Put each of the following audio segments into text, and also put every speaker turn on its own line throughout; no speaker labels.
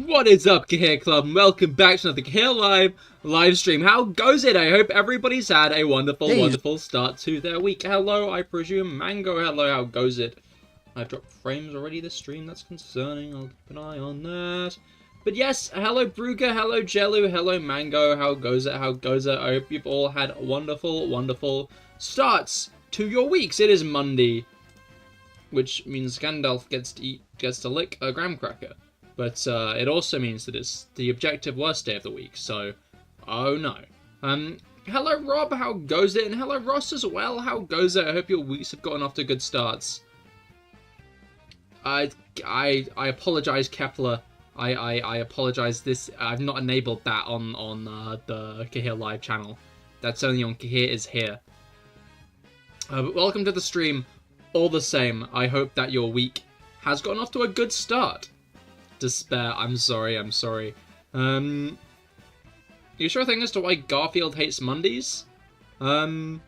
What is up, Cahir Club, and welcome back to another CahirLIVE live stream. How goes it? I hope everybody's had a wonderful start to their week. Hello, I presume Mango. Hello, how goes it? I've dropped frames already this stream. That's concerning. I'll keep an eye on that. But yes, hello Brugger, hello Jellu, hello Mango. How goes it? How goes it? I hope you've all had wonderful starts to your weeks. It is Monday, which means Gandalf gets to lick a graham cracker. But it also means that it's the objective worst day of the week, so oh no. Hello Rob, how goes it? And hello Ross as well, how goes it? I hope your weeks have gotten off to good starts. I apologize, Kepler. I apologize. I've not enabled that on the CahirLIVE channel. That's only on Cahir is here. But welcome to the stream. All the same, I hope that your week has gotten off to a good start. Despair. I'm sorry. You sure a thing as to why Garfield hates Mondays? It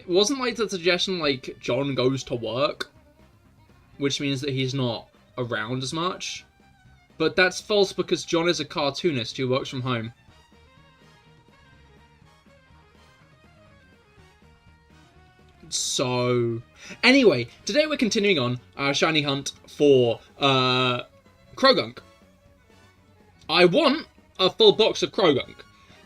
wasn't like the suggestion like John goes to work, which means that he's not around as much. But that's false because John is a cartoonist who works from home. So, anyway, today we're continuing on our shiny hunt for Croagunk. I want a full box of Croagunk.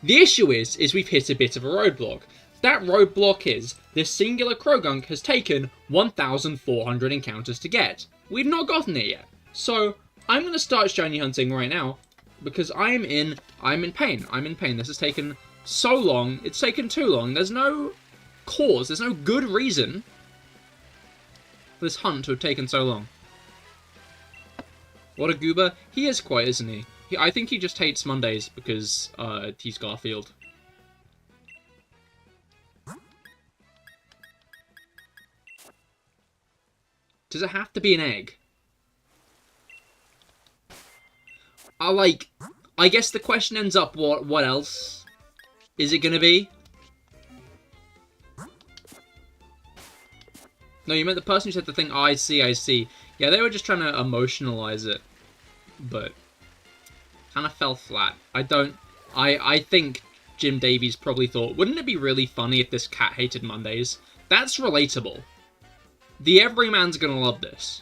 The issue is we've hit a bit of a roadblock. That roadblock is this singular Croagunk has taken 1,400 encounters to get. We've not gotten it yet. So, I'm going to start shiny hunting right now because I'm in pain. I'm in pain. This has taken so long. It's taken too long. There's no cause, there's no good reason for this hunt to have taken so long. What a goober. He is quite, isn't he? I think he just hates Mondays because he's Garfield. Does it have to be an egg? I guess the question ends up, what else is it gonna be? No, you meant the person who said the thing, I see. Yeah, they were just trying to emotionalize it. But kind of fell flat. I think Jim Davies probably thought, wouldn't it be really funny if this cat hated Mondays? That's relatable. The everyman's gonna love this.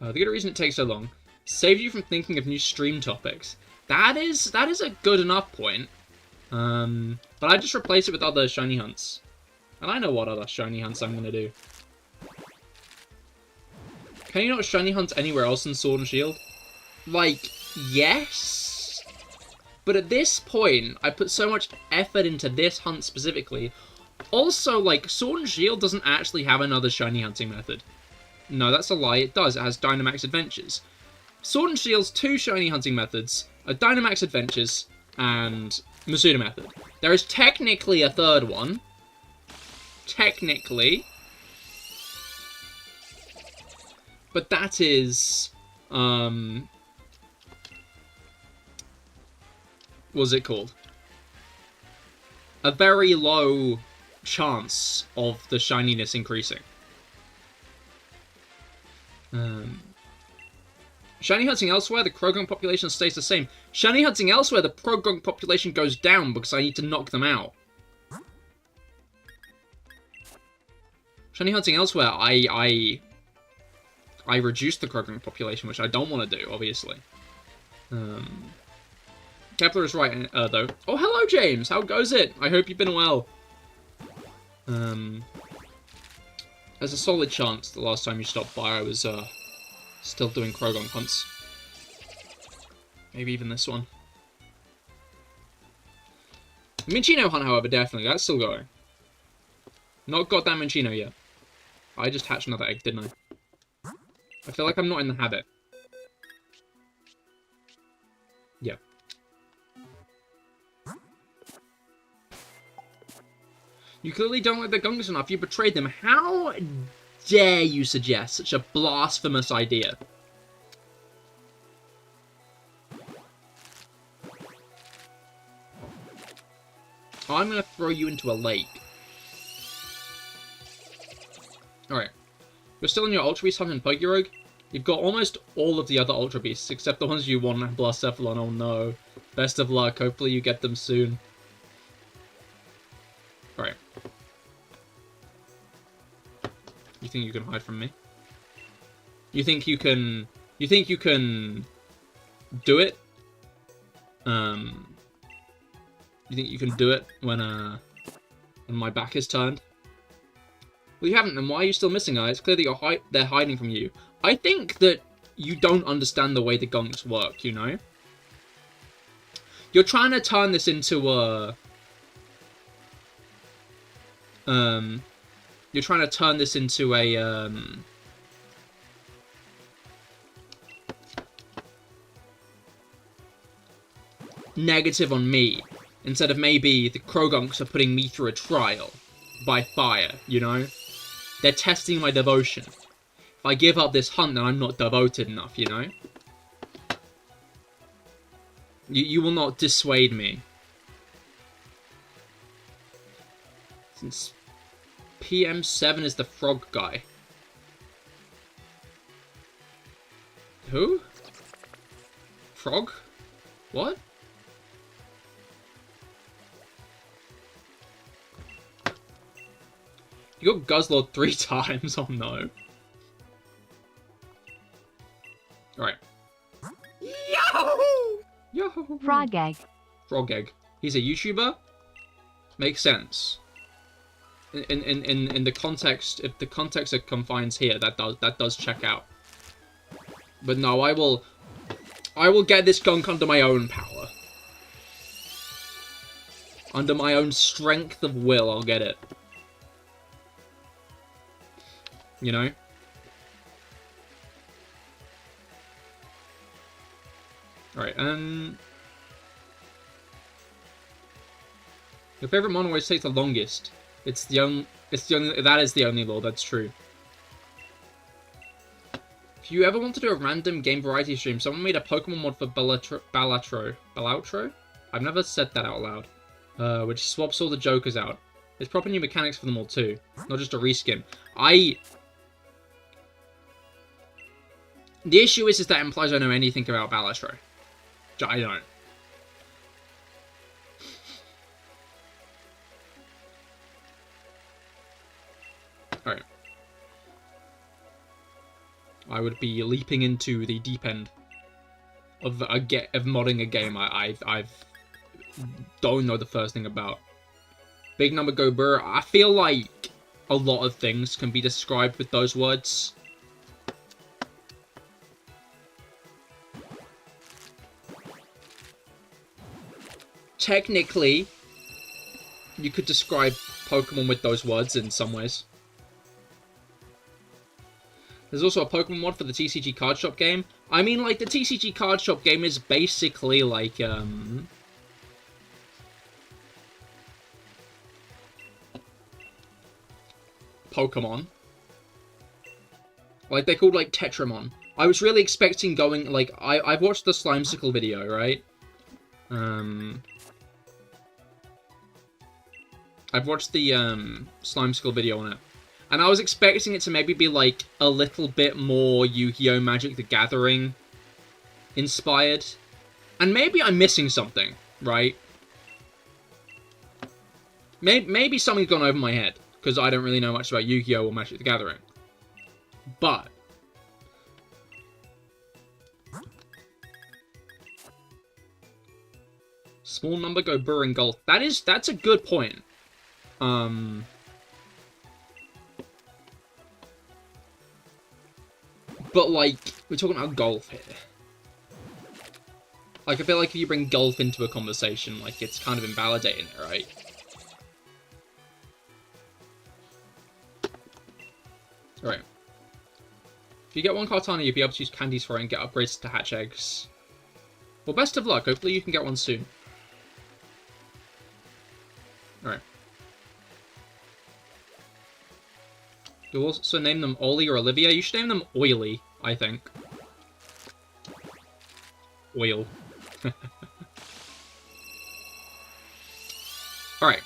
The good reason it takes so long. Saves you from thinking of new stream topics. That is a good enough point. But I just replace it with other shiny hunts. And I know what other shiny hunts I'm going to do. Can you not shiny hunt anywhere else than Sword and Shield? Like, yes. But at this point, I put so much effort into this hunt specifically. Also, like, Sword and Shield doesn't actually have another shiny hunting method. No, that's a lie. It does. It has Dynamax Adventures. Sword and Shield's two shiny hunting methods are Dynamax Adventures and Masuda method. There is technically a third one. Technically. But that is, what's it called? A very low chance of the shininess increasing. Shiny hunting elsewhere, the Croagunk population stays the same. Shiny hunting elsewhere, the Croagunk population goes down because I need to knock them out. Shiny hunting elsewhere, I reduce the Croagunk population, which I don't want to do, obviously. Kepler is right, though. Oh, hello, James! How goes it? I hope you've been well. There's a solid chance the last time you stopped by I was, still doing Croagunk hunts. Maybe even this one. Minccino hunt, however, definitely. That's still going. Not got that Minccino yet. I just hatched another egg, didn't I? I feel like I'm not in the habit. Yeah. You clearly don't like the Gunks enough. You betrayed them. How dare you suggest such a blasphemous idea? I'm going to throw you into a lake. Alright. You're still in your Ultra Beast hunt in Pokerogue? You've got almost all of the other Ultra Beasts, except the ones you want in Blacephalon. Oh no. Best of luck. Hopefully you get them soon. Alright. You think you can hide from me? You think you can... You think you can... do it? You think you can do it when my back is turned? Well, you haven't, then why are you still missing her? It's clear that they're hiding from you. I think that you don't understand the way the gunks work, you know? You're trying to turn this into a... You're trying to turn this into a, negative on me, instead of maybe the Croagunks are putting me through a trial by fire, you know? They're testing my devotion. If I give up this hunt, then I'm not devoted enough, you know? You will not dissuade me. Since PM7 is the frog guy. Who? Frog? What? You got Guzzlord 3 times, oh no. Alright. Yahoo! Yahoo!
Frog egg.
Frog egg. He's a YouTuber? Makes sense. In the context, if the context it confines here, that does check out. But no, I will get this gunk under my own power. Under my own strength of will, I'll get it. You know? Alright, your favorite mon always takes the longest. That is the only law, that's true. If you ever want to do a random game variety stream, someone made a Pokemon mod for Balatro? I've never said that out loud. Which swaps all the Jokers out. There's proper new mechanics for them all too. Not just a reskin. The issue is that implies I know anything about Balatro. I don't. Alright. I would be leaping into the deep end of modding a game I don't know the first thing about. Big number go burr. I feel like a lot of things can be described with those words. Technically, you could describe Pokemon with those words in some ways. There's also a Pokemon mod for the TCG Card Shop game. I mean, like, the TCG Card Shop game is basically, like, Pokemon. Like, they're called, like, Tetramon. I was really expecting going, like, I've watched the Slimecicle video, right? I've watched the, Slimecicle video on it. And I was expecting it to maybe be, like, a little bit more Yu-Gi-Oh! Magic the Gathering inspired. And maybe I'm missing something, right? Maybe something's gone over my head, because I don't really know much about Yu-Gi-Oh! Or Magic the Gathering. But small number go burr in golf. That's a good point. But, like, we're talking about golf here. Like, I feel like if you bring golf into a conversation, like, it's kind of invalidating it, right? Alright. If you get one Kartana, you'll be able to use candies for it and get upgrades to hatch eggs. Well, best of luck. Hopefully you can get one soon. Alright. You'll also name them Ollie or Olivia. You should name them Oily, I think. Oil. Alright.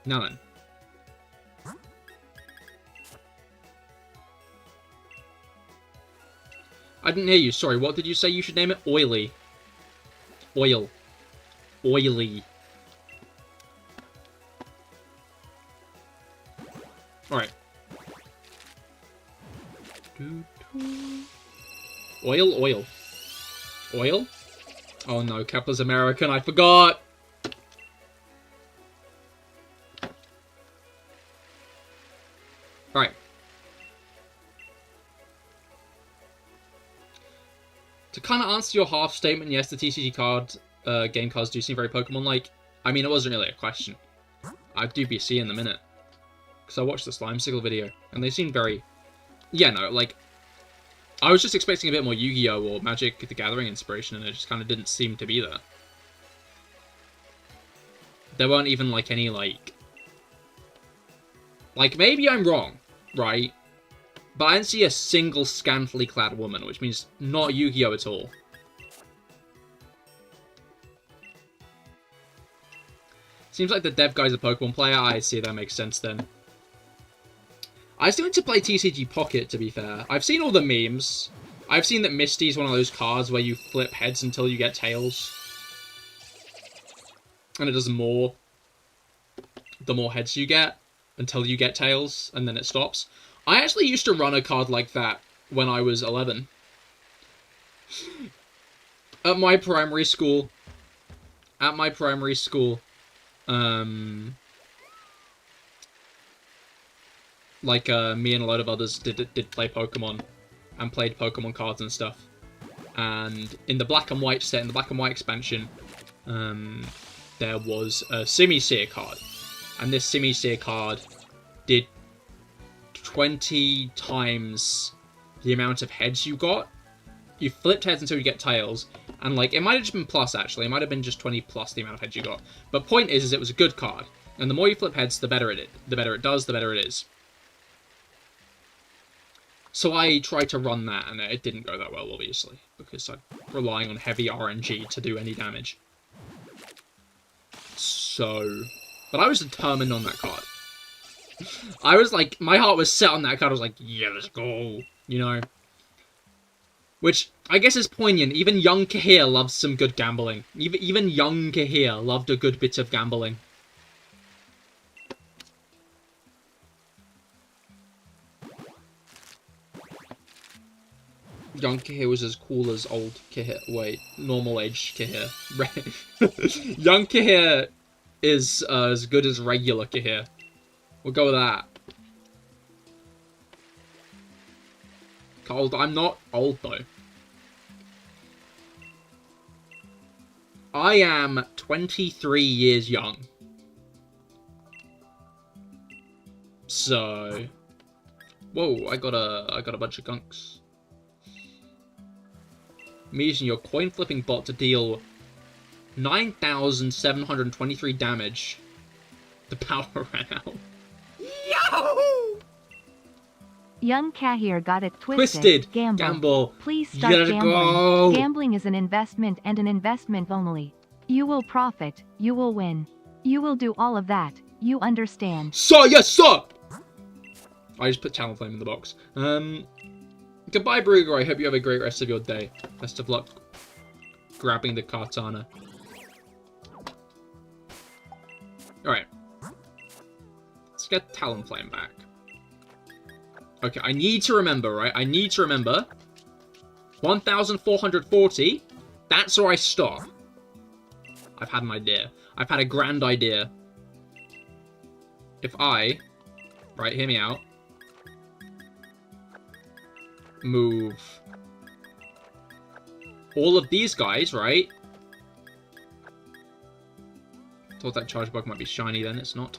Now then. I didn't hear you. Sorry, what did you say you should name it? Oily. Oil. Oily. Alright. Oil, oil. Oil? Oh no, Kepler's American, I forgot! Alright. To kind of answer your half statement, yes, the TCG card, game cards do seem very Pokemon-like. I mean, it wasn't really a question. I do be seeing them in it. Because I watched the Slimecicle video, and they seemed very... Yeah, no, like... I was just expecting a bit more Yu-Gi-Oh! Or Magic the Gathering inspiration, and it just kind of didn't seem to be there. There weren't even, like, any, like... Like, maybe I'm wrong, right? But I didn't see a single scantily clad woman, which means not Yu-Gi-Oh! At all. Seems like the dev guy's a Pokemon player. I see, that makes sense then. I still need to play TCG Pocket, to be fair. I've seen all the memes. I've seen that Misty's one of those cards where you flip heads until you get tails. And it does more the more heads you get until you get tails, and then it stops. I actually used to run a card like that when I was 11. At my primary school. Like, me and a load of others did play Pokemon, and played Pokemon cards and stuff. And in the Black and White set, in the Black and White expansion, there was a Simisear card. And this Simisear card did 20 times the amount of heads you got. You flipped heads until you get tails, and like, it might have just been plus, actually. It might have been just 20 plus the amount of heads you got. But point is it was a good card. And the more you flip heads, the better it does, the better it is. So I tried to run that, and it didn't go that well, obviously, because I'm relying on heavy RNG to do any damage. So... But I was determined on that card. I was like, my heart was set on that card. I was like, yeah, let's go, you know? Which, I guess is poignant. Even young Cahir loves some good gambling. Even young Cahir loved a good bit of gambling. Young Cahir was as cool as old Cahir. Wait, normal age Cahir. Young Cahir is as good as regular Cahir. We'll go with that. Cold. I'm not old, though. I am 23 years young. So... Whoa, I got a bunch of gunks. I'm using your coin flipping bot to deal 9,723 damage. The power ran out. Yahoo!
Young Cahir got it twisted.
Gamble.
Please start gambling.
Go.
Gambling is an investment and an investment only. You will profit. You will win. You will do all of that. You understand.
Sir, yes, sir! I just put Talonflame in the box. Goodbye, Brugger. I hope you have a great rest of your day. Best of luck grabbing the Kartana. Alright. Let's get Talonflame back. Okay, I need to remember, right? I need to remember. 1,440. That's where I stop. I've had an idea. I've had a grand idea. If I... Right, hear me out. Move all of these guys, right? Thought that charge bug might be shiny, then it's not.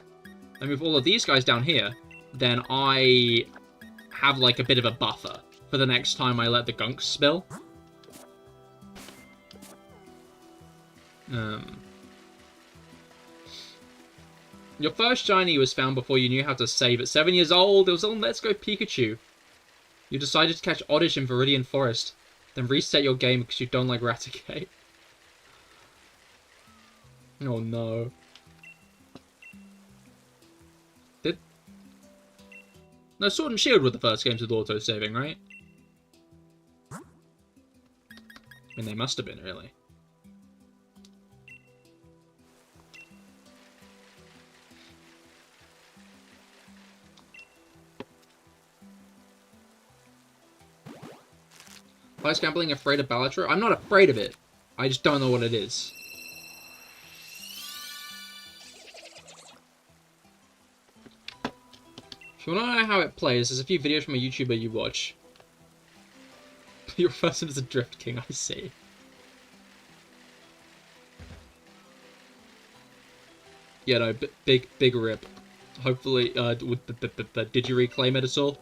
I move all of these guys down here, then I have like a bit of a buffer for the next time I let the gunks spill. Your first shiny was found before you knew how to save. At 7 years old, it was on Let's Go Pikachu. You decided to catch Oddish in Viridian Forest, then reset your game because you don't like Raticate. Oh no. No, Sword and Shield were the first games with auto-saving, right? I mean, they must have been, really. Why is gambling afraid of Balatro? I'm not afraid of it. I just don't know what it is. If you want to know how it plays, there's a few videos from a YouTuber you watch. Your person is a Drift King, I see. Yeah, no, big rip. Hopefully, did you reclaim it at all?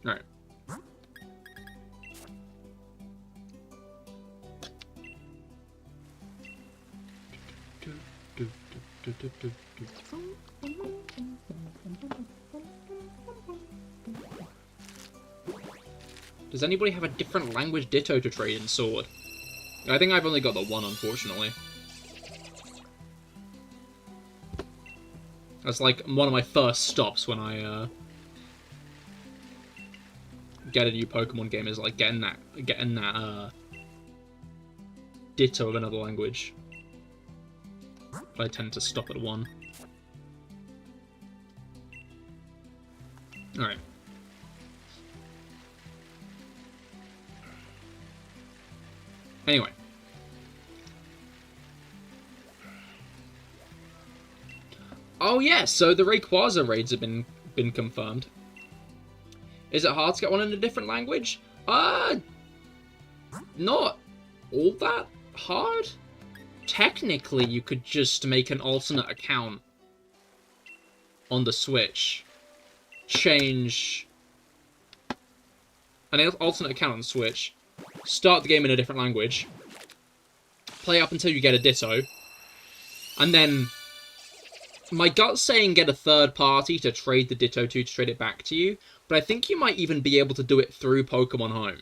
Alright. Does anybody have a different language ditto to trade in Sword? I think I've only got the one, unfortunately. That's like one of my first stops when I get a new Pokemon game, is like getting that ditto of another language. But I tend to stop at one. Alright. Anyway. Oh yeah, so the Rayquaza raids have been confirmed. Is it hard to get one in a different language? Not all that hard. Technically, you could just make an alternate account on the Switch. Change an alternate account on the Switch. Start the game in a different language. Play up until you get a Ditto. And then, my gut's saying get a third party to trade the Ditto to trade it back to you. But I think you might even be able to do it through Pokemon Home.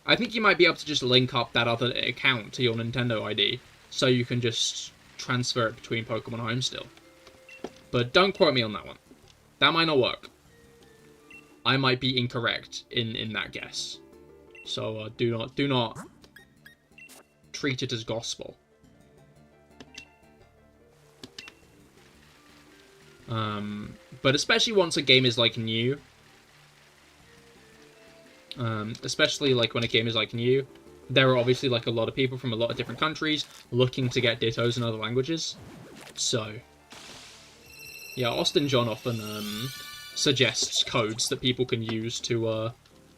I think you might be able to just link up that other account to your Nintendo ID. So you can just transfer it between Pokemon Home still. But don't quote me on that one. That might not work. I might be incorrect in that guess. So do not treat it as gospel. But especially once a game is like new. Especially like when a game is like new. There are obviously like a lot of people from a lot of different countries looking to get Dittos in other languages. So, yeah, Austin John often suggests codes that people can use to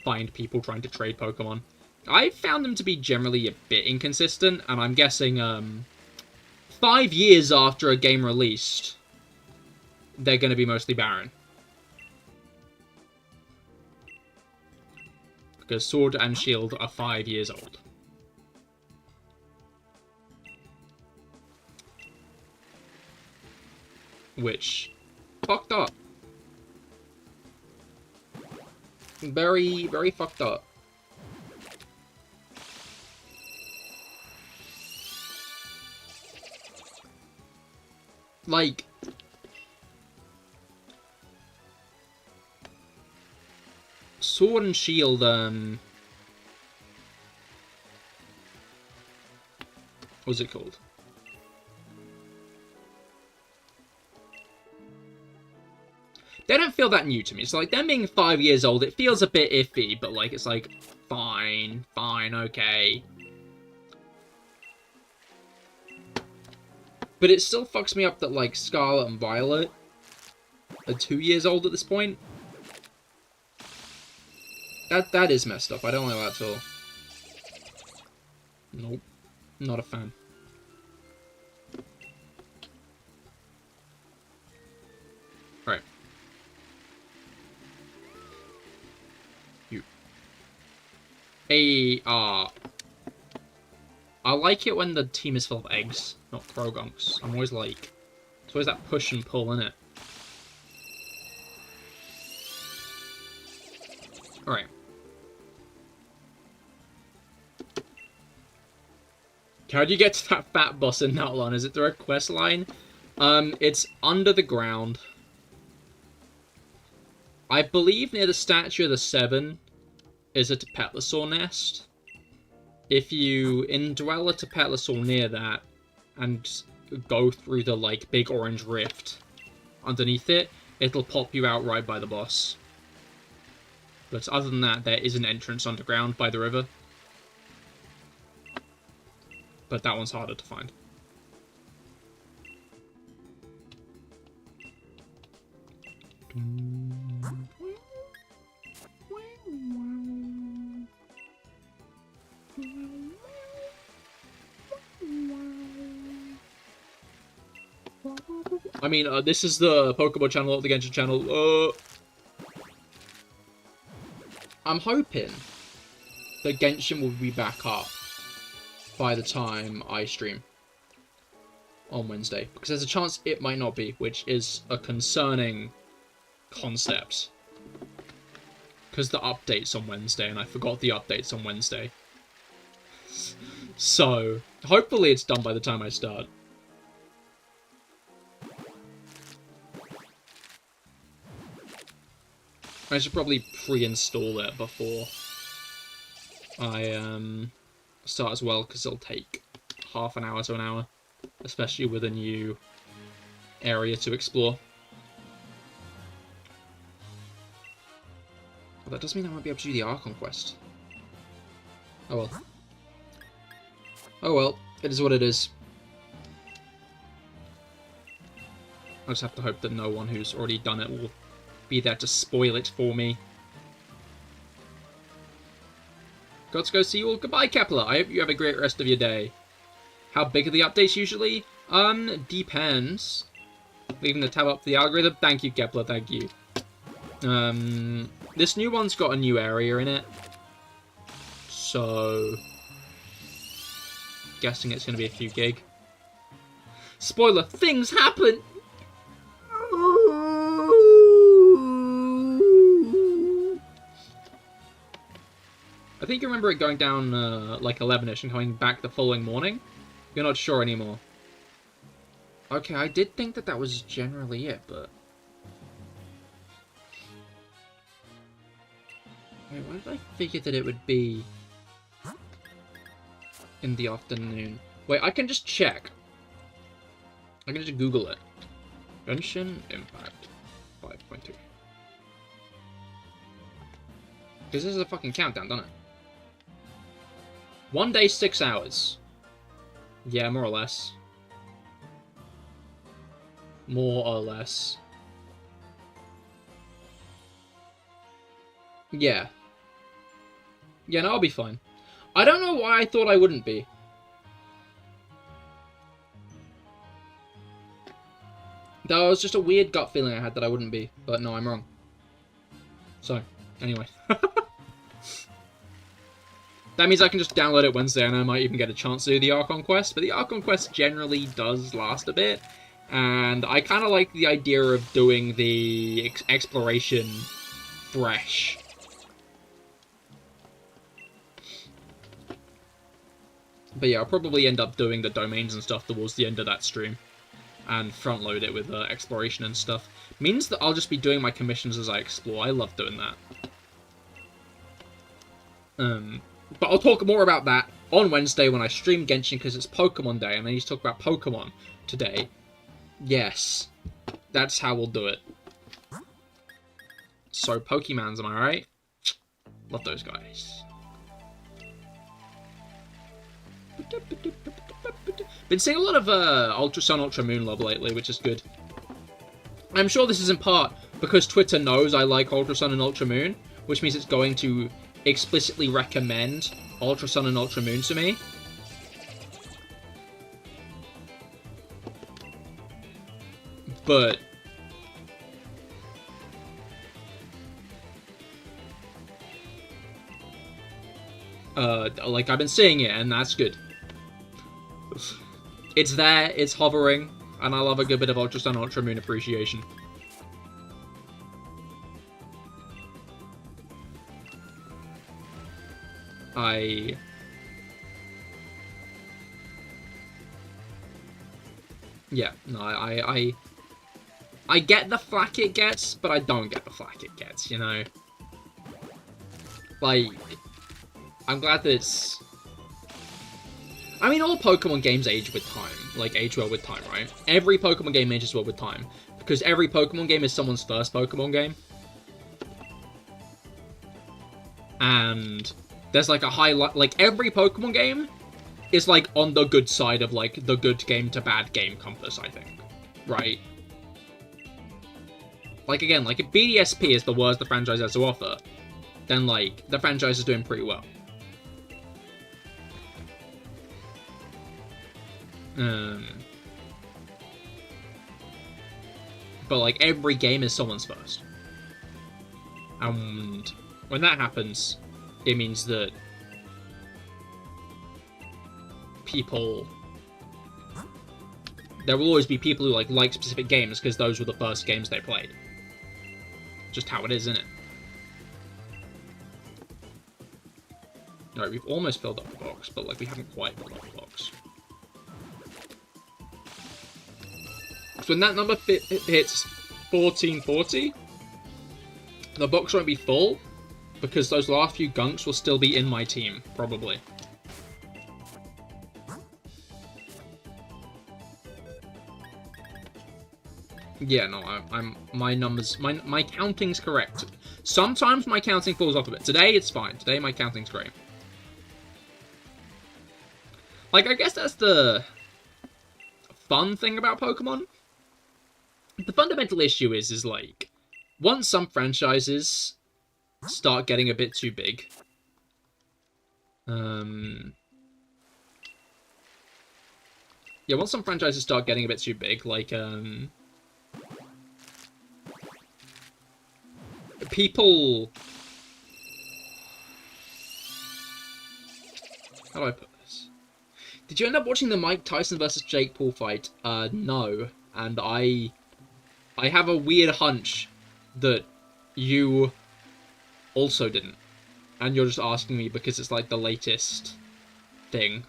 find people trying to trade Pokemon. I found them to be generally a bit inconsistent, and I'm guessing 5 years after a game released, they're going to be mostly barren. Because Sword and Shield are 5 years old. Which, fucked up. Very, very fucked up. Like, Sword and Shield, what's it called? They don't feel that new to me. So, like, them being 5 years old, it feels a bit iffy, but, like, it's like, fine, okay. But it still fucks me up that, like, Scarlet and Violet are 2 years old at this point. That is messed up. I don't like that at all. Nope. Not a fan. Right. You. Hey, I like it when the team is full of eggs, not Croagunks. I'm always like... It's always that push and pull, innit? Alright. How do you get to that fat boss in Outlaw? Is it through a quest line? It's under the ground. I believe near the Statue of the Seven is a Patterrz nest. If you indwell a Patterrz near that and go through the, like, big orange rift underneath it, it'll pop you out right by the boss. But other than that, there is an entrance underground by the river. But that one's harder to find. I mean, this is the Pokemon channel, not the Genshin channel. I'm hoping that Genshin will be back up by the time I stream on Wednesday, because there's a chance it might not be, which is a concerning concept. Because the update's on Wednesday, and I forgot the update's on Wednesday. So, hopefully it's done by the time I start. I should probably pre-install it before I start as well, because it'll take half an hour to an hour, especially with a new area to explore. Well, that does mean I won't be able to do the Archon quest. Oh well. Oh well, it is what it is. I just have to hope that no one who's already done it will be there to spoil it for me. Got to go see you all. Goodbye, Kepler. I hope you have a great rest of your day. How big are the updates usually? Depends. Leaving the tab up for the algorithm. Thank you, Kepler. Thank you. This new one's got a new area in it. So, guessing it's going to be a few gig. Spoiler, things happen! I think you remember it going down like 11ish and coming back the following morning. You're not sure anymore. Okay, I did think that that was generally it, but... Wait, why did I figure that it would be in the afternoon? Wait, I can just check. I can just Google it. Genshin Impact 5.2. Because this is a fucking countdown, doesn't it? 1 day, 6 hours. Yeah, more or less. More or less. Yeah. Yeah, no, I'll be fine. I don't know why I thought I wouldn't be. That was just a weird gut feeling I had that I wouldn't be. But no, I'm wrong. So, anyway. That means I can just download it Wednesday, and I might even get a chance to do the Archon quest. But the Archon quest generally does last a bit. And I kind of like the idea of doing the exploration fresh. But yeah, I'll probably end up doing the domains and stuff towards the end of that stream. And front load it with exploration and stuff. Means that I'll just be doing my commissions as I explore. I love doing that. But I'll talk more about that on Wednesday when I stream Genshin, because it's Pokemon Day, and I need to talk about Pokemon today. Yes. That's how we'll do it. So, Pokemons, am I right? Love those guys. Been seeing a lot of Ultra Sun, Ultra Moon love lately, which is good. I'm sure this is in part because Twitter knows I like Ultra Sun and Ultra Moon, which means it's going to explicitly recommend Ultra Sun and Ultra Moon to me. But like, I've been seeing it, and that's good. It's there, it's hovering, and I love a good bit of Ultra Sun, Ultra Moon appreciation. Yeah, no, I get the flack it gets, but I don't get the flack it gets, you know? Like, I'm glad that it's... I mean, all Pokemon games age with time. Like, age well with time, right? Every Pokemon game ages well with time. Because every Pokemon game is someone's first Pokemon game. And there's, like, a high... Like, every Pokemon game is, like, on the good side of, like, the good game to bad game compass, I think. Right? Like, again, like, if BDSP is the worst the franchise has to offer, then, like, the franchise is doing pretty well. But, like, every game is someone's first. And when that happens, it means that people... There will always be people who, like specific games because those were the first games they played. Just how it is, isn't it? Alright, we've almost filled up the box, but, like, we haven't quite filled up the box. So when that number hits 1440, the box won't be full, because those last few gunks will still be in my team, probably. Yeah, no, my numbers, my counting's correct. Sometimes my counting falls off a bit. Today, it's fine. Today, my counting's great. Like, I guess that's the fun thing about Pokemon. The fundamental issue is like, once some franchises start getting a bit too big, yeah, once some franchises start getting a bit too big, like, people... How do I put this? Did you end up watching the Mike Tyson versus Jake Paul fight? No. And I have a weird hunch that you also didn't. And you're just asking me because it's like the latest thing.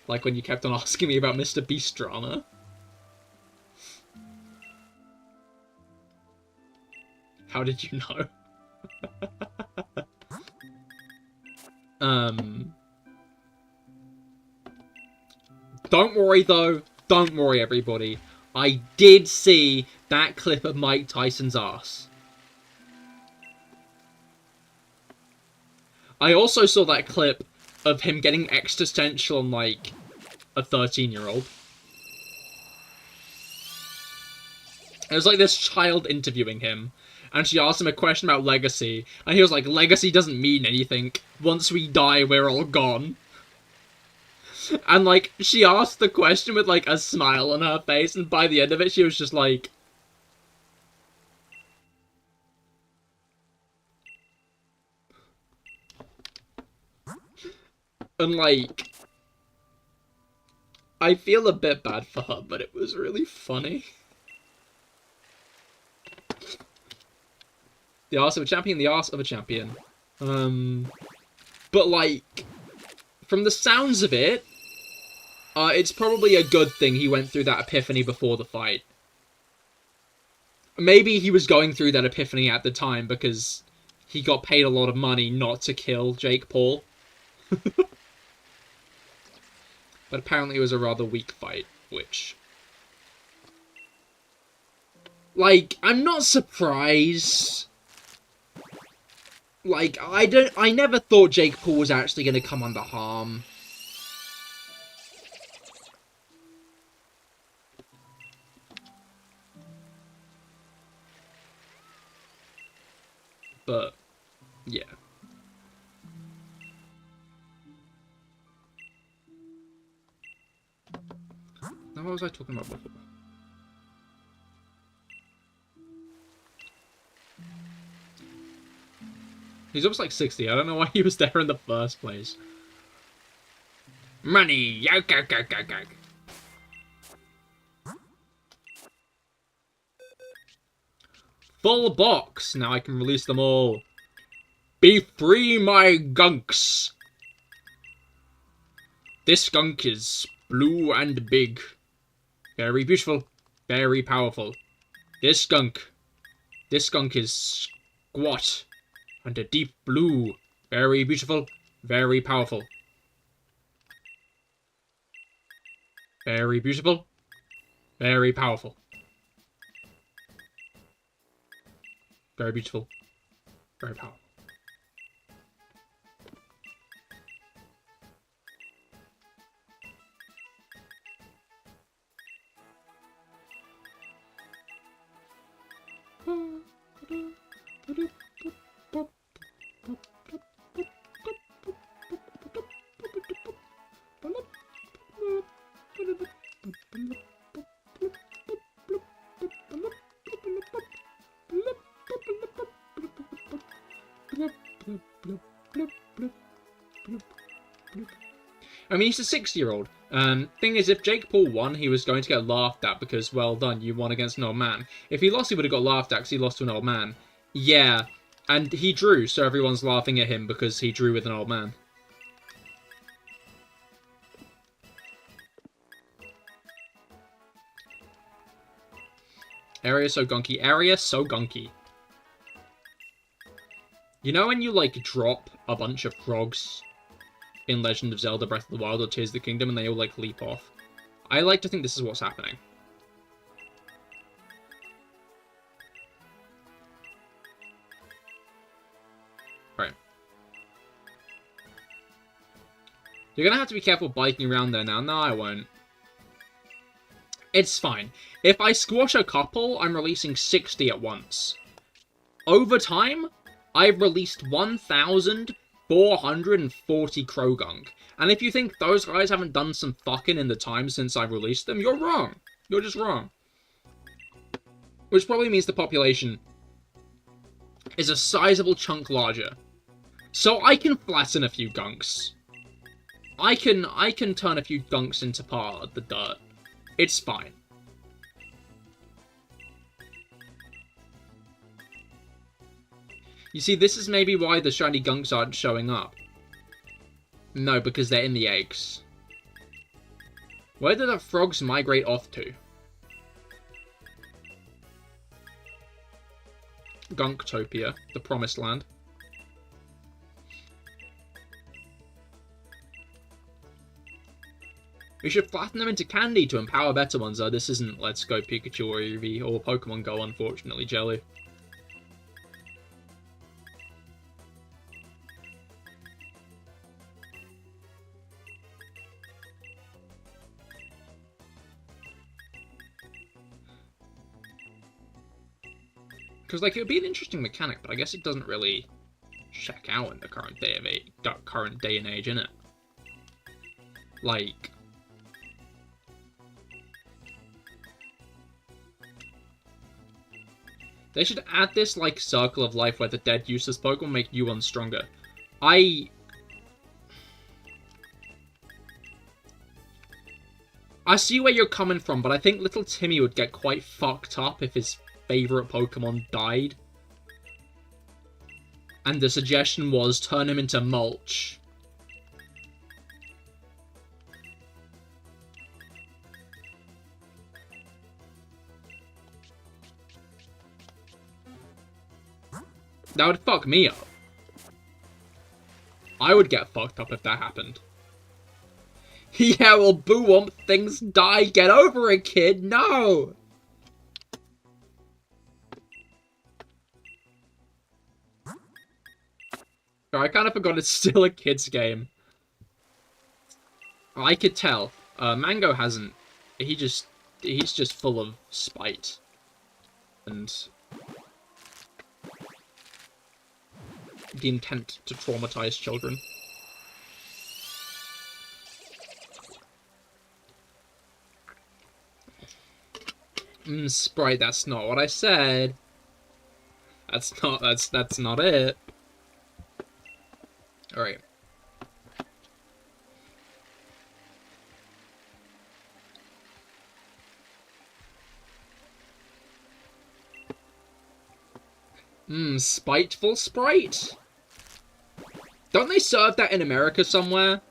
Like when you kept on asking me about Mr. Beast drama. How did you know? Don't worry though. Don't worry everybody. I did see that clip of Mike Tyson's ass. I also saw that clip of him getting existential on, like, a 13-year-old. It was like this child interviewing him, and she asked him a question about legacy, and he was like, legacy doesn't mean anything. Once we die, we're all gone. And, like, she asked the question with, like, a smile on her face, and by the end of it, she was just like... And, like... I feel a bit bad for her, but it was really funny. The arse of a champion, the arse of a champion. But, like... From the sounds of it... it's probably a good thing he went through that epiphany before the fight. Maybe he was going through that epiphany at the time because he got paid a lot of money not to kill Jake Paul. But apparently it was a rather weak fight, which... Like, I'm not surprised. Like, I never thought Jake Paul was actually going to come under harm. But, yeah. Now, what was I talking about before? He's almost like 60. I don't know why he was there in the first place. Money! Full box! Now I can release them all. Be free, my gunks! This skunk is blue and big. Very beautiful. Very powerful. This skunk is squat and a deep blue. Very beautiful. Very powerful. Very beautiful. Very powerful. Very beautiful. Very powerful. I mean, he's a 60-year-old. Thing is, if Jake Paul won, he was going to get laughed at because, well done, you won against an old man. If he lost, he would have got laughed at because he lost to an old man. Yeah, and he drew, so everyone's laughing at him because he drew with an old man. Area so gunky. Area so gunky. You know when you, like, drop a bunch of frogs in Legend of Zelda Breath of the Wild or Tears of the Kingdom and they all, like, leap off? I like to think this is what's happening. Right. You're gonna have to be careful biking around there now. No, I won't. It's fine. If I squash a couple, I'm releasing 60 at once. Over time, I've released 1,440 Croagunk. And if you think those guys haven't done some fucking in the time since I've released them, you're wrong. You're just wrong. Which probably means the population is a sizable chunk larger. So I can flatten a few gunks. I can turn a few gunks into part of the dirt. It's fine. You see, this is maybe why the shiny gunks aren't showing up. No, because they're in the eggs. Where do the frogs migrate off to? Gunktopia, the promised land. We should flatten them into candy to empower better ones. This isn't Let's Go Pikachu or Eevee or Pokemon Go, unfortunately, Jelly. Because, like, it would be an interesting mechanic, but I guess it doesn't really check out in the current day and age, innit? Like, they should add this, like, circle of life where the dead useless Pokemon make you one stronger. I see where you're coming from, but I think little Timmy would get quite fucked up if his favorite Pokemon died. And the suggestion was turn him into mulch. That would fuck me up. I would get fucked up if that happened. Yeah, well, boo womp, things die. Get over it, kid. No! I kind of forgot it's still a kid's game. I could tell. Mango hasn't. He's just full of spite. And the intent to traumatize children. Sprite, that's not what I said. That's not it. Alright. Spiteful Sprite? Don't they serve that in America somewhere?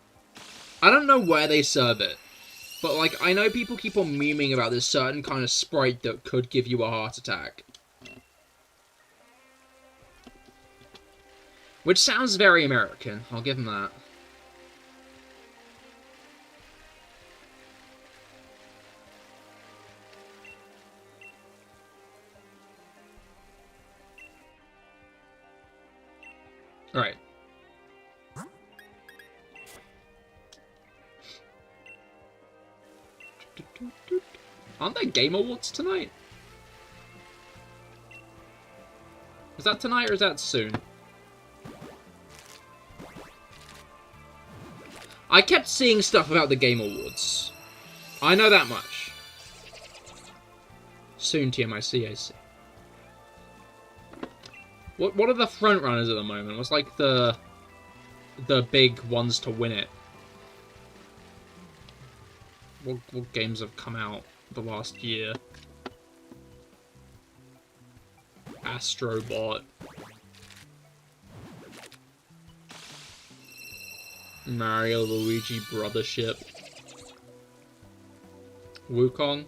I don't know where they serve it. But, like, I know people keep on memeing about this certain kind of sprite that could give you a heart attack. Which sounds very American. I'll give them that. Alright. Aren't there Game Awards tonight? Is that tonight or is that soon? I kept seeing stuff about the Game Awards. I know that much. Soon, TMIC, I see. What are the front runners at the moment? What's like the big ones to win it? What games have come out the last year? Astrobot. Mario Luigi Brothership. Wukong.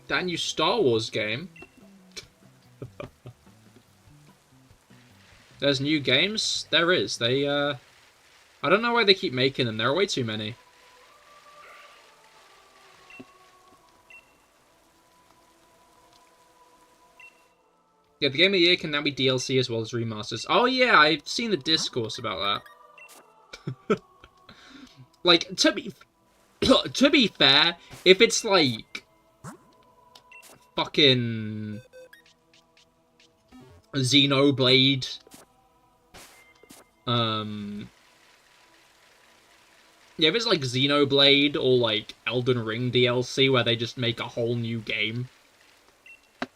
That new Star Wars game. There's new games? There is. They, I don't know why they keep making them. There are way too many. Yeah, the Game of the Year can now be DLC as well as remasters. Oh yeah, I've seen the discourse about that. Like, to be fair, if it's like fucking Xenoblade, yeah, if it's like Xenoblade or like Elden Ring DLC where they just make a whole new game,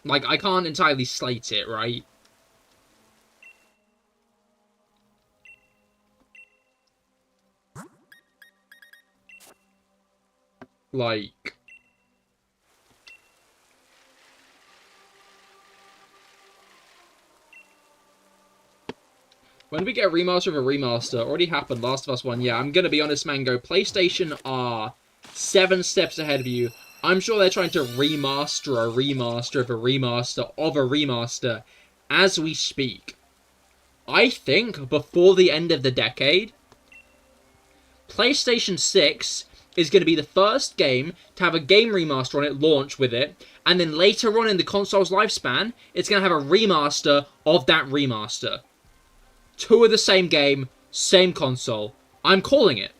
like, I can't entirely slate it, right? Like, when do we get a remaster of a remaster? Already happened, Last of Us 1. Yeah, I'm gonna be honest, Mango. PlayStation are 7 steps ahead of you. I'm sure they're trying to remaster a remaster of a remaster of a remaster as we speak. I think before the end of the decade, PlayStation 6 is going to be the first game to have a game remaster on it, launch with it, and then later on in the console's lifespan, it's going to have a remaster of that remaster. 2 of the same game, same console. I'm calling it.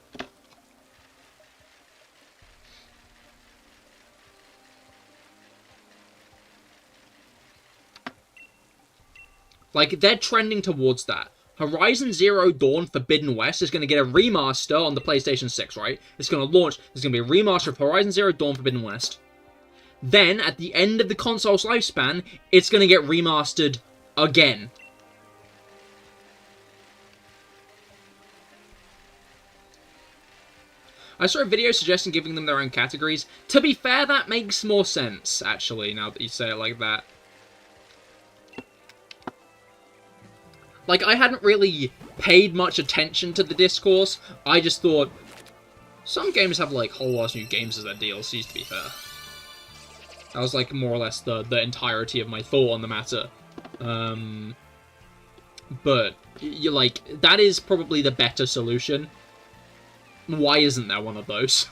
Like, they're trending towards that. Horizon Zero Dawn Forbidden West is going to get a remaster on the PlayStation 6, right? It's going to launch. There's going to be a remaster of Horizon Zero Dawn Forbidden West. Then, at the end of the console's lifespan, it's going to get remastered again. I saw a video suggesting giving them their own categories. To be fair, that makes more sense, actually, now that you say it like that. Like, I hadn't really paid much attention to the discourse. I just thought, some games have, like, whole ass new games as their DLCs, to be fair. That was, like, more or less the entirety of my thought on the matter. But, you're like, that is probably the better solution. Why isn't there one of those?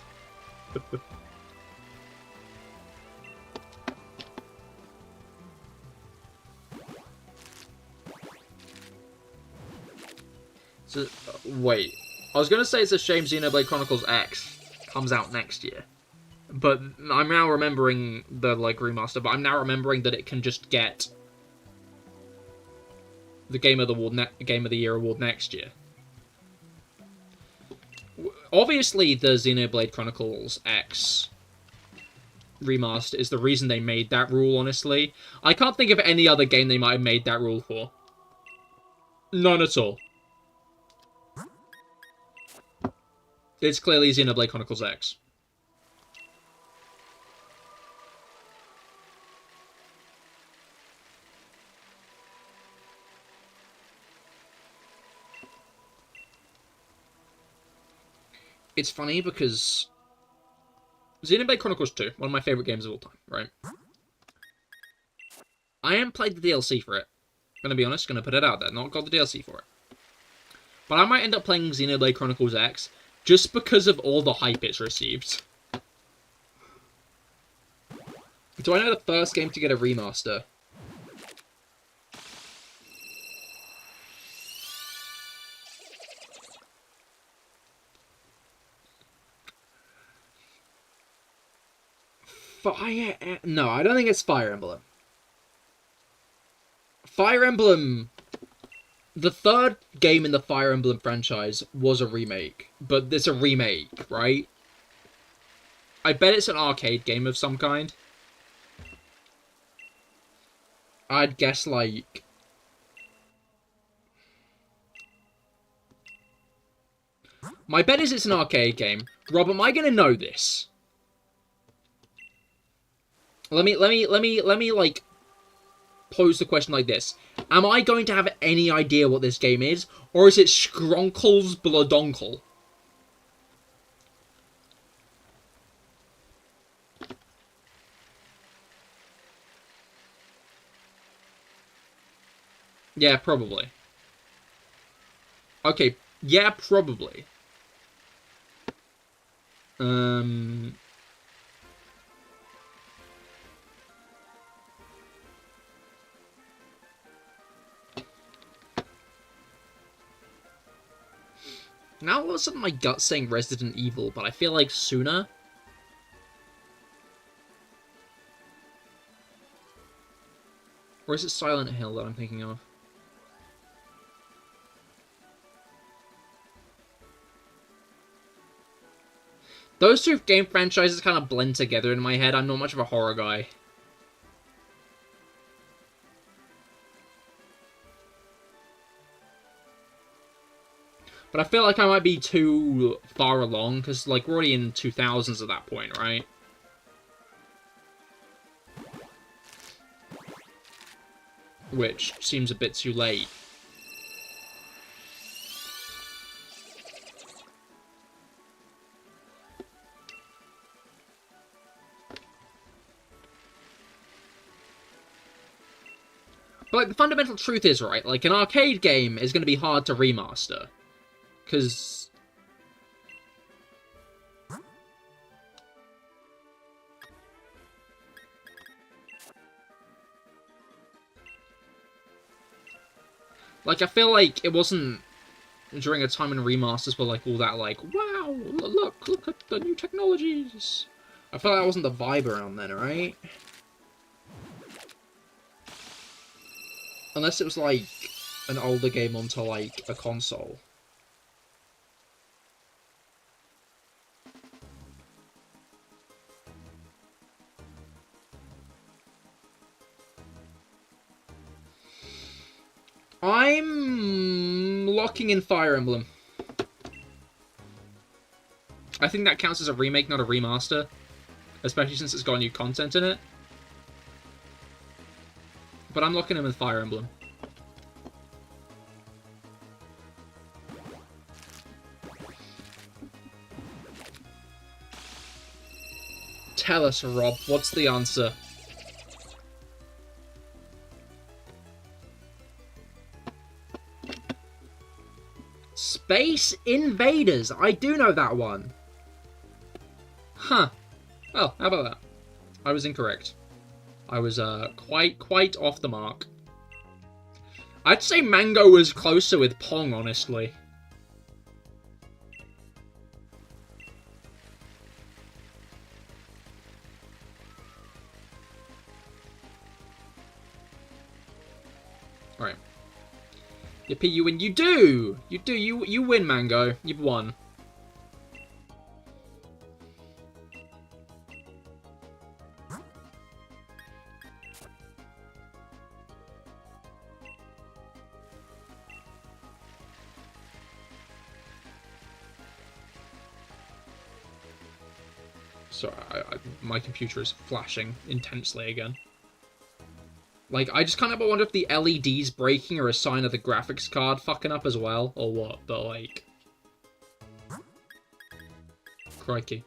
So, wait. I was going to say it's a shame Xenoblade Chronicles X comes out next year. But I'm now remembering the, like, remaster, but I'm now remembering that it can just get the Game of the Year award next year. Obviously, the Xenoblade Chronicles X remaster is the reason they made that rule, honestly. I can't think of any other game they might have made that rule for. None at all. It's clearly Xenoblade Chronicles X. It's funny because Xenoblade Chronicles 2, one of my favorite games of all time, right? I haven't played the DLC for it. Gonna be honest, gonna put it out there, not got the DLC for it. But I might end up playing Xenoblade Chronicles X just because of all the hype it's received. Do I know the first game to get a remaster? No, I don't think it's Fire Emblem. Fire Emblem... The third game in the Fire Emblem franchise was a remake, but it's a remake, right? I bet it's an arcade game of some kind. I'd guess, like... My bet is it's an arcade game. Rob, am I gonna know this? Let me, like, pose the question like this. Am I going to have any idea what this game is? Or is it Skronkel's Bloodonkel? Yeah, probably. Okay, yeah, probably. Now all of a sudden my gut's saying Resident Evil, but I feel like sooner. Or is it Silent Hill that I'm thinking of? Those two game franchises kind of blend together in my head. I'm not much of a horror guy. But I feel like I might be too far along, because, like, we're already in 2000s at that point, right? Which seems a bit too late. But, like, the fundamental truth is, right, like, an arcade game is going to be hard to remaster. Because... like, I feel like it wasn't during a time when remasters were, like, all that, like, wow, look at the new technologies. I feel like that wasn't the vibe around then, right? Unless it was, like, an older game onto, like, a console. I'm locking in Fire Emblem. I think that counts as a remake, not a remaster. Especially since it's got new content in it. But I'm locking in with Fire Emblem. Tell us, Rob, what's the answer? Space Invaders! I do know that one! Huh. Well, how about that? I was incorrect. I was, quite off the mark. I'd say Mango was closer with Pong, honestly. Alright. Yippee, you win. You do! You win, Mango. You've won. Sorry, my computer is flashing intensely again. Like, I just kind of wonder if the LEDs breaking are a sign of the graphics card fucking up as well, or what, but like... Crikey.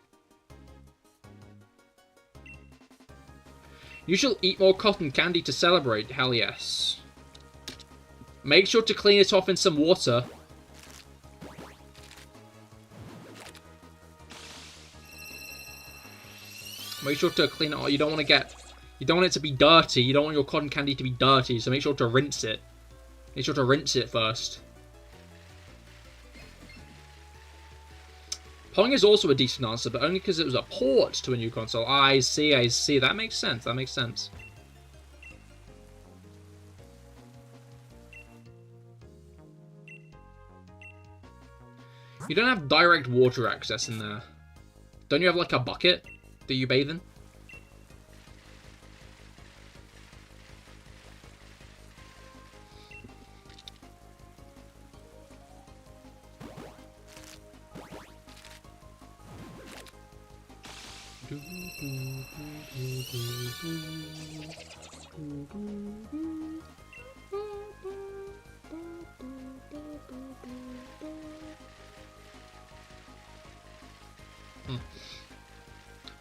You shall eat more cotton candy to celebrate. Hell yes. Make sure to clean it off in some water. Make sure to clean it off. You don't want it to be dirty. You don't want your cotton candy to be dirty, so make sure to rinse it. Make sure to rinse it first. Pong is also a decent answer, but only because it was a port to a new console. I see, I see. That makes sense. That makes sense. You don't have direct water access in there. Don't you have, like, a bucket that you bathe in?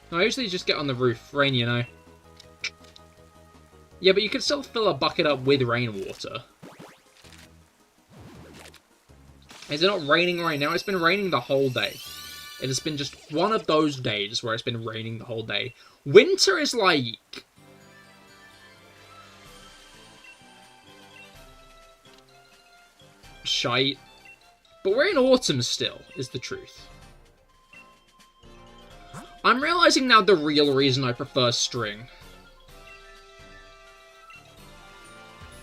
No, I usually just get on the roof. Rain, you know. Yeah, but you can still fill a bucket up with rainwater. Is it not raining right now? It's been raining the whole day. It has been just one of those days where it's been raining the whole day. Winter is like... shite. But we're in autumn still, is the truth. I'm realizing now the real reason I prefer string.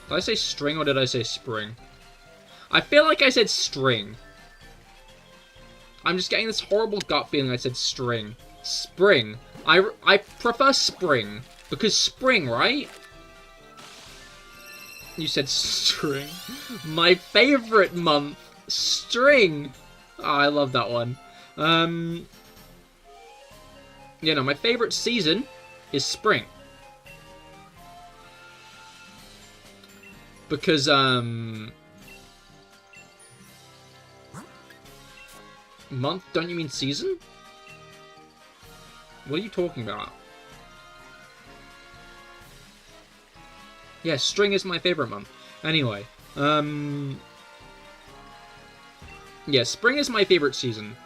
Did I say string or did I say spring? I feel like I said string. I'm just getting this horrible gut feeling I said string. Spring. I prefer spring. Because spring, right? You said string. My favorite month. String. Oh, I love that one. You know, my favorite season is spring. Because, month? Don't you mean season? What are you talking about? Yeah, spring is my favorite month. Anyway, yeah, spring is my favorite season.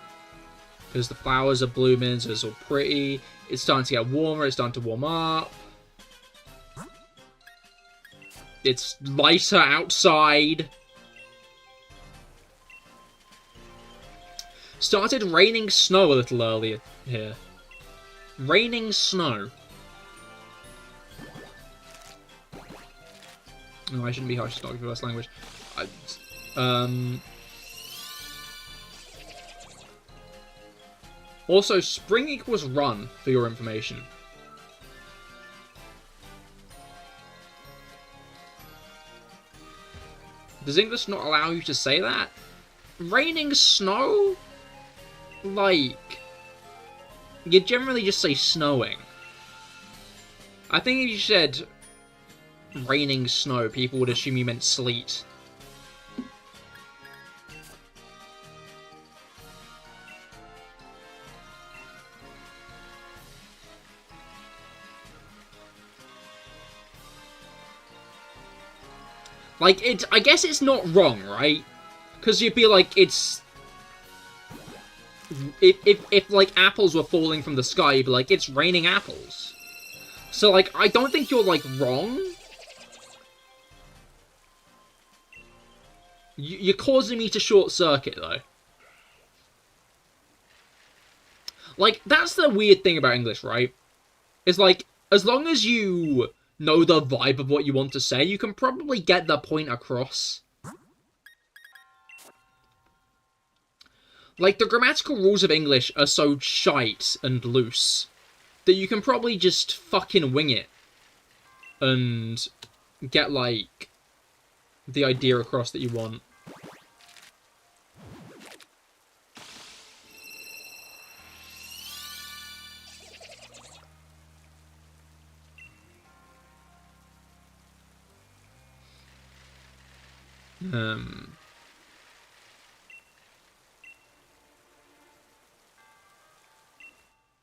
Because the flowers are blooming, so it's all pretty. It's starting to get warmer, it's starting to warm up. It's lighter outside. Started raining snow a little earlier here. Raining snow. No, I shouldn't be harsh, it's not the first language. Also, spring equals run, for your information. Does English not allow you to say that? Raining snow? Like, you generally just say snowing. I think if you said raining snow, people would assume you meant sleet. Like, I guess it's not wrong, right? Because you'd be like, it's... If, like, apples were falling from the sky, you'd be like, it's raining apples. So, like, I don't think you're, like, wrong. You're causing me to short-circuit, though. Like, that's the weird thing about English, right? It's like, as long as you know the vibe of what you want to say, you can probably get the point across. Like, the grammatical rules of English are so shite and loose that you can probably just fucking wing it and get, like, the idea across that you want.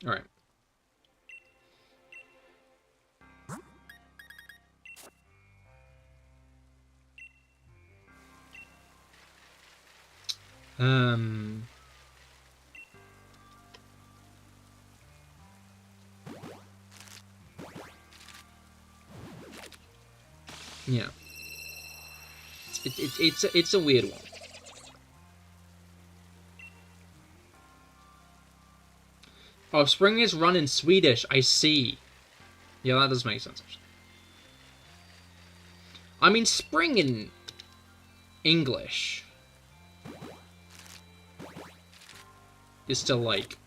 Alright. Yeah. It's a weird one. Oh, spring is run in Swedish. I see. Yeah, that does make sense, actually. I mean, spring in English is still like,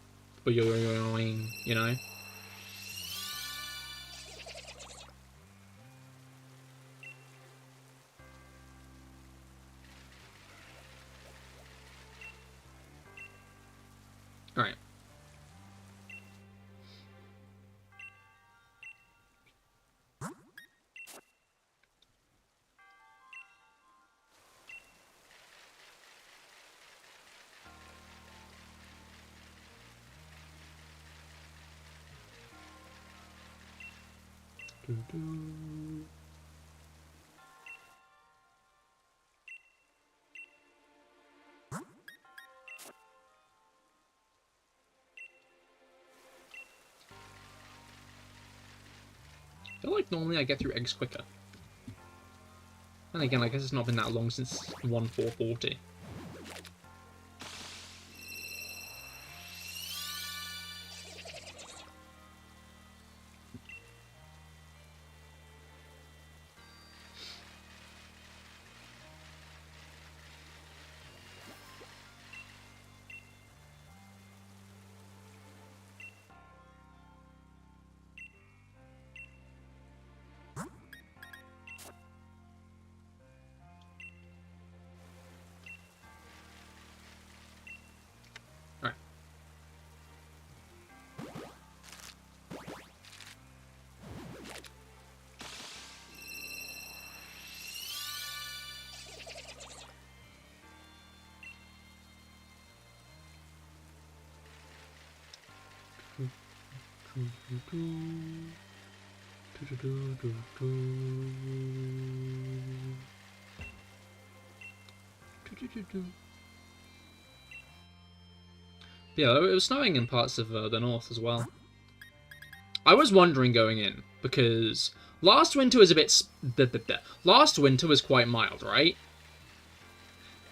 you know? Alright. I feel like normally I get through eggs quicker. And again, I guess it's not been that long since 1.440. Yeah, it was snowing in parts of the north as well. I was wondering going in, because last winter was a bit... Last winter was quite mild, right?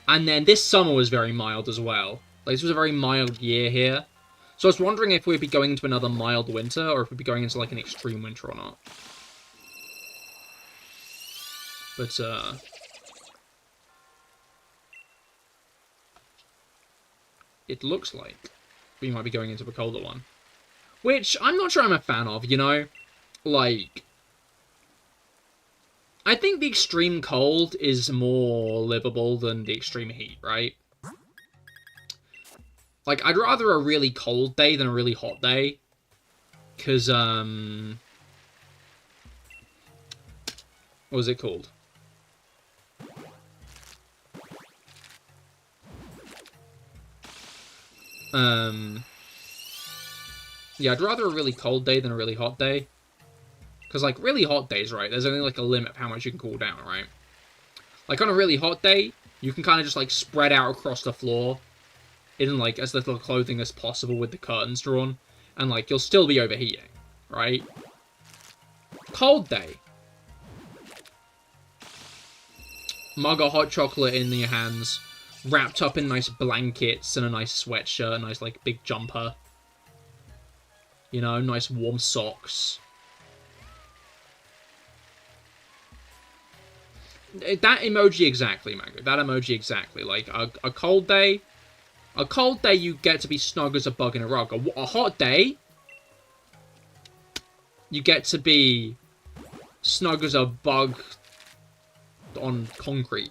And then this summer was very mild as well. Like, this was a very mild year here. So I was wondering if we'd be going into another mild winter, or if we'd be going into, like, an extreme winter or not. But, it looks like we might be going into a colder one. Which, I'm not sure I'm a fan of, you know? Like, I think the extreme cold is more livable than the extreme heat, right? Like, I'd rather a really cold day than a really hot day. Because, what was it called? Yeah, I'd rather a really cold day than a really hot day. Because, like, really hot days, right, there's only, like, a limit of how much you can cool down, right? Like, on a really hot day, you can kind of just, like, spread out across the floor in, like, as little clothing as possible with the curtains drawn. And, like, you'll still be overheating, right? Cold day. Mug of hot chocolate in your hands, wrapped up in nice blankets and a nice sweatshirt, a nice, like, big jumper. You know, nice warm socks. That emoji exactly, Mango. That emoji exactly. Like, a cold day... A cold day, you get to be snug as a bug in a rug. A hot day, you get to be snug as a bug on concrete.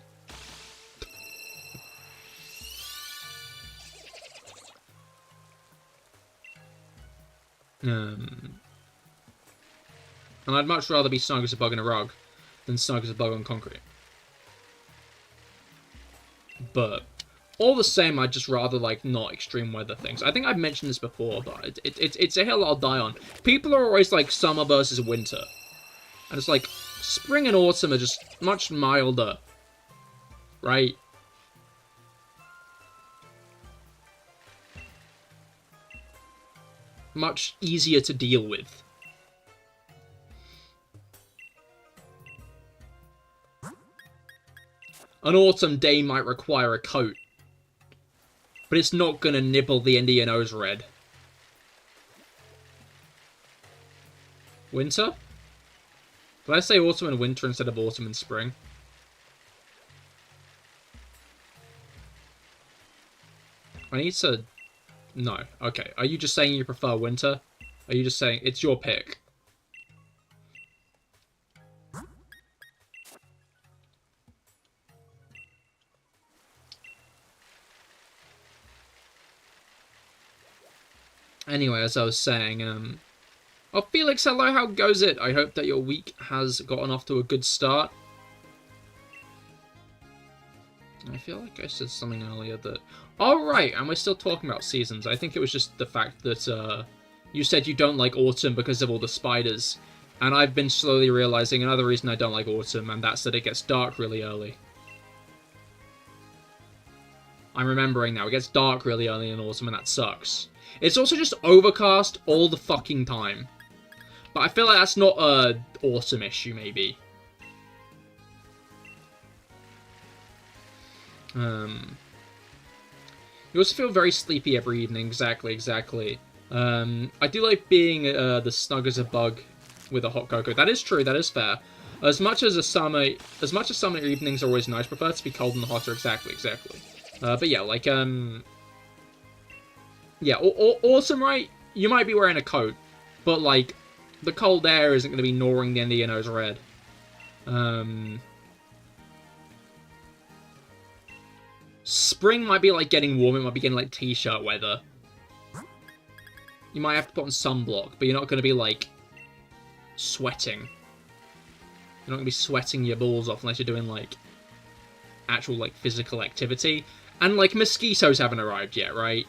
And I'd much rather be snug as a bug in a rug than snug as a bug on concrete. But all the same, I'd just rather, like, not extreme weather things. I think I've mentioned this before, but it's a hill I'll die on. People are always like summer versus winter. And it's like, spring and autumn are just much milder. Right? much easier to deal with. An autumn day might require a coat, but it's not gonna nibble the end of your nose red. Winter? Did I say autumn and winter instead of autumn and spring? I need to... No. Okay. Are you just saying you prefer winter? Are you just saying... It's your pick. Anyway, as I was saying, Oh, Felix, hello, how goes it? I hope that your week has gotten off to a good start. I feel like I said something earlier that... Oh, right, and we're still talking about seasons. I think it was just the fact that, you said you don't like autumn because of all the spiders. And I've been slowly realizing another reason I don't like autumn, and that's that it gets dark really early. I'm remembering now, it gets dark really early in autumn, and that sucks. It's also just overcast all the fucking time. But I feel like that's not a autumn issue, maybe. You also feel very sleepy every evening. Exactly. I do like being the snug as a bug with a hot cocoa. That is true. That is fair. As much as summer evenings are always nice, I prefer it to be cold and hotter. Exactly. But yeah, like yeah, autumn, right? You might be wearing a coat, but like the cold air isn't going to be gnawing the end of your nose red. Spring might be like getting warm. It might be getting like t-shirt weather. You might have to put on sunblock, but you're not going to be like sweating. You're not going to be sweating your balls off unless you're doing like actual like physical activity. And like mosquitoes haven't arrived yet, right?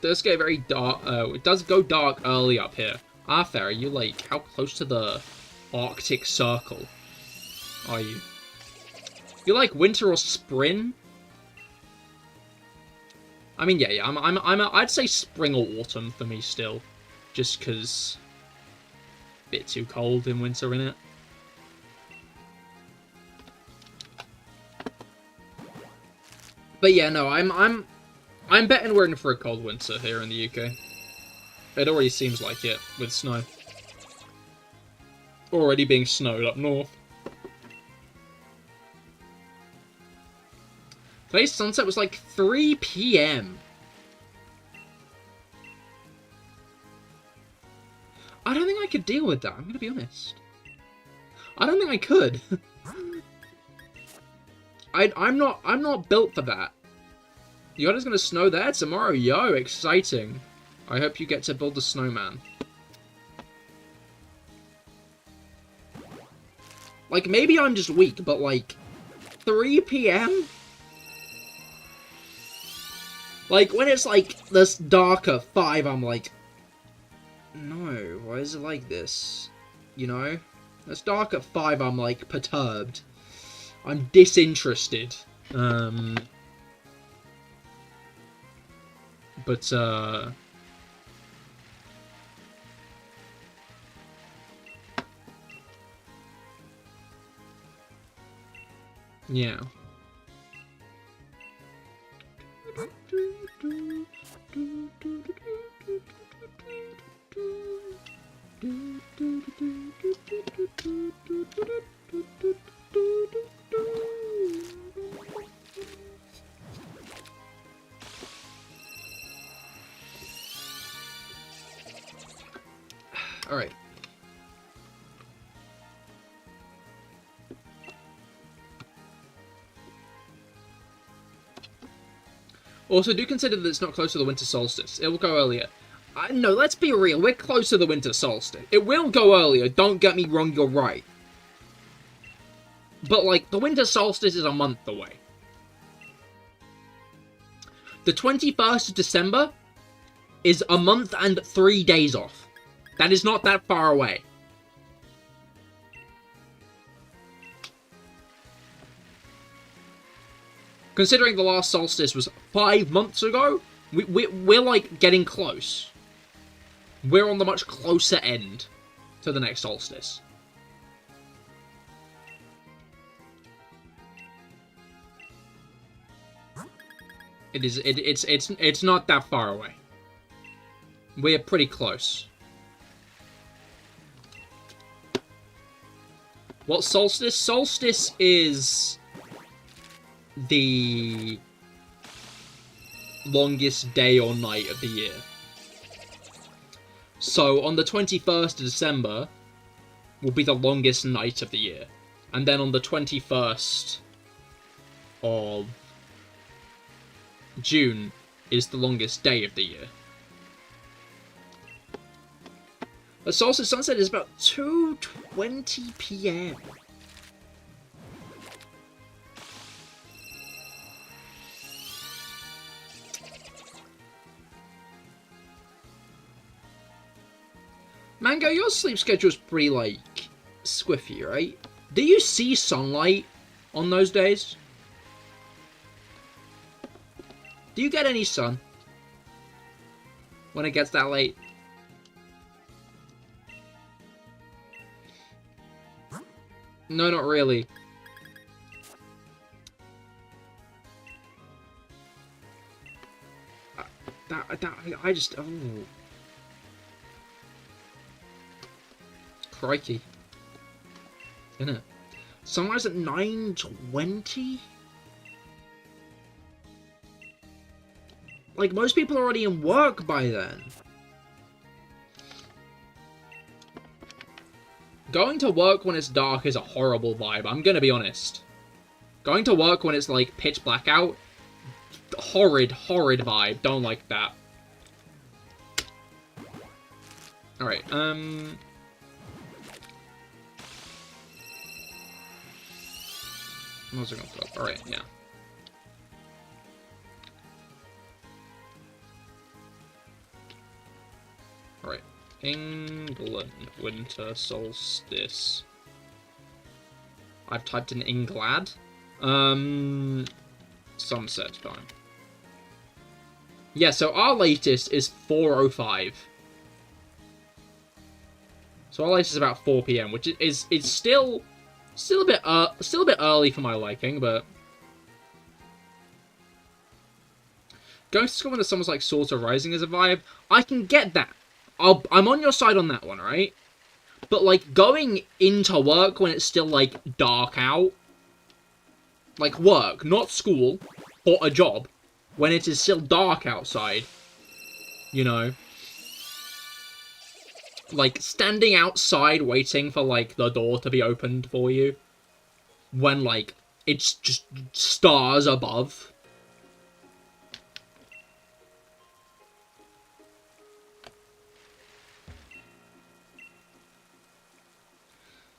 It does get very dark. It does go dark early up here. Ah, fair. Are you like how close to the Arctic Circle are you? You like winter or spring? I mean, yeah. I'd say spring or autumn for me still, just because a bit too cold in winter, innit? But yeah, no, I'm betting we're in for a cold winter here in the UK. It already seems like it with snow. Already being snowed up north. Today's sunset was like 3 PM. I don't think I could deal with that, I'm gonna be honest. I don't think I could. I'm not built for that. You know it's gonna snow there tomorrow, yo, exciting. I hope you get to build a snowman. Like, maybe I'm just weak, but like, 3 PM? Like, when it's like, this darker 5, I'm like, no, why is it like this? You know? It's dark at 5, I'm like, perturbed. I'm disinterested. But, yeah. All right. Also, do consider that it's not close to the winter solstice. It will go earlier. No, let's be real. We're close to the winter solstice. It will go earlier. Don't get me wrong, you're right. But, like, the winter solstice is a month away. The 21st of December is a month and 3 days off. That is not that far away. Considering the last solstice was 5 months ago, We're like getting close. We're on the much closer end to the next solstice. It's not that far away. We're pretty close. What solstice? Solstice is the longest day or night of the year. So on the 21st of December will be the longest night of the year. And then on the 21st of June is the longest day of the year. The solstice sunset is about 2:20 PM. Mango, your sleep schedule's pretty, like, squiffy, right? Do you see sunlight on those days? Do you get any sun when it gets that late? No, not really. I just... Oh. Crikey. Isn't it? Sunrise at 9:20? Like, most people are already in work by then. Going to work when it's dark is a horrible vibe, I'm gonna be honest. Going to work when it's, like, pitch black out, horrid, horrid vibe. Don't like that. Alright, what was I gonna put up? Alright, yeah. Alright. England, winter solstice. I've typed in England. Sunset time. Yeah, so our latest is 4:05. So our latest is about 4 PM, which is still a bit early for my liking, but going to school when the sun was like sort of rising is a vibe. I can get that. I'm on your side on that one, right? But, like, going into work when it's still, like, dark out, like, work, not school, or a job, when it is still dark outside, you know? Like, standing outside waiting for, like, the door to be opened for you, when, like, it's just stars above.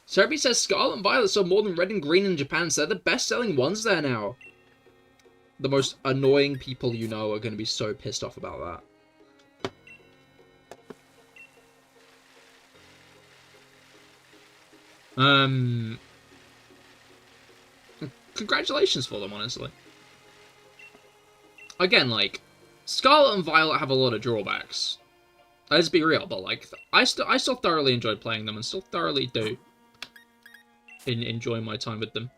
Serby says Scarlet and Violet sold more than Red and Green in Japan, so they're the best-selling ones there now. The most annoying people you know are going to be so pissed off about that. Congratulations for them, honestly. Again, like, Scarlet and Violet have a lot of drawbacks. Let's be real, but, like, I still thoroughly enjoyed playing them, and still thoroughly do enjoy my time with them.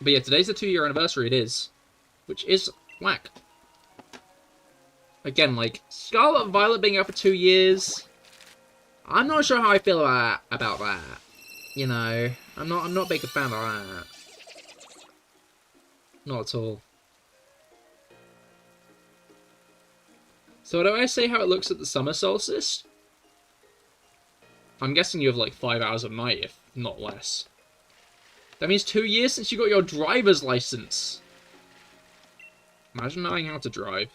But yeah, today's the 2-year anniversary, it is. Which is whack. Again, like, Scarlet and Violet being out for 2 years, I'm not sure how I feel about that. You know, I'm not a big fan of that. Not at all. So do I say how it looks at the summer solstice? I'm guessing you have like 5 hours of night, if not less. That means 2 years since you got your driver's license. Imagine knowing how to drive.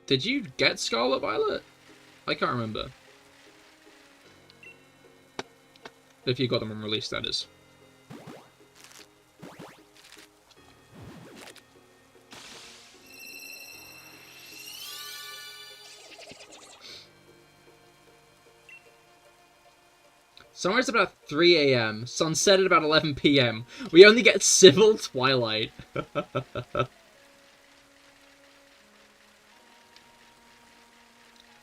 Did you get Scarlet Violet? I can't remember. If you got them on release, that is. Sunrise about 3 a.m. Sunset at about 11 p.m. We only get civil twilight.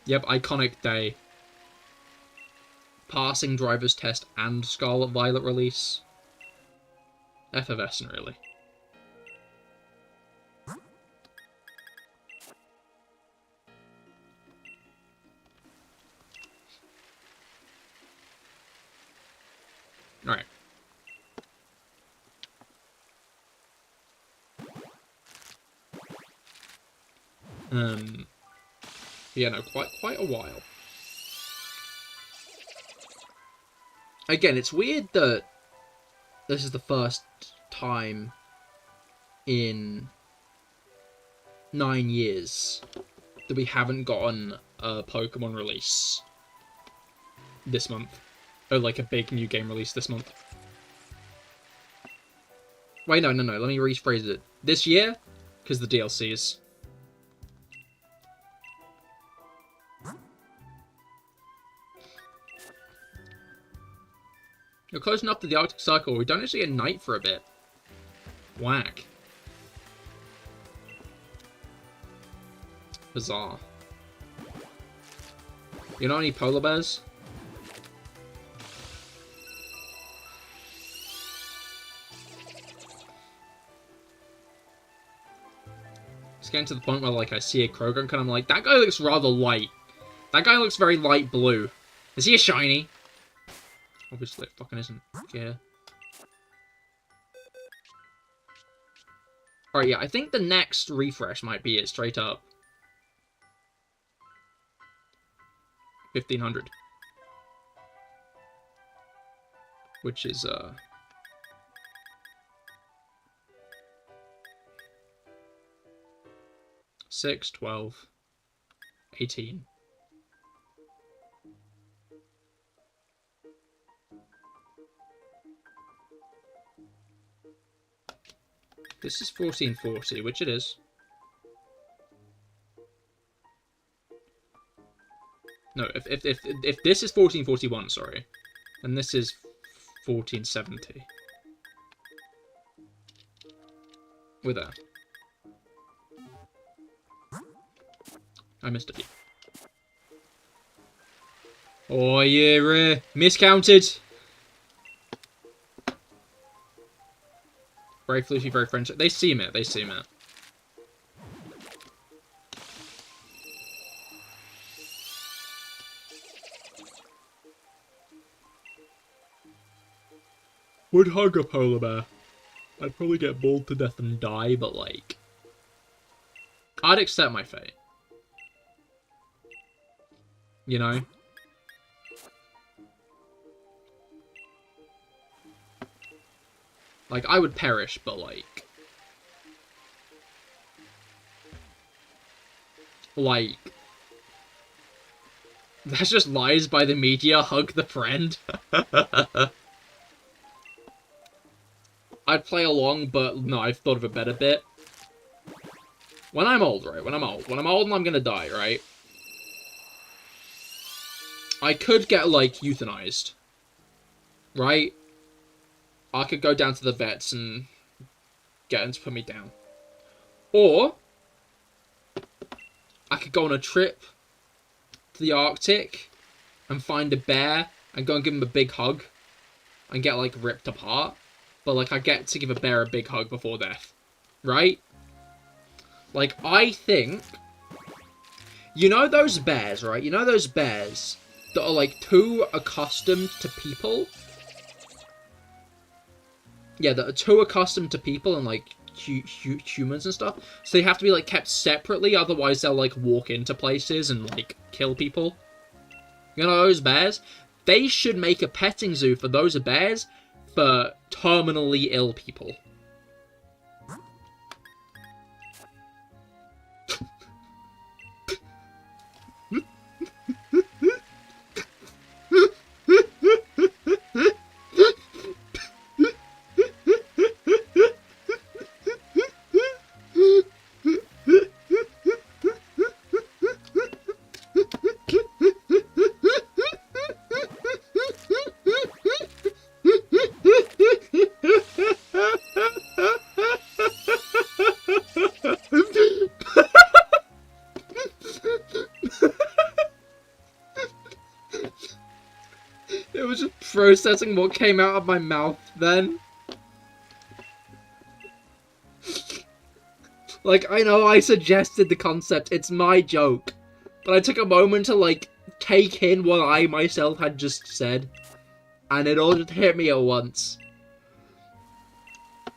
Yep, iconic day. Passing driver's test and Scarlet Violet release. Effervescent, really. Alright. Yeah, no, quite a while. Again, it's weird that this is the first time in 9 years that we haven't gotten a Pokemon release this month. Or, like, a big new game release this month. Wait, no, let me rephrase it. This year, because the DLCs. You're close enough to the Arctic Circle. We don't actually get night for a bit. Whack. Bizarre. You know any polar bears? It's getting to the point where, like, I see a Croagunk and I'm like, that guy looks rather light. That guy looks very light blue. Is he a shiny? Obviously it fucking isn't. Yeah. Alright, yeah, I think the next refresh might be it, straight up. 1500. Which is, 6, 12, 18. This is 1440, which it is. No, if this is 1441, sorry, and this is 1470. We're there. I missed a few. Oh, yeah, miscounted. Very floofy, very friendly. They seem it, they seem it. Would hug a polar bear. I'd probably get bored to death and die, but like... I'd accept my fate. You know? Like, I would perish, but like... That's just lies by the media, hug the friend. I'd play along, but no, I've thought of a better bit. When I'm old, right? When I'm old and I'm gonna die, right? I could get, like, euthanized. Right? I could go down to the vets and get them to put me down. Or, I could go on a trip to the Arctic and find a bear and go and give him a big hug and get, like, ripped apart. But, like, I get to give a bear a big hug before death. Right? Like, I think... You know those bears, right? You know those bears that are, like, too accustomed to people? Yeah, that are too accustomed to people and, like, humans and stuff. So they have to be, like, kept separately, otherwise they'll, like, walk into places and, like, kill people. You know those bears? They should make a petting zoo for those bears for terminally ill people. It was just processing what came out of my mouth then. Like, I know I suggested the concept, it's my joke. But I took a moment to, like, take in what I myself had just said. And it all just hit me at once. It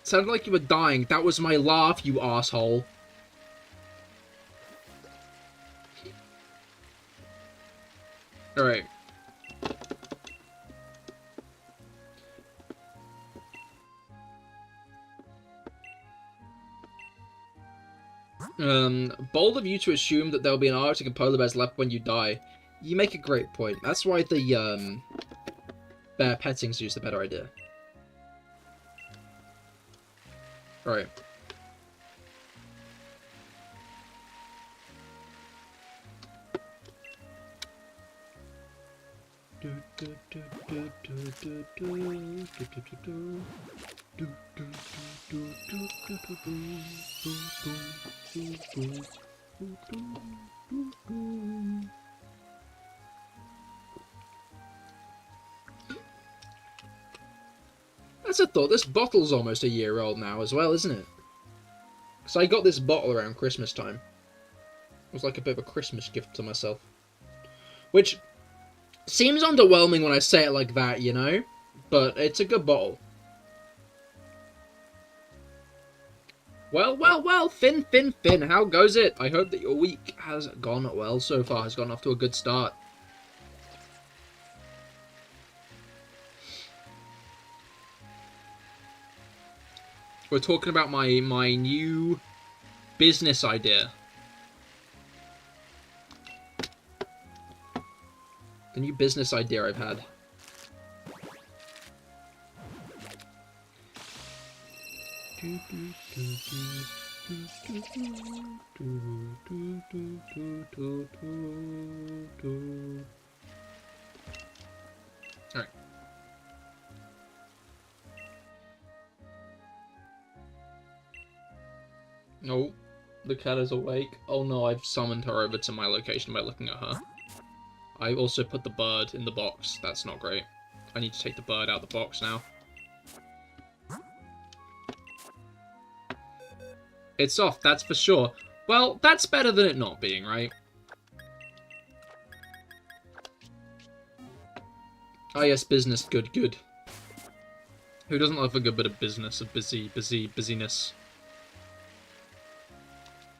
sounded like you were dying. That was my laugh, you asshole. Alright. Bold of you to assume that there'll be an Arctic and polar bears left when you die. You make a great point. That's why the, bear petting is the better idea. Alright. That's a thought. This bottle's almost a year old now as well, isn't it? Because I got this bottle around Christmas time. It was like a bit of a Christmas gift to myself. Which seems underwhelming when I say it like that, you know? But it's a good bottle. Well, Finn, how goes it? I hope that your week has gone well so far, has gone off to a good start. We're talking about my new business idea. The new business idea I've had. Alright. No, the cat is awake. Oh no, I've summoned her over to my location by looking at her. I also put the bird in the box. That's not great. I need to take the bird out of the box now. It's off, that's for sure. Well, that's better than it not being, right? Oh yes, business, good. Who doesn't love a good bit of business, of busyness?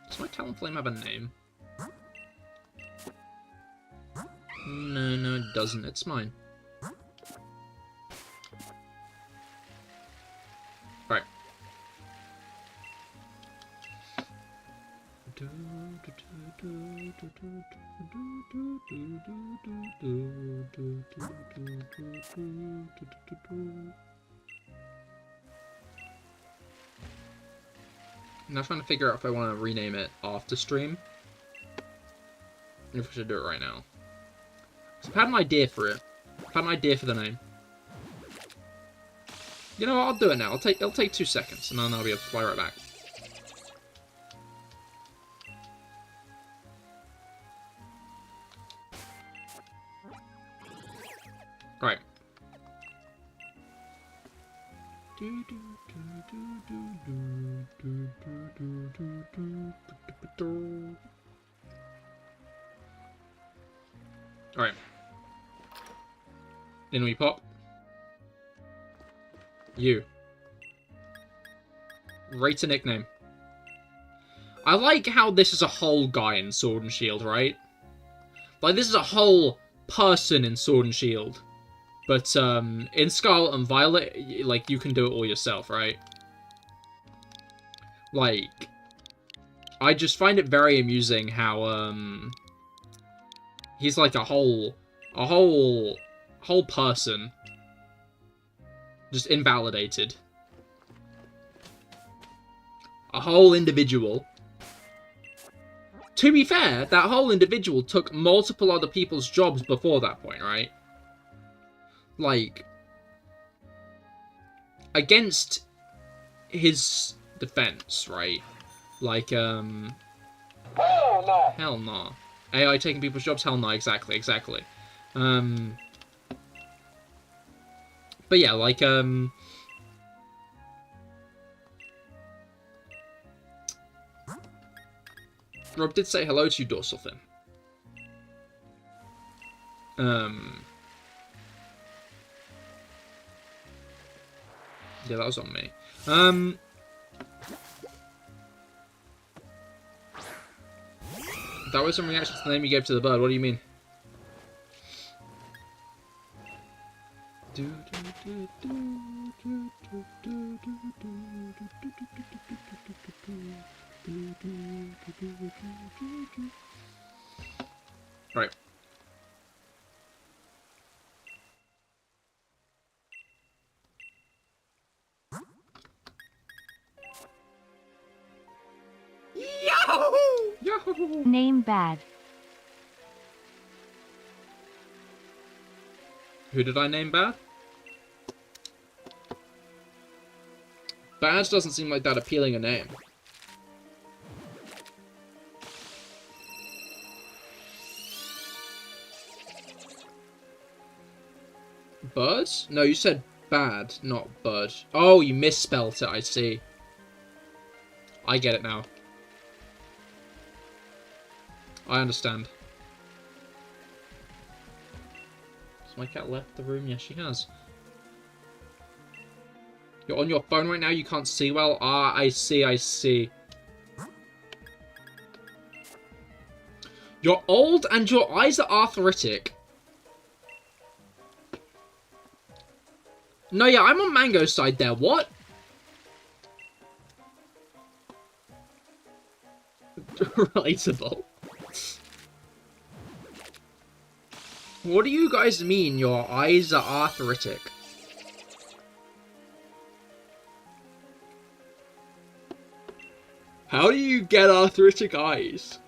Does my Talonflame have a name? No, it doesn't. It's mine. Right. I'm now trying to figure out if I want to rename it after stream. And if I should do it right now. So I've had an idea for it. I've had an idea for the name. You know what, I'll do it now. It'll take 2 seconds, and then I'll be able to fly right back. Right. Alright. In we pop. You. Rate a nickname. I like how this is a whole guy in Sword and Shield, right? Like, this is a whole person in Sword and Shield. But, in Scarlet and Violet, like, you can do it all yourself, right? Like, I just find it very amusing how, he's like a whole person. Just invalidated. A whole individual. To be fair, that whole individual took multiple other people's jobs before that point, right? Like, against his defense, right? Like, Hell no. AI taking people's jobs? Hell no, exactly. But yeah, like, Rob did say hello to you, Dorsal Fin. Yeah, that was on me. That was some reaction to the name you gave to the bird. What do you mean? Right. Yahoo! Yahoo!
Name bad.
Who did I name bad? Bad doesn't seem like that appealing a name. Bird? No, you said bad, not bird. Oh, you misspelt it, I see. I get it now. I understand. Has my cat left the room? Yes, she has. You're on your phone right now, you can't see well? Ah, I see, I see. You're old and your eyes are arthritic. No, yeah, I'm on Mango's side there. What? Relatable. What do you guys mean your eyes are arthritic? How do you get arthritic eyes?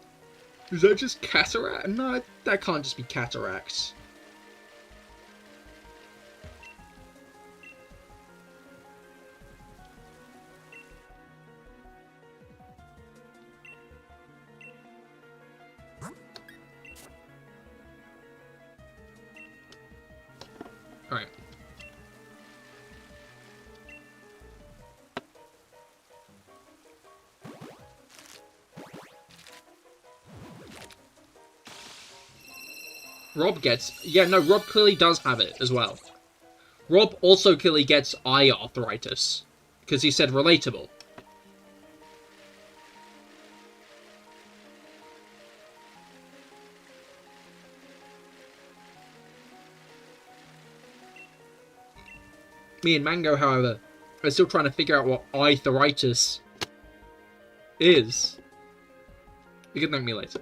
Is that just cataract? No, that can't just be cataracts. Alright. Rob gets... Yeah, no, Rob clearly does have it as well. Rob also clearly gets eye arthritis. Because he said relatable. Me and Mango, however, are still trying to figure out what arthritis is. You can thank me later.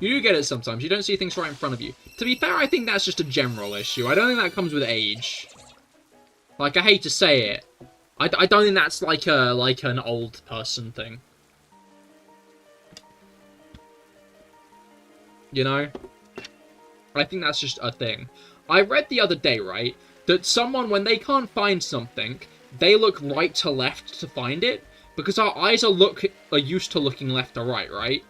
You do get it sometimes. You don't see things right in front of you. To be fair, I think that's just a general issue. I don't think that comes with age. Like, I hate to say it. I don't think that's like an old person thing. You know? I think that's just a thing. I read the other day, right, that someone, when they can't find something, they look right to left to find it. Because our eyes are used to looking left to right, right?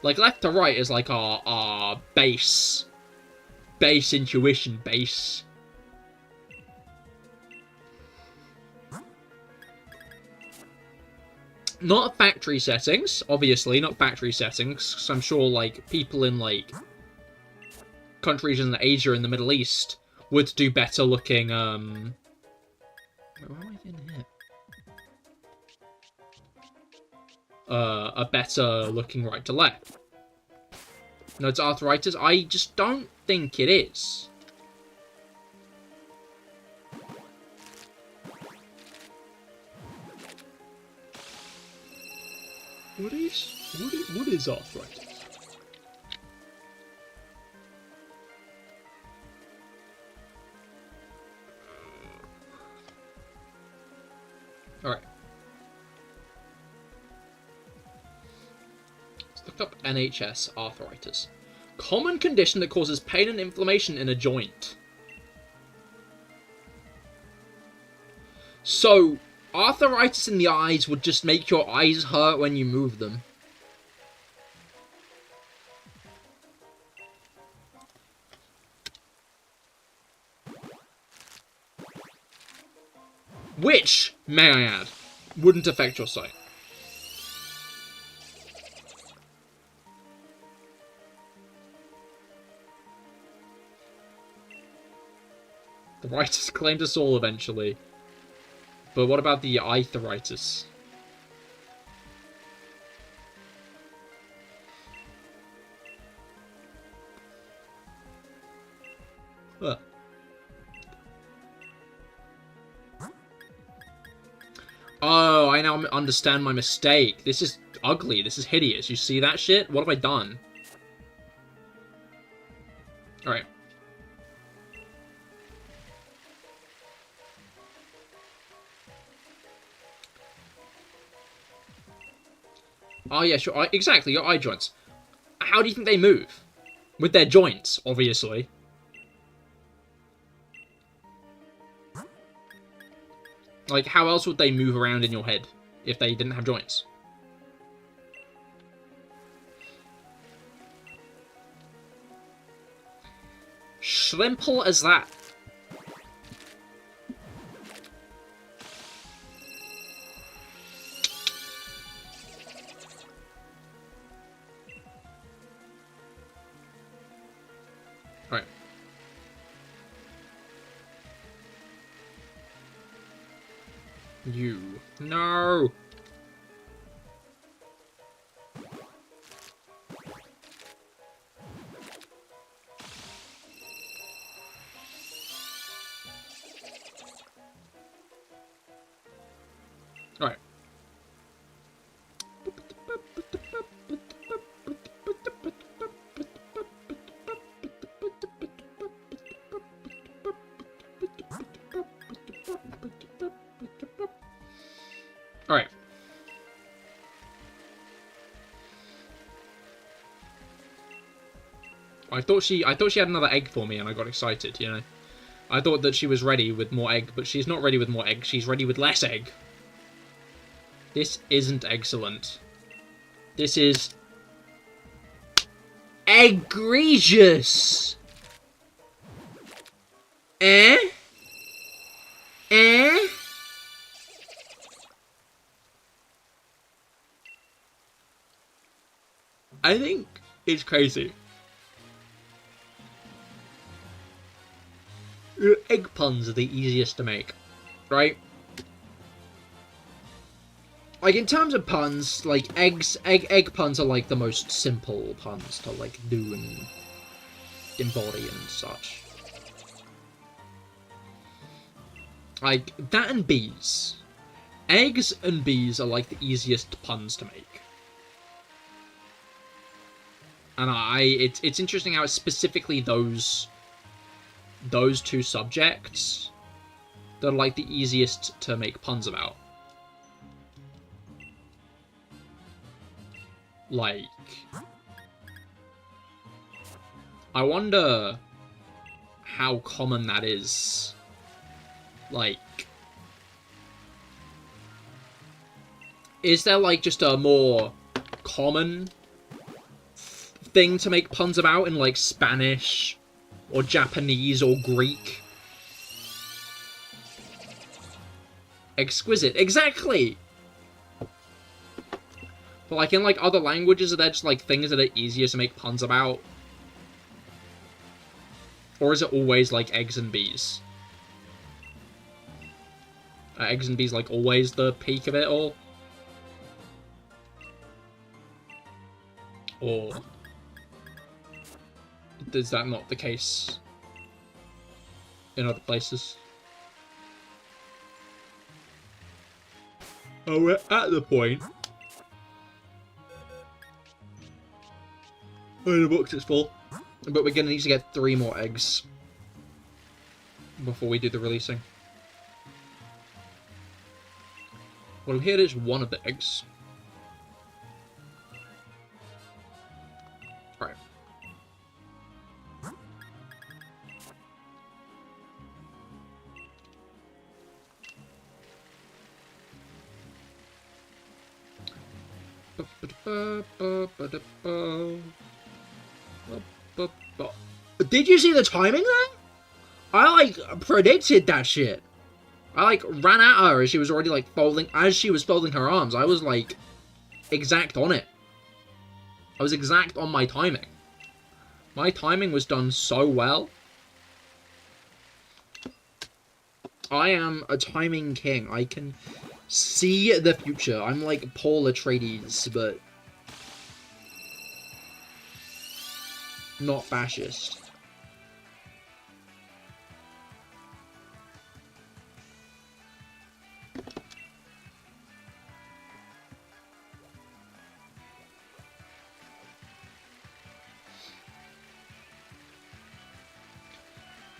Like, left to right is like our base intuition base. Not factory settings, obviously, not factory settings, because I'm sure, like, people in, like, countries in Asia and the Middle East would do better looking, where am I in here? A better looking right to left. No, it's arthritis. I just don't think it is. What is arthritis? All right. look up NHS arthritis. Common condition that causes pain and inflammation in a joint. So, arthritis in the eyes would just make your eyes hurt when you move them. Which, may I add, wouldn't affect your sight. The writers claimed us all eventually. But what about the arthritis? Huh. Oh, I now understand my mistake. This is ugly. This is hideous. You see that shit? What have I done? Alright. Oh, yeah, sure. Exactly, your eye joints. How do you think they move? With their joints, obviously. Like, how else would they move around in your head if they didn't have joints? Simple as that. Right. You. No! Alright. Alright. I thought she had another egg for me and I got excited, you know. I thought that she was ready with more egg, but she's not ready with more egg, she's ready with less egg. This isn't excellent. This is egregious. Eh? I think it's crazy. Egg puns are the easiest to make, right? Like, in terms of puns, like, egg puns are, like, the most simple puns to, like, do and embody and such. Like, that and bees. Eggs and bees are, like, the easiest puns to make. And it's interesting how it's specifically those two subjects that are, like, the easiest to make puns about. Like, I wonder how common that is. Like, is there, like, just a more common thing to make puns about in, like, Spanish or Japanese or Greek? Exquisite, exactly! But, like, in, like, other languages, are there just, like, things that are easier to make puns about? Or is it always, like, eggs and bees? Are eggs and bees, like, always the peak of it all? Or is that not the case in other places? Oh, we're at the point where the box is full, but we're gonna need to get 3 more eggs before we do the releasing. Well, here is one of the eggs. Did you see the timing there? I, like, predicted that shit. I, like, ran at her as she was already, like, as she was folding her arms. I was, like, exact on it. I was exact on my timing. My timing was done so well. I am a timing king. I can see the future. I'm like Paul Atreides, but not fascist.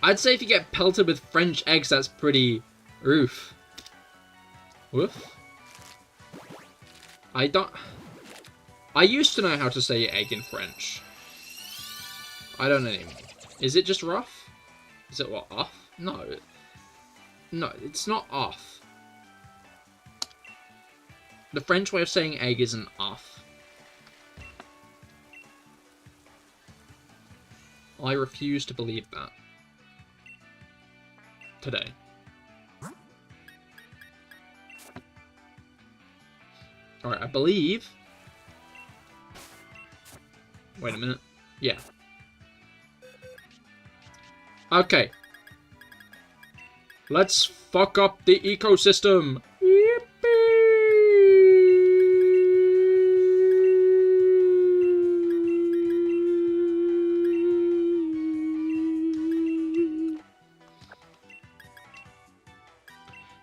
I'd say if you get pelted with French eggs, that's pretty oof. Woof. I used to know how to say egg in French. I don't know anymore. Is it just rough? Is it what, off? No. No, it's not off. The French way of saying egg isn't off. I refuse to believe that. Today. Alright, I believe... Wait a minute. Yeah. Okay. Let's fuck up the ecosystem!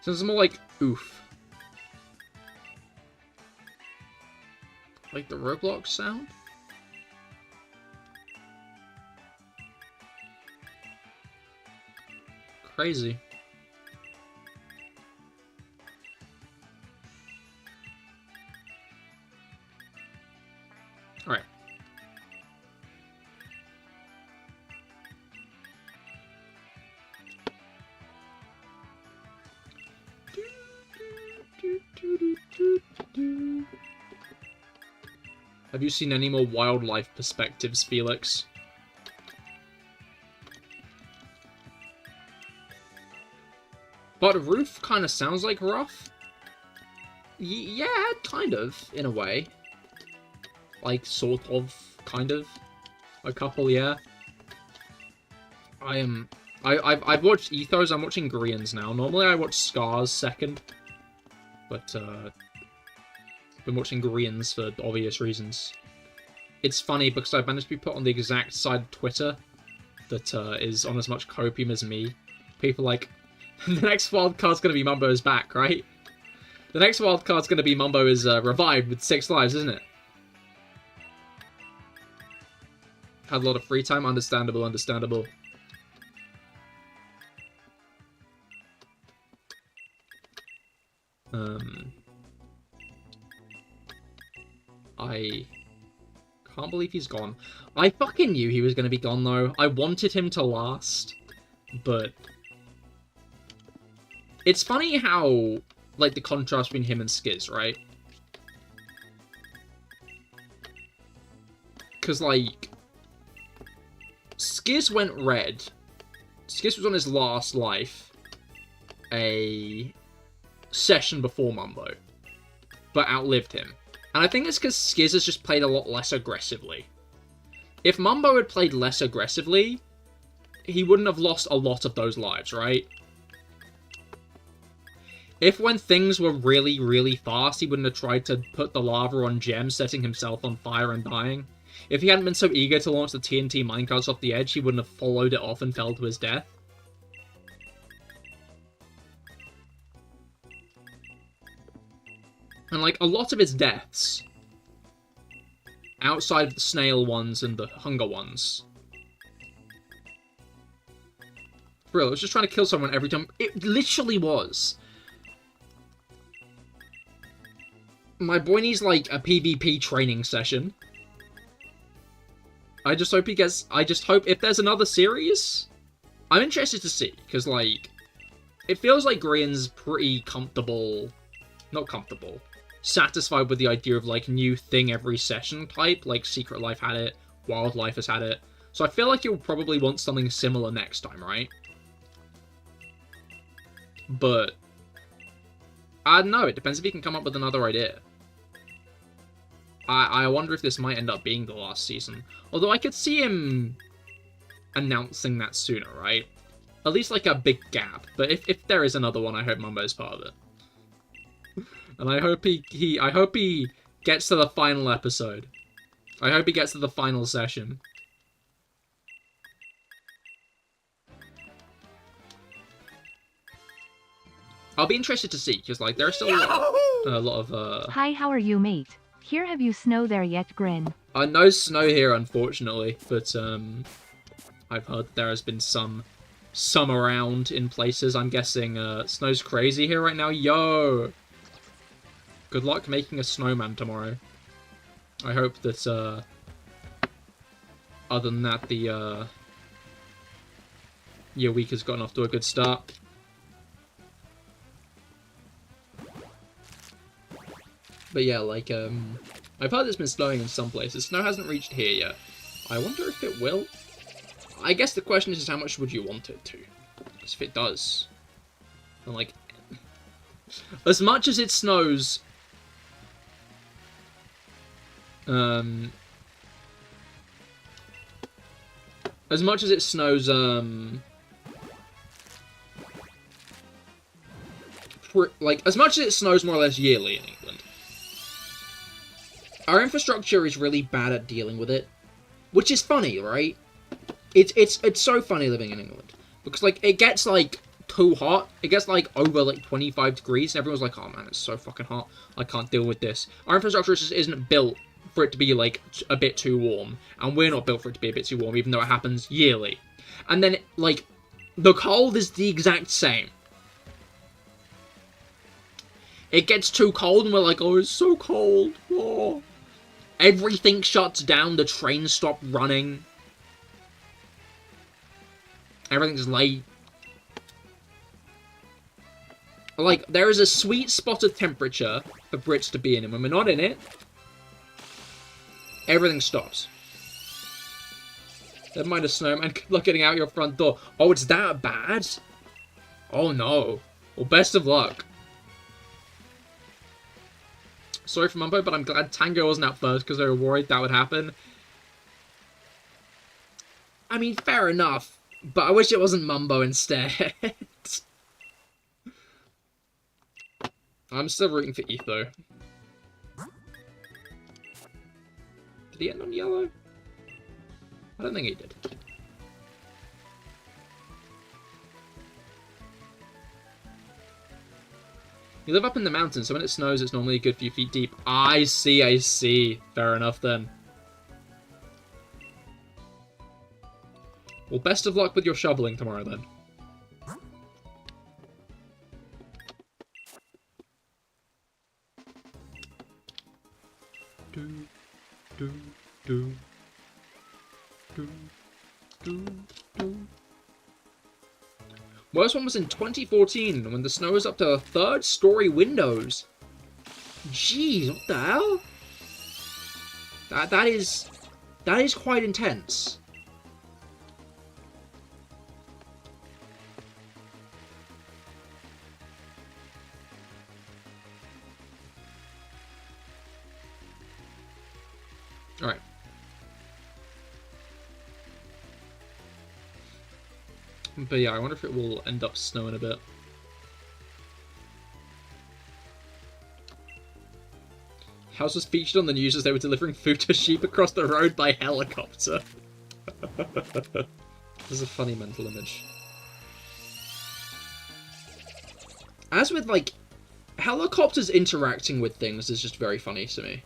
Sounds more like oof. Like the Roblox sound? Crazy. Alright. Have you seen any more wildlife perspectives, Felix? But roof kind of sounds like rough. Yeah, kind of, in a way. Like, sort of, kind of. A couple, yeah. I've watched Ethos, I'm watching Greens now. Normally I watch Scars second. But, been watching Greens for obvious reasons. It's funny because I've managed to be put on the exact side of Twitter that is on as much copium as me. People like, the next wildcard's gonna be Mumbo's back, right? The next wildcard's gonna be Mumbo is revived with 6 lives, isn't it? Had a lot of free time, understandable, understandable. I can't believe he's gone. I fucking knew he was going to be gone, though. I wanted him to last, but... It's funny how, like, the contrast between him and Skiz, right? Because, like, Skiz went red. Skiz was on his last life a session before Mumbo, but outlived him. And I think it's because Skiz has just played a lot less aggressively. If Mumbo had played less aggressively, he wouldn't have lost a lot of those lives, right? If when things were really, really fast, he wouldn't have tried to put the lava on Gem, setting himself on fire and dying. If he hadn't been so eager to launch the TNT minecarts off the edge, he wouldn't have followed it off and fell to his death. And, like, a lot of his deaths, outside of the snail ones and the hunger ones, for real, it was just trying to kill someone every time. It literally was. My boy needs, like, a PvP training session. I just hope he gets... I just hope if there's another series, I'm interested to see, because, like, it feels like Grian's pretty comfortable... Not comfortable. satisfied with the idea of, like, new thing every session type. Like, Secret Life had it, Wildlife has had it. So I feel like you'll probably want something similar next time, right? But I don't know, it depends if he can come up with another idea. I wonder if this might end up being the last season. Although I could see him announcing that sooner, right? At least like a big gap. But if there is another one, I hope Mumbo's part of it. And I hope I hope he gets to the final episode. I hope he gets to the final session. I'll be interested to see, because like there are still a lot of
Hi, how are you, mate? Here, have you snow there yet, Grin?
no snow here, unfortunately, but I've heard there has been some around in places. I'm guessing snow's crazy here right now. Yo! Good luck making a snowman tomorrow. I hope that other than that, the your week has gotten off to a good start. But yeah, like, I've heard it's been snowing in some places. Snow hasn't reached here yet. I wonder if it will. I guess the question is how much would you want it to? Because if it does, then, like, as much as it snows, as much as it snows, like, as much as it snows more or less yearly in England, our infrastructure is really bad at dealing with it, which is funny, right? It's so funny living in England, because, like, it gets, like, too hot. It gets, like, over, like, 25 degrees, and everyone's like, oh, man, it's so fucking hot. I can't deal with this. Our infrastructure just isn't built for it to be, like, a bit too warm, and we're not built for it to be a bit too warm, even though it happens yearly. And then, like, the cold is the exact same. It gets too cold, and we're like, oh, it's so cold. Oh. Everything shuts down, the trains stop running. Everything's late. Like, there is a sweet spot of temperature for Brits to be in, and when we're not in it, everything stops. Never mind a snowman, good luck getting out your front door. Oh, it's that bad? Oh no. Well, best of luck. Sorry for Mumbo, but I'm glad Tango wasn't out first because they were worried that would happen. I mean, fair enough, but I wish it wasn't Mumbo instead. I'm still rooting for Etho. Did he end on yellow? I don't think he did. You live up in the mountains, so when it snows, it's normally a good few feet deep. I see, I see. Fair enough, then. Well, best of luck with your shoveling tomorrow, then. Worst one was in 2014, when the snow was up to 3rd-story windows. Jeez, what the hell? That is quite intense. All right. But yeah, I wonder if it will end up snowing a bit. House was featured on the news as they were delivering food to sheep across the road by helicopter. This is a funny mental image. As with, like, helicopters interacting with things is just very funny to me.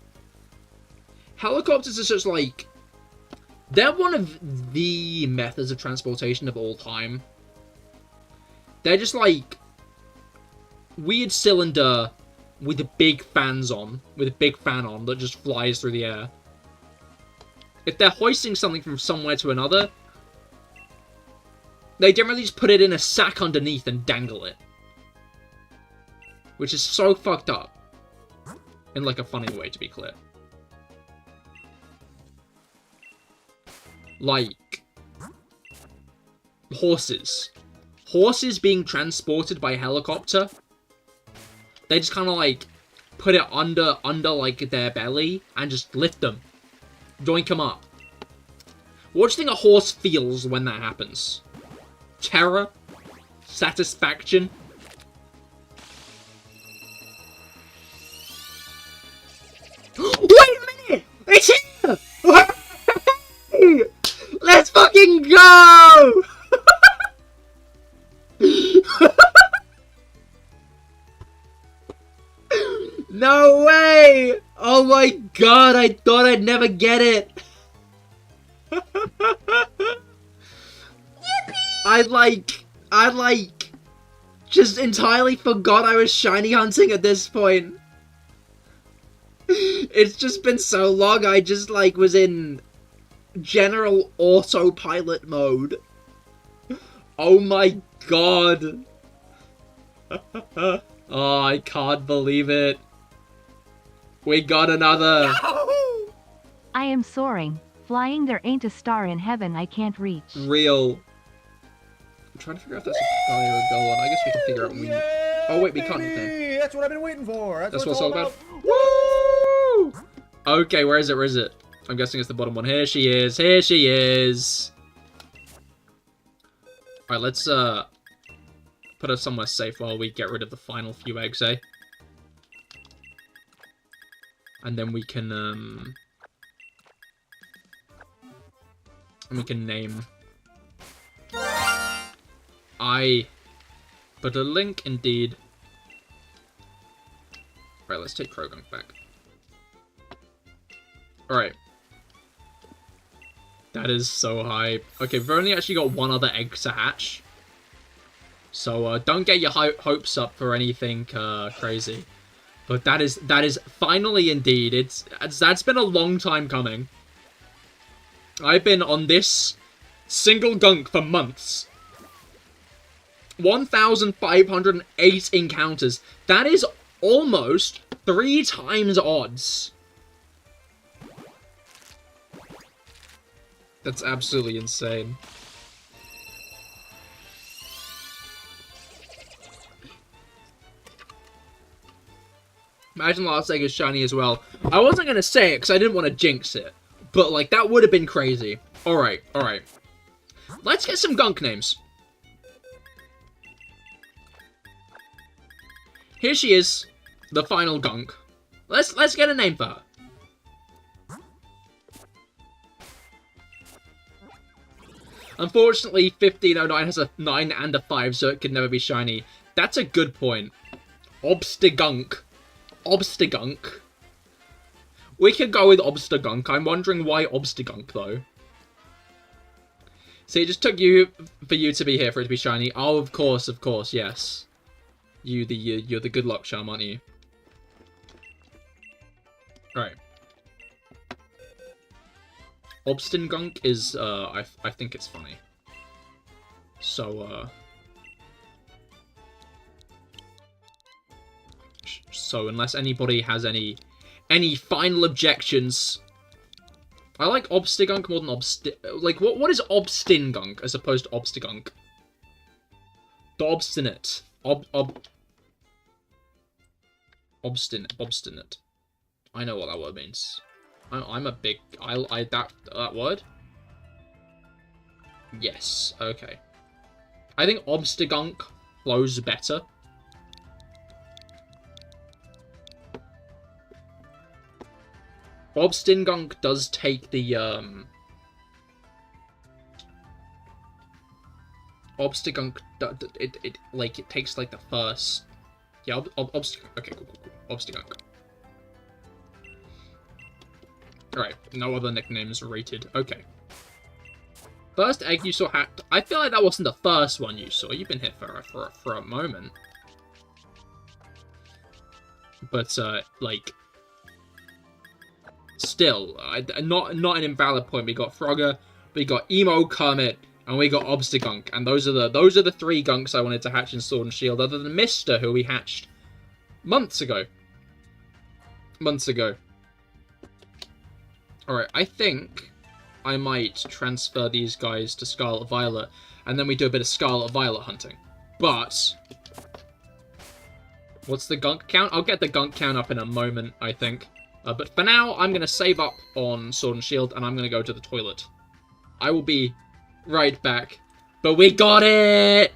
Helicopters are just, like, they're one of the methods of transportation of all time. They're just like weird cylinder with a big fans on, with a big fan on that just flies through the air. If they're hoisting something from somewhere to another, they generally just put it in a sack underneath and dangle it. Which is so fucked up. In, like, a funny way, to be clear. Like, horses. Horses being transported by helicopter. They just kind of, like, put it under, like, their belly and just lift them. Doink them up. What do you think a horse feels when that happens? Terror? Satisfaction? Wait a minute! It's here! Let's fucking go! No way! Oh my god, I thought I'd never get it. I just entirely forgot I was shiny hunting at this point. It's just been so long, I just, like, was in general autopilot mode. Oh my god. Oh, I can't believe it. We got another.
I am soaring. Flying, there ain't a star in heaven I can't reach.
Real. I'm trying to figure out if that's a guy or a girl, and I guess we can figure out when we... Oh wait, we can't. Okay.
That's what I've been waiting for.
That's what it's all about. Woo! Okay, where is it? Where is it? I'm guessing it's the bottom one. Here she is. Here she is. Alright, let's put her somewhere safe while we get rid of the final few eggs, eh? And then we can name. But a link indeed. Right, let's take Croagunk back. Alright. That is so hype. Okay, we've only actually got one other egg to hatch. So, don't get your hopes up for anything crazy. But that is finally indeed. That's been a long time coming. I've been on this single gunk for months. 1,508 encounters. That is almost 3 times odds. That's absolutely insane. Imagine last egg is shiny as well. I wasn't going to say it because I didn't want to jinx it. But, like, that would have been crazy. Alright, alright. Let's get some gunk names. Here she is. The final gunk. Let's get a name for her. Unfortunately, 1509 has a 9 and a 5, so it could never be shiny. That's a good point. Obstigunk. Obstigunk. We could go with Obstigunk. I'm wondering why Obstigunk, though. See, it just took for you to be here for it to be shiny. Oh, of course, yes. You're the good luck charm, aren't you? Alright. Obstingunk is, I think it's funny. So, so unless anybody has any final objections, I like Obstigunk more than like, what is Obstingunk as opposed to Obstigunk? The obstinate. Obstinate. I know what that word means. I'm a big... that word? Yes, okay. I think Obstigunk flows better. Obstingunk does take the, Obstigunk, it takes, like, the first... Yeah, Obstigunk. Okay, cool. Obstigunk. Alright, no other nicknames rated. Okay. First egg you saw hacked. I feel like that wasn't the first one you saw. You've been here for a moment. But, like... Still, not an invalid point. We got Frogger, we got Emo Kermit, and we got Obstigunk. And those are the 3 gunks I wanted to hatch in Sword and Shield, other than Mister, who we hatched months ago. months ago. Alright, I think I might transfer these guys to Scarlet Violet, and then we do a bit of Scarlet Violet hunting. But what's the gunk count? I'll get the gunk count up in a moment, I think. But for now, I'm going to save up on Sword and Shield, and I'm going to go to the toilet. I will be right back. But we got it!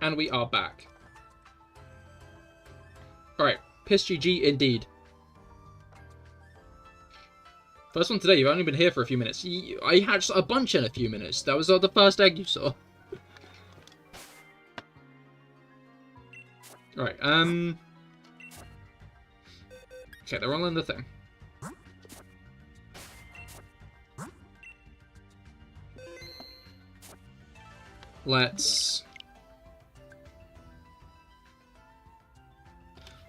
And we are back. Alright, Piss GG indeed. First one today, you've only been here for a few minutes. I hatched a bunch in a few minutes. That was the first egg you saw. Alright, okay, they're all in the thing. Let's...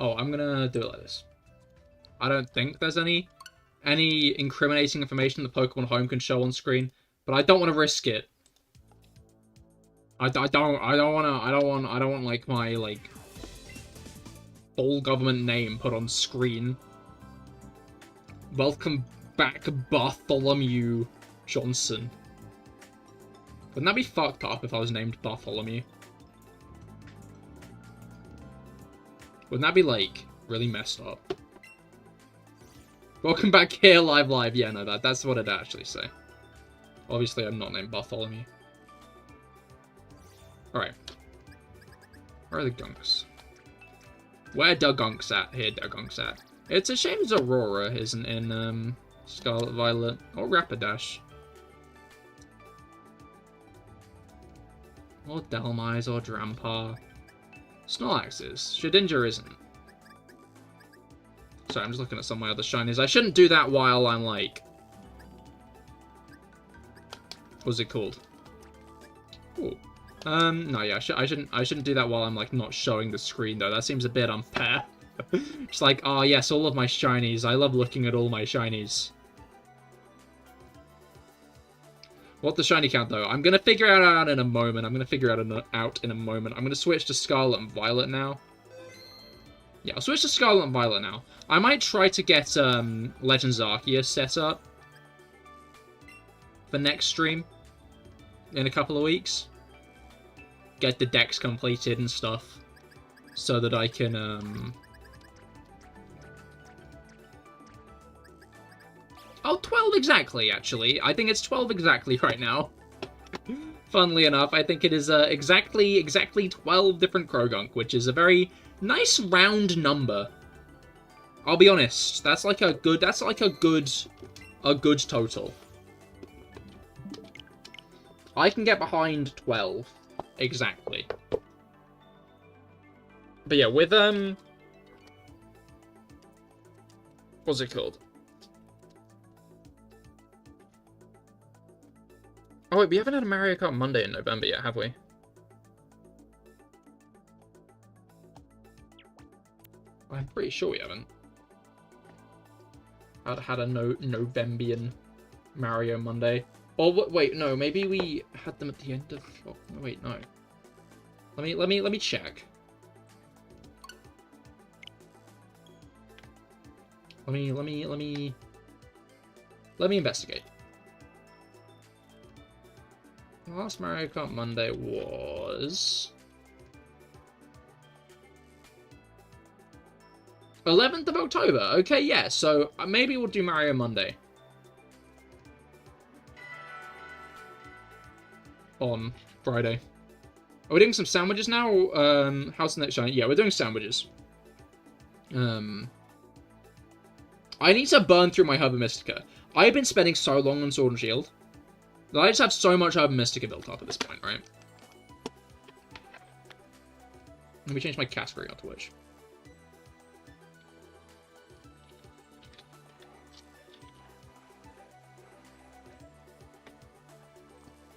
Oh, I'm gonna do it like this. I don't think there's any incriminating information the Pokemon Home can show on screen, but I don't want to risk it. I don't want like my like full government name put on screen. Welcome back, Bartholomew Johnson. Wouldn't that be fucked up if I was named Bartholomew? Wouldn't that be, like, really messed up? Welcome back here, live. Yeah, no, that's what it'd actually say. Obviously, I'm not named Bartholomew. Alright. Where are the gunks? Where Dugunks at? Here, Dugunks at. It's a shame Aurora isn't in, Scarlet Violet. Or Rapidash. Or Delmise, or Drampar. Snorlax is. Shedinja isn't. Sorry, I'm just looking at some of my other shinies. I shouldn't do that while I'm like... What's it called? Ooh. No, yeah, I shouldn't do that while I'm like not showing the screen though. That seems a bit unfair. Just like, oh yes, all of my shinies. I love looking at all my shinies. What the shiny count, though? I'm going to figure it out in a moment. I'm going to figure it out in a moment. I'm going to switch to Scarlet and Violet now. Yeah, I'll switch to Scarlet and Violet now. I might try to get Legends Arceus set up for next stream in a couple of weeks. Get the decks completed and stuff so that I can... Oh, 12 exactly, actually. I think it's 12 exactly right now. Funnily enough, I think it is exactly 12 different Croagunk, which is a very nice round number. I'll be honest, that's like a good total. I can get behind 12 exactly. But yeah, with what's it called? Oh wait, we haven't had a Mario Kart Monday in November yet, have we? I'm pretty sure we haven't. Had a Novembian Mario Monday. Or wait, no, maybe we had them at the end of. Oh, wait, no. Let me check. Let me investigate. Last Mario Kart Monday was 11th of October. Okay, yeah, so maybe we'll do Mario Monday on Friday. Are we doing some sandwiches now? Or, how's the next shiny? Yeah, we're doing sandwiches. I need to burn through my Herba Mystica. I've been spending so long on Sword and Shield. I just have so much Herba Mystica built up at this point, right? Let me change my category on Twitch.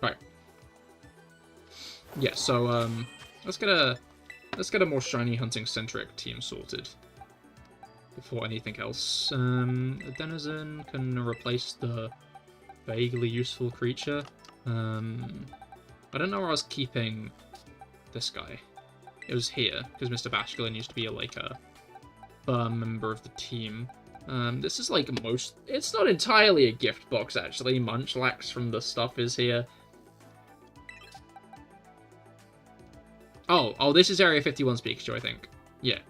Right. Yeah, so let's get a more shiny hunting centric team sorted before anything else. A denizen can replace the vaguely useful creature. I don't know where I was keeping this guy. It was here, because Mr. Bashkalin used to be a firm member of the team. This is like it's not entirely a gift box, actually. Munchlax from the stuff is here. Oh, this is Area 51's Pikachu, I think. Yeah.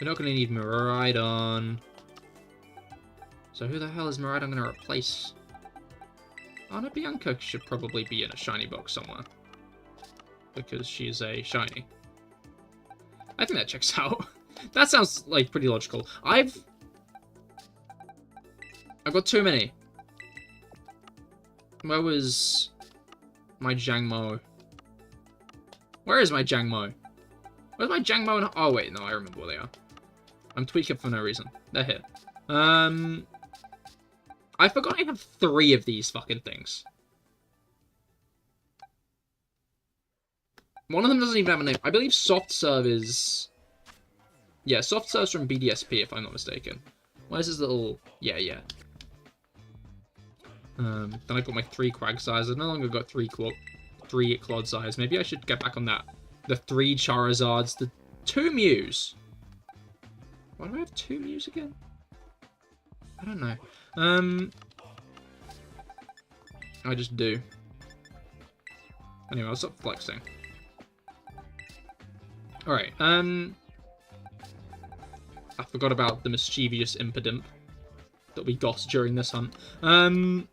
We're not going to need Miraidon. So who the hell is Miraidon going to replace? Oh no, Bianca should probably be in a shiny box somewhere. Because she's a shiny. I think that checks out. That sounds like pretty logical. I've got too many. Where was my Jangmo? Where is my Jangmo? Where's my Jangmo and... Oh wait, no, I remember where they are. I'm tweaking for no reason. They're here. I forgot I have 3 of these fucking things. One of them doesn't even have a name. I believe Soft Serve is... Yeah, Soft Serve's from BDSP, if I'm not mistaken. Where's his little... Yeah. Then I've got my 3 Quagsires. I've no longer got 3 Clodsires. Maybe I should get back on that. The 3 Charizards, the 2 Mews. Why do I have 2 Mews again? I don't know. I just do. Anyway, I'll stop flexing. Alright, I forgot about the mischievous Impidimp that we got during this hunt. Alright.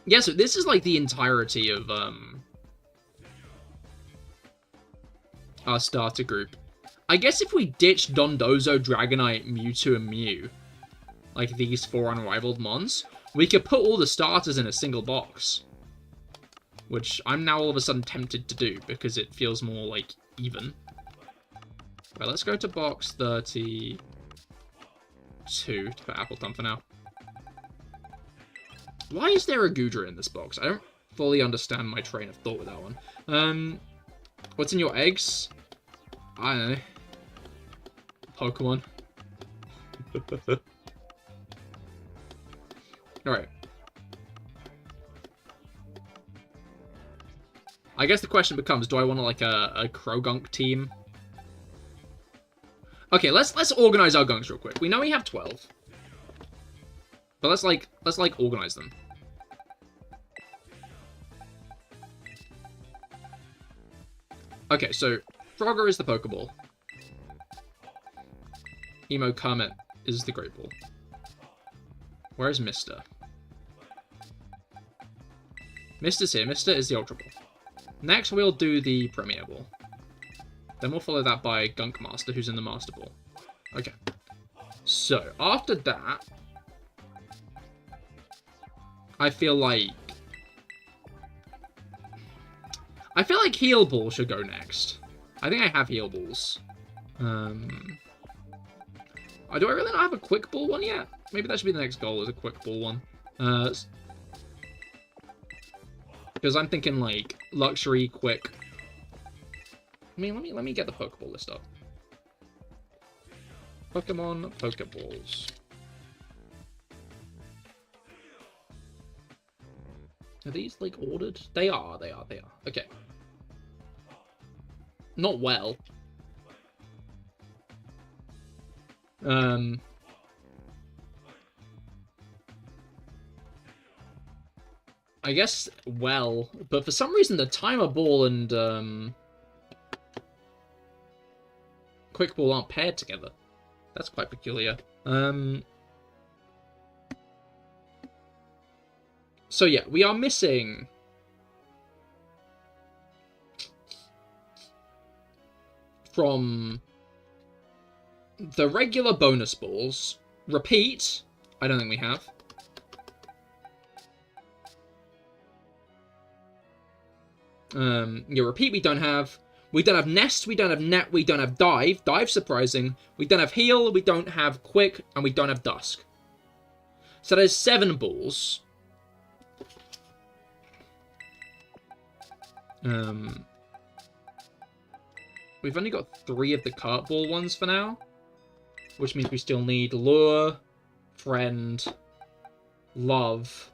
Yeah, so this is like the entirety of our starter group. I guess if we ditch Dondozo, Dragonite, Mewtwo, and Mew, like these 4 unrivaled mons, we could put all the starters in a single box. Which I'm now all of a sudden tempted to do, because it feels more, like, even. Right, let's go to box 32 to put Apple Thumb for now. Why is there a Goodra in this box? I don't fully understand my train of thought with that one. What's in your eggs? I don't know. Pokemon. Alright. I guess the question becomes, do I want like a Croagunk team? Okay, let's organize our gunks real quick. We know we have 12. But let's organize them. Okay, so Frogger is the Pokeball. Emo Kermit is the Great Ball. Where's Mister? Mister's here. Mister is the Ultra Ball. Next, we'll do the Premier Ball. Then we'll follow that by Gunk Master, who's in the Master Ball. Okay. So, after that, I feel like Heal Ball should go next. I think I have Heal Balls. Do I really not have a Quick Ball one yet? Maybe that should be the next goal, is a Quick Ball one. Because I'm thinking like luxury, quick. I mean, let me get the Pokeball list up. Pokemon Pokeballs. Are these like ordered? They are. Okay. Not well. I guess well, but for some reason the Timer Ball and Quick Ball aren't paired together. That's quite peculiar. So yeah, we are missing from the regular bonus balls. Repeat, I don't think we have. Yeah, Repeat we don't have. We don't have Nest, we don't have Net, we don't have Dive. Dive, surprising. We don't have Heal, we don't have Quick, and we don't have Dusk. So there's 7 balls. We've only got 3 of the Cart Ball ones for now. Which means we still need Lure, Friend, Love,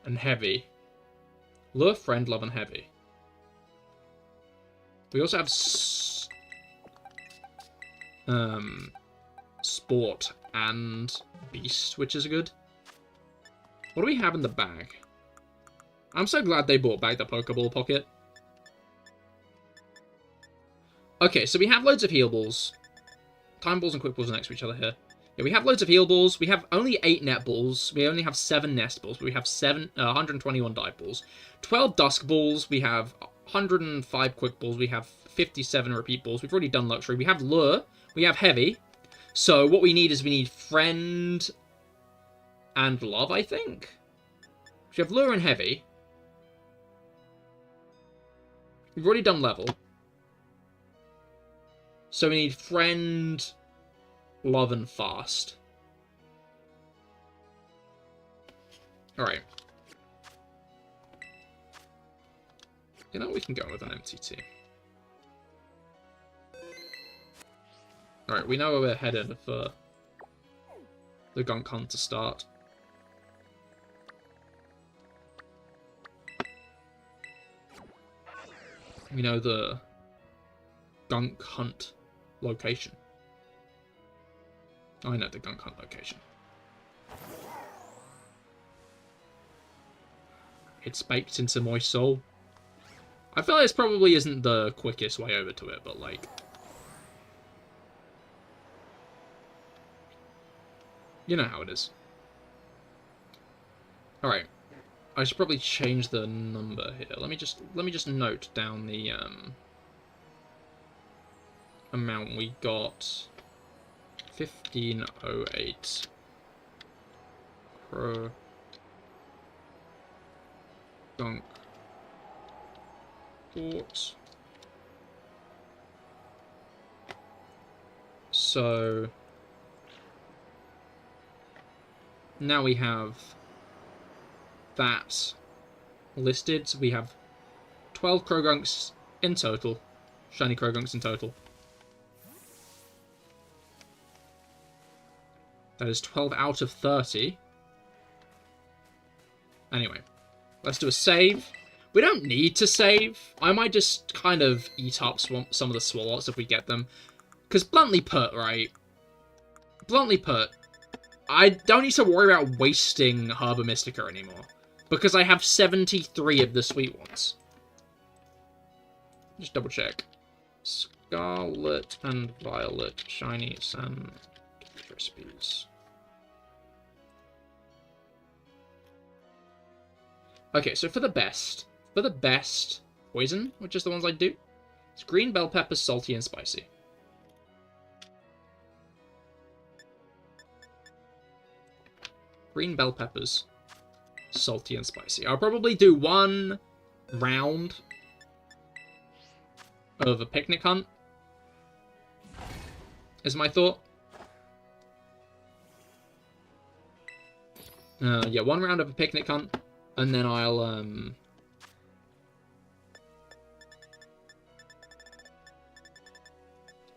and Heavy. Lure, Friend, Love, and Heavy. We also have Sport and Beast, which is good. What do we have in the bag? I'm so glad they brought back the Pokeball Pocket. Okay, so we have loads of Heal Balls. Time Balls and Quick Balls are next to each other here. Yeah, we have loads of Heal Balls. We have only 8 Net Balls. We only have 7 Nest Balls. But we have 121 Dive Balls. 12 Dusk Balls. We have 105 Quick Balls. We have 57 Repeat Balls. We've already done Luxury. We have Lure. We have Heavy. So what we need is we need Friend and Love, I think. We have Lure and Heavy. We've already done Level. So we need Friend, Love, and Fast. Alright. You know, we can go with an MTT. Alright, we know where we're headed for the Gunk Hunt to start. We know the Gunk Hunt location. I know the Gunk Hunt location. It's baked into my soul. I feel like this probably isn't the quickest way over to it, but like... you know how it is. Alright. I should probably change the number here. Let me just note down the amount we got. 1508. Croagunk Port. So now we have that listed. So we have 12 Croagunks in total. Shiny Croagunks in total. That is 12 out of 30. Anyway, let's do a save. We don't need to save. I might just kind of eat up some of the swallots if we get them. Because bluntly put, right? Bluntly put, I don't need to worry about wasting Herba Mystica anymore. Because I have 73 of the sweet ones. Just double check. Scarlet and Violet Shinies and Crispies. Okay, so for the best poison, which is the ones I do, it's green bell pepper, salty and spicy. Green bell peppers, salty and spicy. I'll probably do one round of a picnic hunt, is my thought. Yeah, one round of a picnic hunt, and then I'll,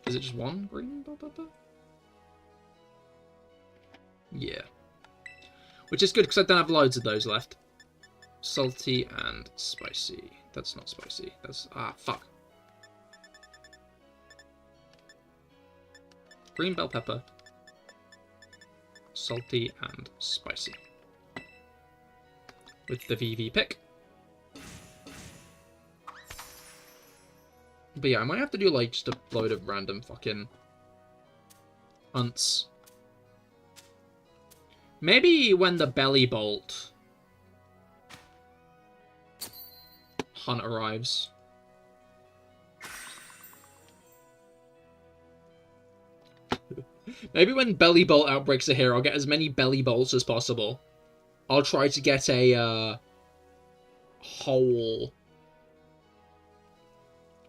is it just one green bell pepper? Yeah. Which is good, because I don't have loads of those left. Salty and spicy. That's not spicy. That's... ah, fuck. Green bell pepper. Salty and spicy. With the VV pick. But yeah, I might have to do, like, just a load of random fucking hunts. Maybe when the belly bolt hunt arrives. Maybe when belly bolt outbreaks are here, I'll get as many belly bolts as possible. I'll try to get a whole...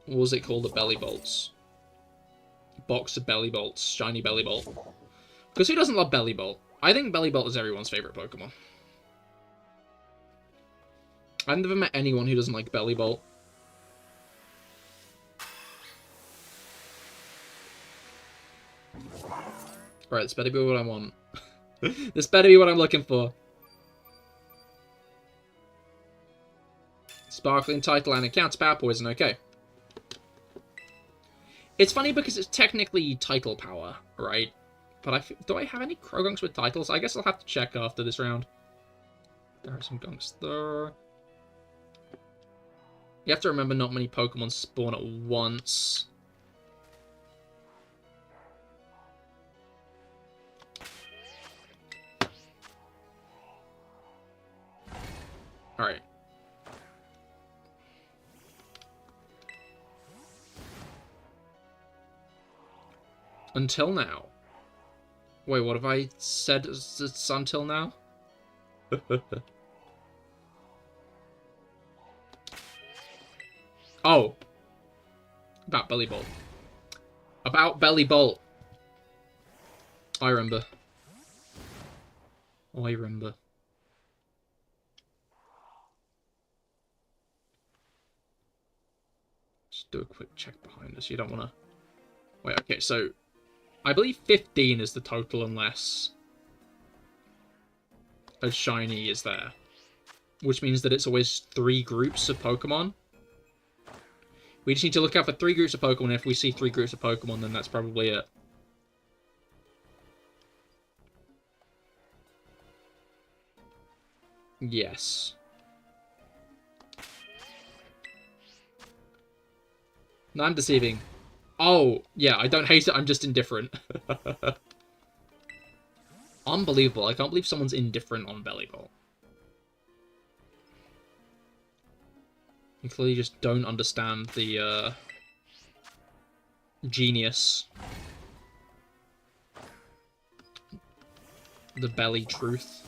what was it called? The belly bolts. Box of belly bolts. Shiny belly bolt. Because who doesn't love belly bolt? I think belly bolt is everyone's favorite Pokemon. I've never met anyone who doesn't like belly bolt. Alright, this better be what I want. This better be what I'm looking for. Sparkling title and encounter power poison, okay. It's funny because it's technically title power, right? But do I have any Croagunks with titles? I guess I'll have to check after this round. There are some gunks there. You have to remember not many Pokemon spawn at once. Alright. Until now. Wait, what have I said it's until now? Oh. About Belly Bolt. About Belly Bolt. I remember. I remember. Just do a quick check behind us. You don't want to... Wait, okay, so... I believe 15 is the total unless a shiny is there. Which means that it's always 3 groups of Pokemon. We just need to look out for 3 groups of Pokemon, and if we see 3 groups of Pokemon, then that's probably it. Yes. No, I'm deceiving. Oh, yeah, I don't hate it, I'm just indifferent. Unbelievable, I can't believe someone's indifferent on Belly Bolt. You clearly just don't understand the, genius. The belly truth.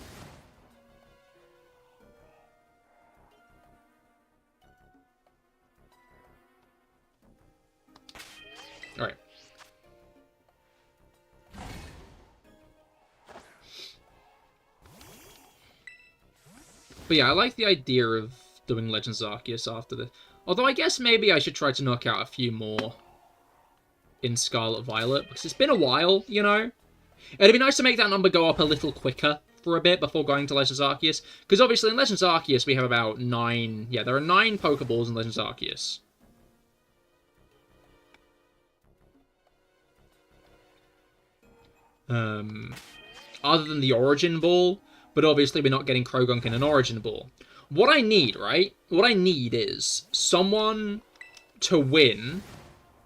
Alright. But yeah, I like the idea of doing Legends Arceus after this. Although I guess maybe I should try to knock out a few more in Scarlet Violet, because it's been a while, you know? It'd be nice to make that number go up a little quicker for a bit before going to Legends Arceus. Because obviously in Legends Arceus we have about 9... Yeah, there are 9 Pokeballs in Legends Arceus. Other than the Origin Ball, but obviously we're not getting Croagunk in an Origin Ball. What I need, right? What I need is someone to win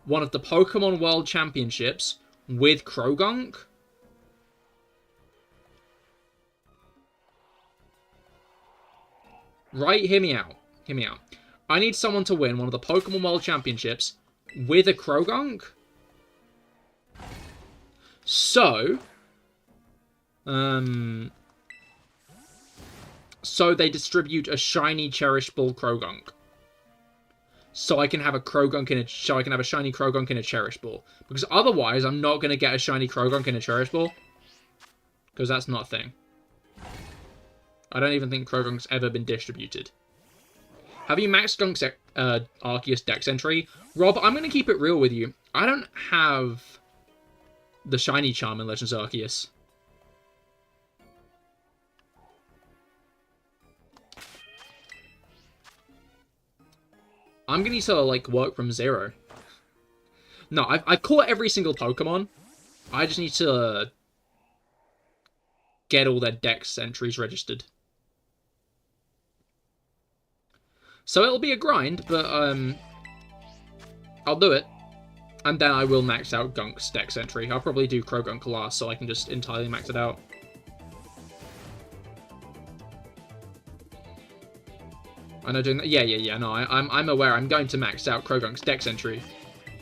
one of the Pokemon World Championships with Croagunk. Right? Hear me out. Hear me out. I need someone to win one of the Pokemon World Championships with a Croagunk. So... So they distribute a shiny Cherish Ball Croagunk. So I can have a Croagunk in a... So I can have a shiny Croagunk in a Cherish Ball. Because otherwise, I'm not going to get a shiny Croagunk in a Cherish Ball. Because that's not a thing. I don't even think Croagunk's ever been distributed. Have you maxed Gunk's Arceus Dex entry? Rob, I'm going to keep it real with you. I don't have the shiny charm in Legends Arceus. I'm going to need to, like, work from 0. No, I've caught every single Pokemon. I just need to get all their Dex entries registered. So it'll be a grind, but, I'll do it. And then I will max out Gunk's Dex entry. I'll probably do Croagunk last, so I can just entirely max it out. I know doing that. Yeah. No, I'm aware. I'm going to max out Croagunk's Dex entry,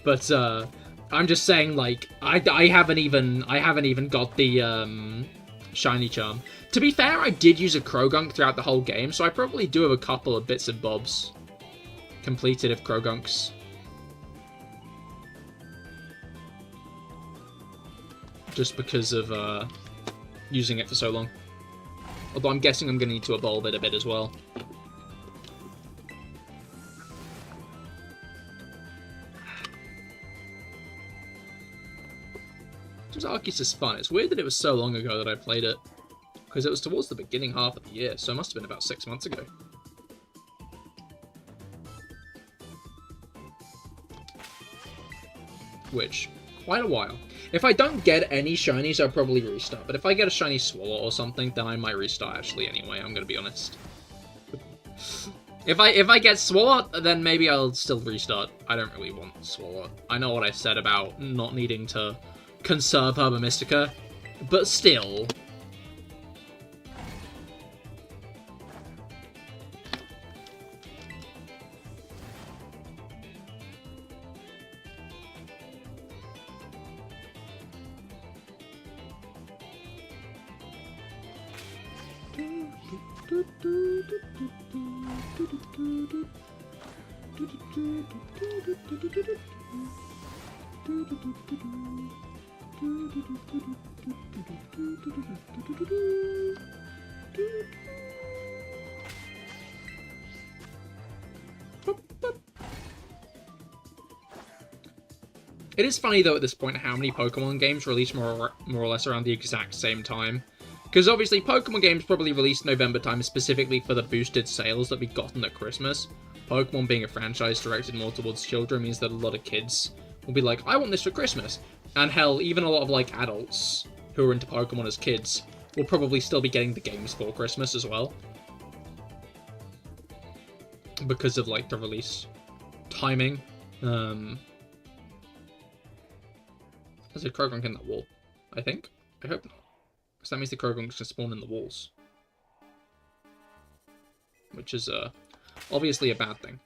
but I'm just saying, like, I haven't even got the shiny charm. To be fair, I did use a Croagunk throughout the whole game, so I probably do have a couple of bits and bobs completed of Croagunks. Just because of using it for so long. Although I'm guessing I'm going to need to evolve it a bit as well. Arceus is fun. It's weird that it was so long ago that I played it. Because it was towards the beginning half of the year, so it must have been about 6 months ago. Which, quite a while. If I don't get any shinies, I'll probably restart. But if I get a shiny Swallow or something, then I might restart actually anyway, I'm gonna be honest. If I get Swallow, then maybe I'll still restart. I don't really want Swallow. I know what I said about not needing to conserve Herba Mystica, but still. It is funny, though, at this point, how many Pokemon games release more or less around the exact same time. Because, obviously, Pokemon games probably released November time specifically for the boosted sales that we gotten at Christmas. Pokemon being a franchise directed more towards children means that a lot of kids will be like, I want this for Christmas. And hell, even a lot of, like, adults who are into Pokemon as kids will probably still be getting the games for Christmas as well. Because of, like, the release timing. There's a Croagunk in that wall, I think. I hope not. Because that means the Croagunks can spawn in the walls. Which is, obviously a bad thing.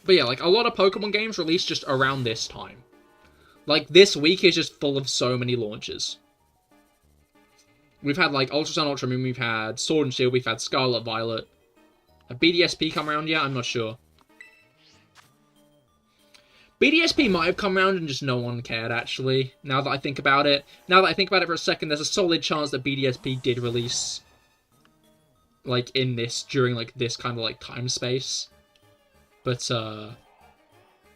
But yeah, like, a lot of Pokemon games release just around this time. Like, this week is just full of so many launches. We've had, like, Ultra Sun, Ultra Moon, we've had Sword and Shield, we've had Scarlet, Violet. Have BDSP come around yet? I'm not sure. BDSP might have come around and just no one cared, actually, now that I think about it. Now that I think about it for a second, there's a solid chance that BDSP did release, like, in this, during, like, this kind of, like, time space. But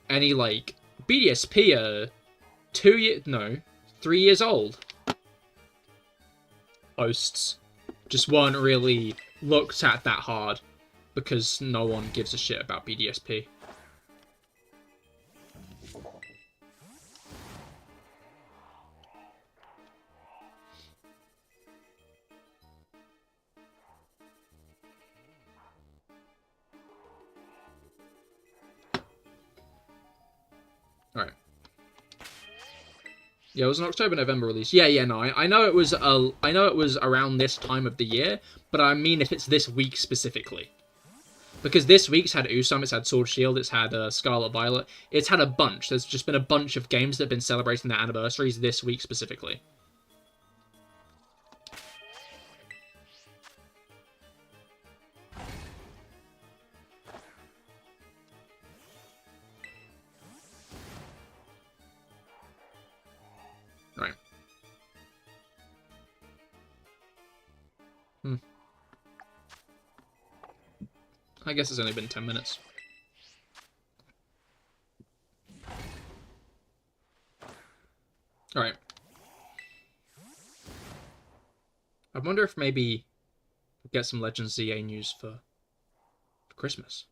any like BDSP are 3 years old posts just weren't really looked at that hard because no one gives a shit about BDSP. Alright. Yeah, it was an October-November release. Yeah, no, I know it was around this time of the year, but I mean if it's this week specifically. Because this week's had Usam, it's had Sword Shield, it's had Scarlet Violet, it's had a bunch. There's just been a bunch of games that have been celebrating their anniversaries this week specifically. Right. I guess it's only been 10 minutes. Alright. I wonder if maybe we'll get some Legends ZA news for Christmas.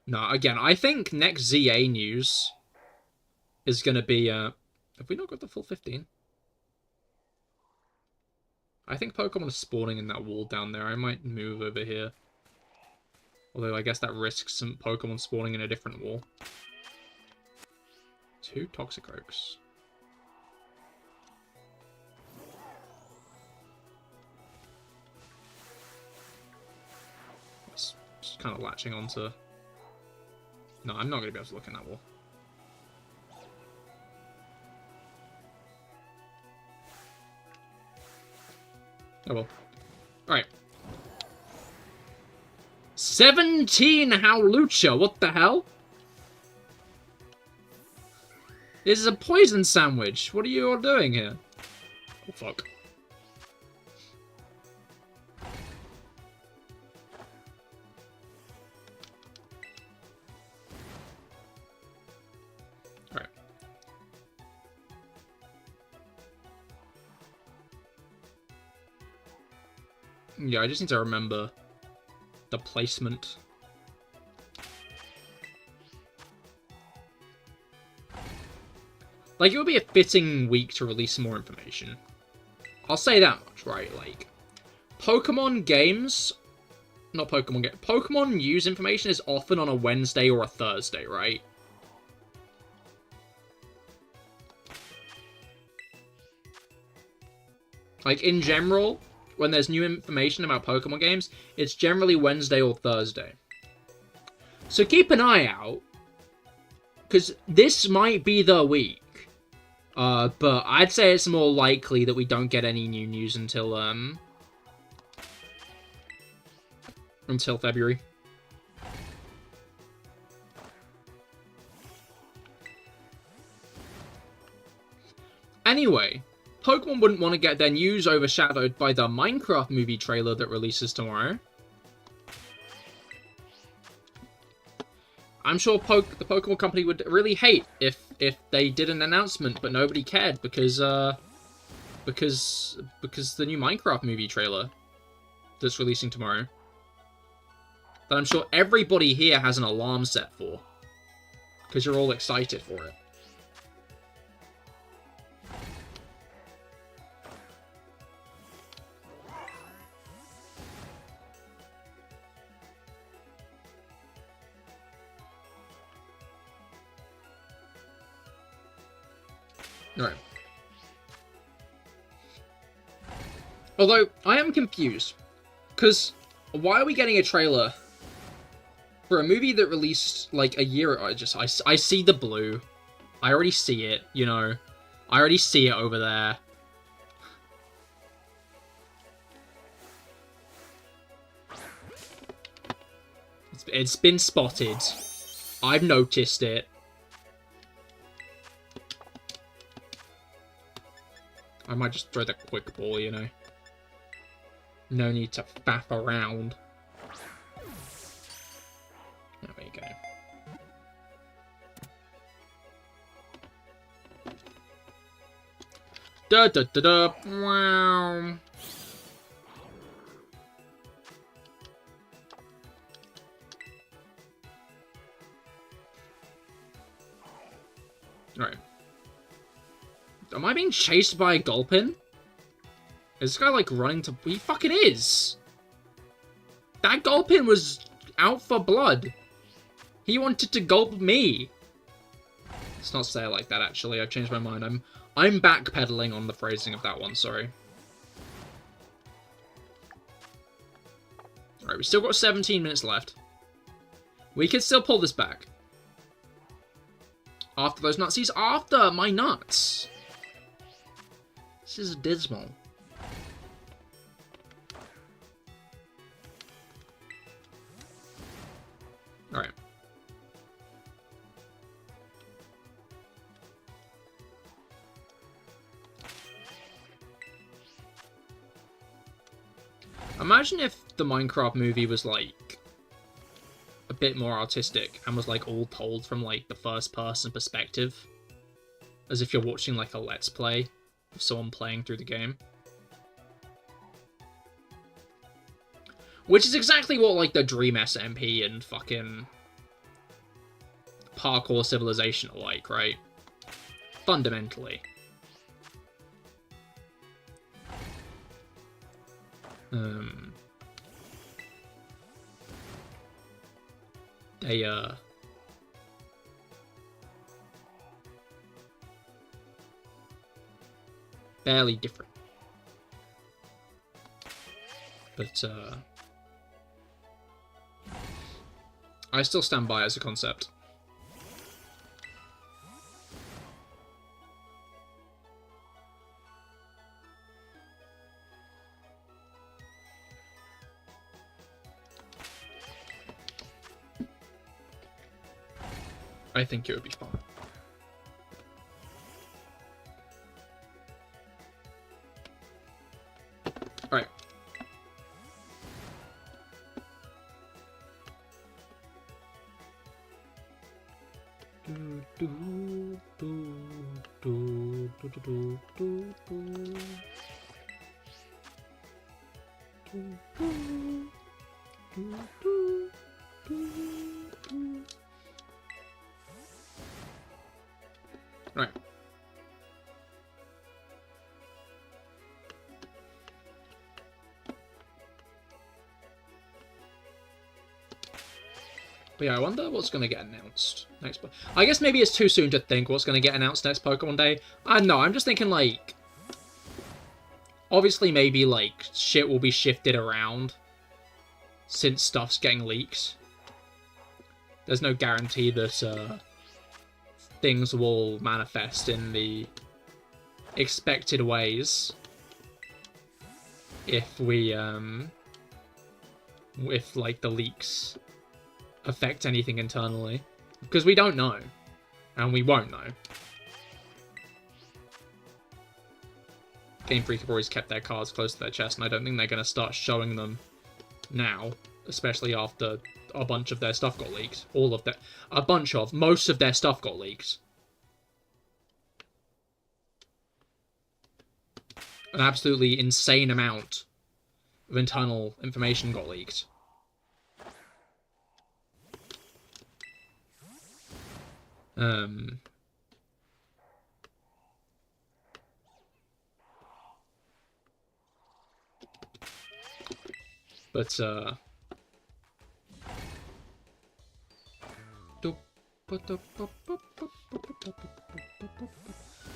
No, again, I think next ZA news is going to be... have we not got the full 15? I think Pokemon is spawning in that wall down there. I might move over here. Although I guess that risks some Pokemon spawning in a different wall. 2 Toxicroaks. It's just kind of latching onto... No, I'm not going to be able to look in that wall. Oh well. Alright. 17 Howlucha, what the hell? This is a poison sandwich. What are you all doing here? Oh, fuck. Alright. Yeah, I just need to remember the placement. Like, it would be a fitting week to release more information. I'll say that much, right? Like, Pokemon games... Not Pokemon games. Pokemon news information is often on a Wednesday or a Thursday, right? Like, in general, when there's new information about Pokemon games, it's generally Wednesday or Thursday. So keep an eye out, because this might be the week. But I'd say it's more likely that we don't get any new news until February. Anyway, Pokemon wouldn't want to get their news overshadowed by the Minecraft movie trailer that releases tomorrow. I'm sure the Pokemon Company would really hate if they did an announcement, but nobody cared because the new Minecraft movie trailer that's releasing tomorrow, that I'm sure everybody here has an alarm set for, because you're all excited for it. Alright. Although, I am confused. Because, why are we getting a trailer for a movie that released, like, a year ago? I see the blue. I already see it, you know. I already see it over there. It's been spotted. I've noticed it. I might just throw the quick ball, you know. No need to faff around. Okay. Da da da da. Wow. Alright. Am I being chased by a Gulpin? Is this guy like running to... He fucking is! That Gulpin was out for blood. He wanted to gulp me. Let's not say it like that, actually. I've changed my mind. I'm backpedaling on the phrasing of that one, sorry. Alright, we still got 17 minutes left. We can still pull this back. After those nutsies. After my nuts. This is dismal. Alright. Imagine if the Minecraft movie was, like, a bit more artistic and was, like, all told from, like, the first-person perspective. As if you're watching, like, a Let's Play of someone playing through the game. Which is exactly what, like, the Dream SMP and fucking Parkour Civilization are like, right? Fundamentally. They, barely different. But, I still stand by as a concept. I think it would be fun. Alright. Right. But yeah, I wonder what's going to get announced next. I guess maybe it's too soon to think what's going to get announced next Pokemon Day. I don't know, I'm just thinking, like... Obviously, maybe, like, shit will be shifted around since stuff's getting leaked. There's no guarantee that, things will manifest in the expected ways if we, if, like, the leaks affect anything internally. Because we don't know. And we won't know. Game Freak have always kept their cards close to their chest, and I don't think they're going to start showing them now, especially after a bunch of their stuff got leaked. Most of their stuff got leaked. An absolutely insane amount of internal information got leaked. But, I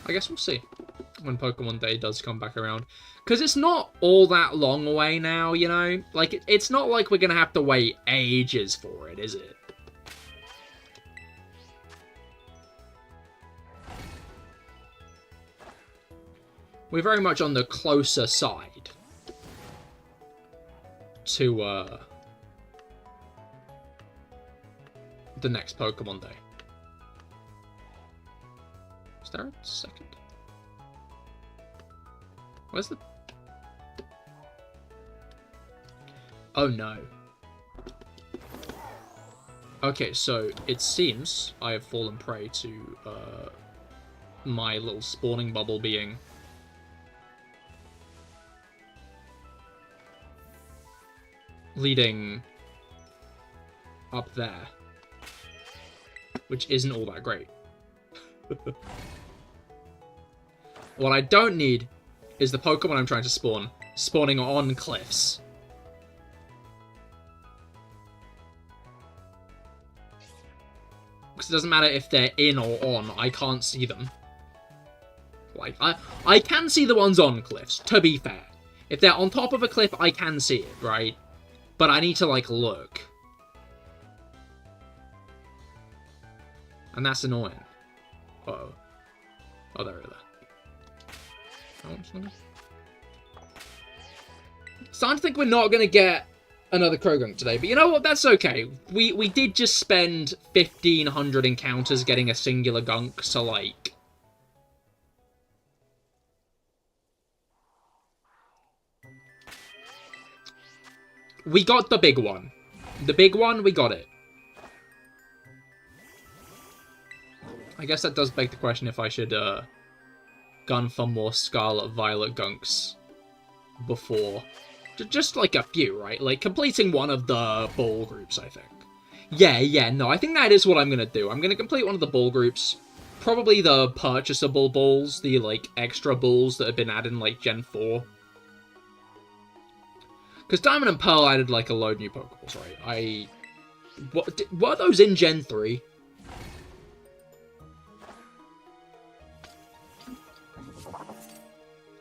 guess we'll see when Pokemon Day does come back around. Because it's not all that long away now, you know? Like, it's not like we're going to have to wait ages for it, is it? We're very much on the closer side to, the next Pokemon Day. Is there a second? Where's the... Oh no. Okay, so it seems I have fallen prey to my little spawning bubble being leading up there, which isn't all that great. What I don't need is the Pokemon I'm trying to spawn spawning on cliffs. Because it doesn't matter if they're in or on, I can't see them. Like, I can see the ones on cliffs, to be fair. If they're on top of a cliff, I can see it, right? But I need to, like, look. And that's annoying. Uh-oh. Oh, there. Oh, starting to think we're not going to get another Croagunk today, but you know what? That's okay. We did just spend 1,500 encounters getting a singular gunk, so, like... We got the big one. The big one, we got it. I guess that does beg the question if I should gun for more Scarlet Violet gunks before. Just like a few, right? Like completing one of the ball groups, I think. Yeah, no, I think that is what I'm going to do. I'm going to complete one of the ball groups. Probably the purchasable balls, the like extra balls that have been added in like Gen 4. Because Diamond and Pearl added, like, a load new Pokeballs, right? Were those in Gen 3?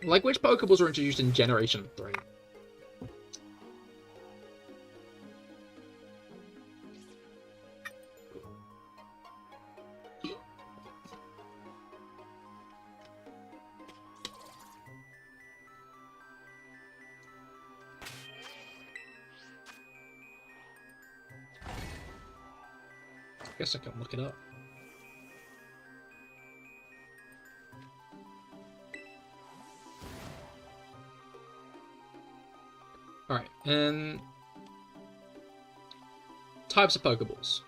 Like, which Pokeballs were introduced in Generation 3? I guess I can look it up. Alright, and... types of Pokeballs.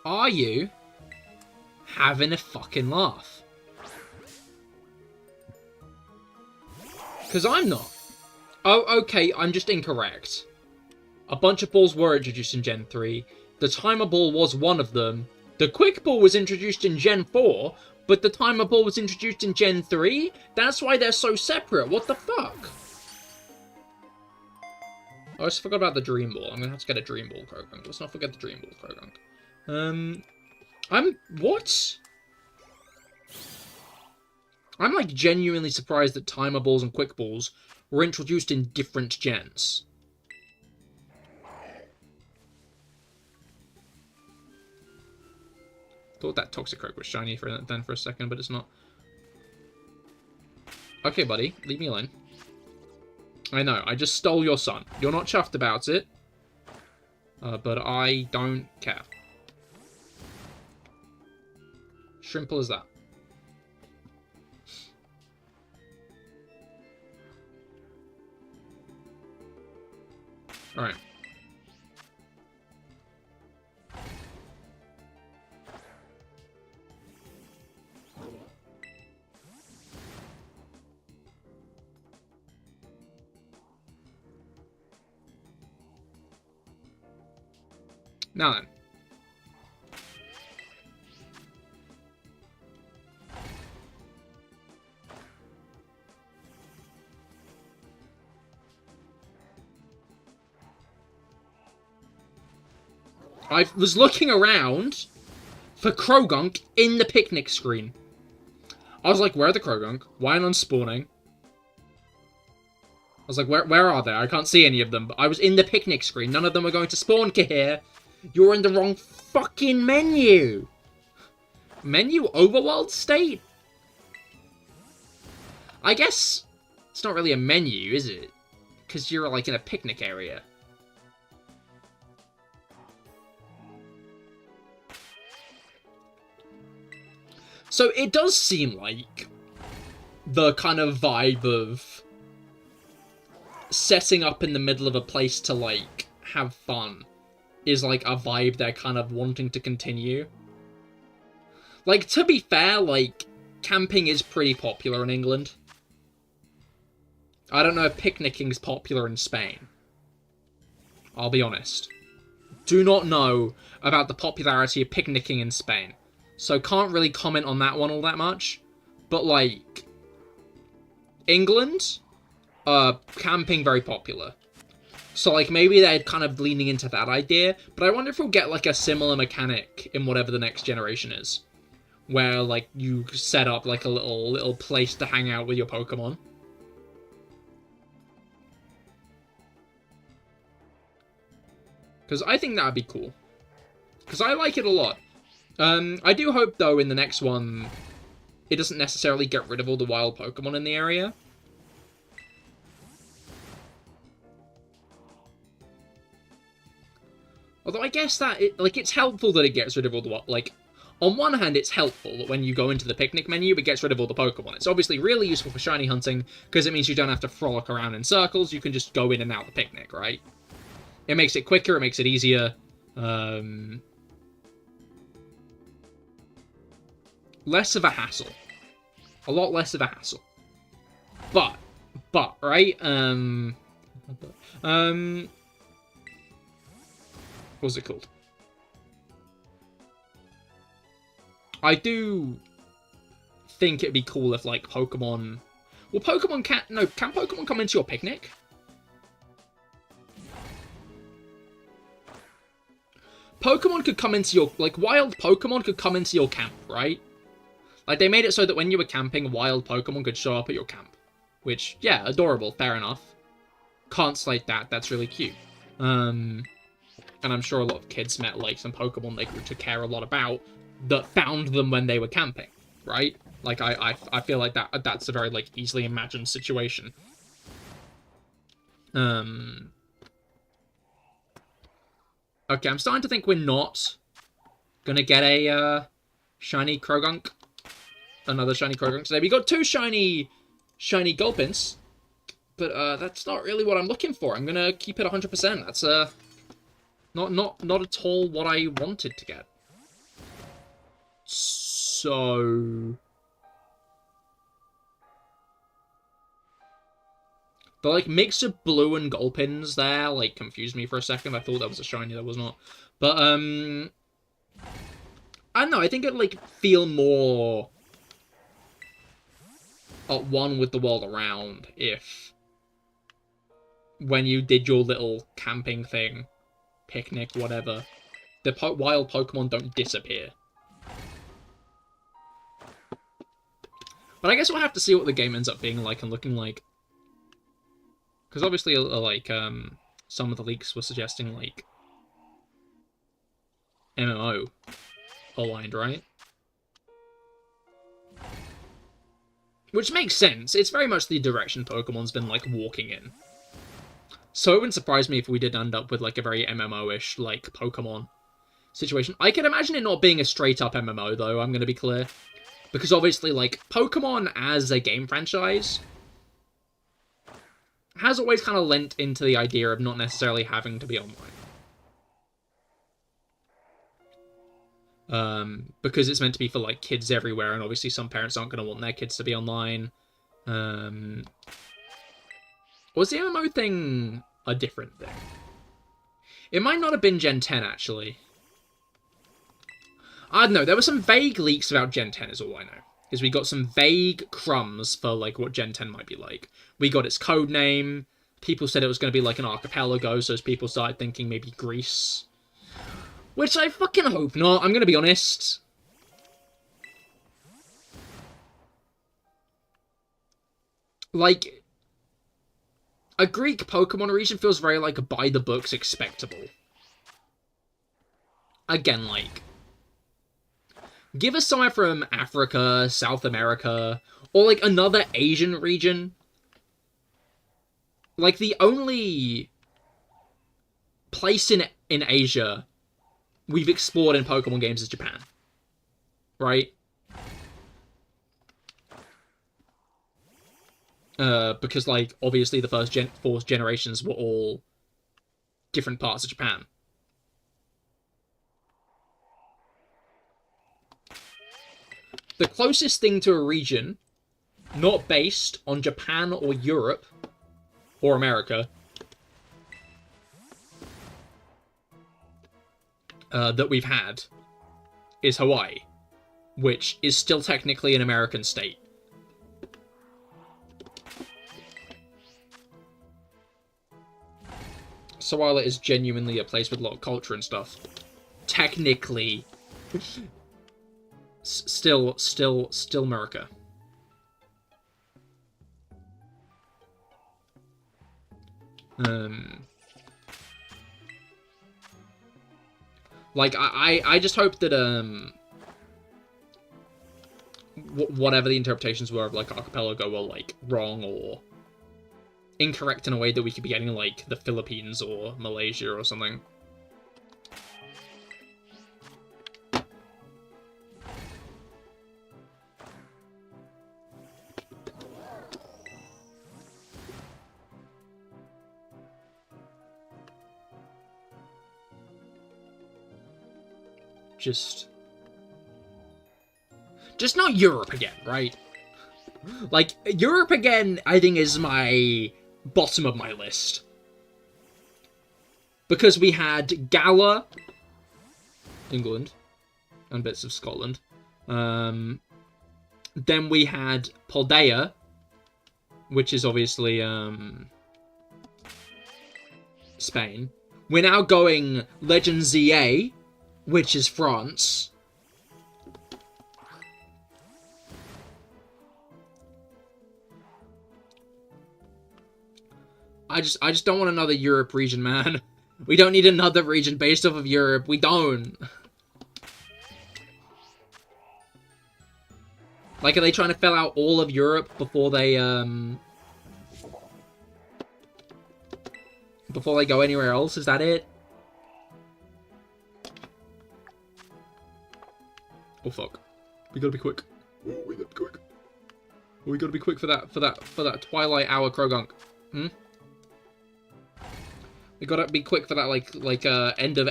Are you having a fucking laugh? Because I'm not. Oh, okay, I'm just incorrect. A bunch of balls were introduced in Gen 3. The Timer Ball was one of them. The Quick Ball was introduced in Gen 4, but the Timer Ball was introduced in Gen 3? That's why they're so separate. What the fuck? Oh, I just forgot about the Dream Ball. I'm gonna have to get a Dream Ball Croagunk. Let's not forget the Dream Ball Croagunk. What? I'm, like, genuinely surprised that Timer Balls and Quick Balls were introduced in different gens. Thought that Toxicroak was shiny for a second, but it's not. Okay, buddy, leave me alone. I know, I just stole your sun. You're not chuffed about it, but I don't care. Simple as that. Alright. Now then. I was looking around for Croagunk in the picnic screen. I was like, where are the Croagunk? Why aren't they spawning? I was like, where are they? I can't see any of them. But I was in the picnic screen. None of them are going to spawn, Cahir. You're in the wrong fucking menu. Menu overworld state? I guess it's not really a menu, is it? Because you're like in a picnic area. So it does seem like the kind of vibe of setting up in the middle of a place to, like, have fun is, like, a vibe they're kind of wanting to continue. Like, to be fair, like, camping is pretty popular in England. I don't know if picnicking's popular in Spain. I'll be honest. Do not know about the popularity of picnicking in Spain. So can't really comment on that one all that much. But, like, England, camping very popular. So, like, maybe they're kind of leaning into that idea. But I wonder if we'll get, like, a similar mechanic in whatever the next generation is. Where, like, you set up, like, a little place to hang out with your Pokemon. Because I think that would be cool. Because I like it a lot. I do hope, though, in the next one, it doesn't necessarily get rid of all the wild Pokemon in the area. Although I guess that, it's helpful that it gets rid of all the, like, on one hand, it's helpful that when you go into the picnic menu, it gets rid of all the Pokemon. It's obviously really useful for shiny hunting, because it means you don't have to frolic around in circles, you can just go in and out the picnic, right? It makes it quicker, it makes it easier. Less of a hassle. A lot less of a hassle. But, right? What's it called? I do think it'd be cool if, like, Pokemon... Well, can Pokemon come into your picnic? Pokemon could come into your... Like, wild Pokemon could come into your camp, right? Like, they made it so that when you were camping, wild Pokemon could show up at your camp. Which, yeah, adorable, fair enough. Can't slate that, that's really cute. And I'm sure a lot of kids met, like, some Pokemon they grew to care a lot about that found them when they were camping, right? Like, I feel like that's a very, like, easily imagined situation. Okay, I'm starting to think we're not gonna get a, shiny Croagunk. Another shiny Croagunk today. We got two shiny Gulpins, but, that's not really what I'm looking for. I'm gonna keep it 100%. That's, not at all what I wanted to get. So... The, like, mix of blue and Gulpins there, like, confused me for a second. I thought that was a shiny, that was not. But, I don't know, I think it'd, like, feel more at one with the world around if when you did your little camping thing, picnic, whatever, the wild Pokemon don't disappear. But I guess we'll have to see what the game ends up being like and looking like. Because obviously, like, some of the leaks were suggesting, like, MMO aligned, right? Which makes sense. It's very much the direction Pokemon's been, like, walking in. So it wouldn't surprise me if we did end up with, like, a very MMO-ish, like, Pokemon situation. I can imagine it not being a straight-up MMO, though, I'm going to be clear. Because obviously, like, Pokemon as a game franchise has always kind of lent into the idea of not necessarily having to be online. Because it's meant to be for, like, kids everywhere, and obviously some parents aren't going to want their kids to be online. Was the MMO thing a different thing? It might not have been Gen 10, actually. I don't know, there were some vague leaks about Gen 10 is all I know. Because we got some vague crumbs for, like, what Gen 10 might be like. We got its code name. People said it was going to be like an archipelago, so as people started thinking maybe Greece. Which I fucking hope not, I'm going to be honest. Like, a Greek Pokemon region feels very, like, by-the-books expectable. Again, like, give us somewhere from Africa, South America, or, like, another Asian region. Like, the only place in Asia we've explored in Pokemon games is Japan. Right? Because, like, obviously the first four generations were all different parts of Japan. The closest thing to a region, not based on Japan or Europe, or America, that we've had, is Hawaii, which is still technically an American state. So while it is genuinely a place with a lot of culture and stuff, technically, still America. Like, I just hope that, whatever the interpretations were of, like, archipelago were, like, wrong or incorrect in a way that we could be getting, like, the Philippines or Malaysia or something. Just not Europe again, right? Like, Europe again, I think, is my bottom of my list. Because we had Gala, England, and bits of Scotland. Then we had Paldea, which is obviously, Spain. We're now going Legend ZA, which is France. I just don't want another Europe region, man. We don't need another region based off of Europe. We don't. Like, are they trying to fill out all of Europe before they go anywhere else? Is that it? Oh fuck. We gotta be quick. Oh, we gotta be quick. We gotta be quick for that Twilight Hour Croagunk. Hmm? We gotta be quick for that, like end of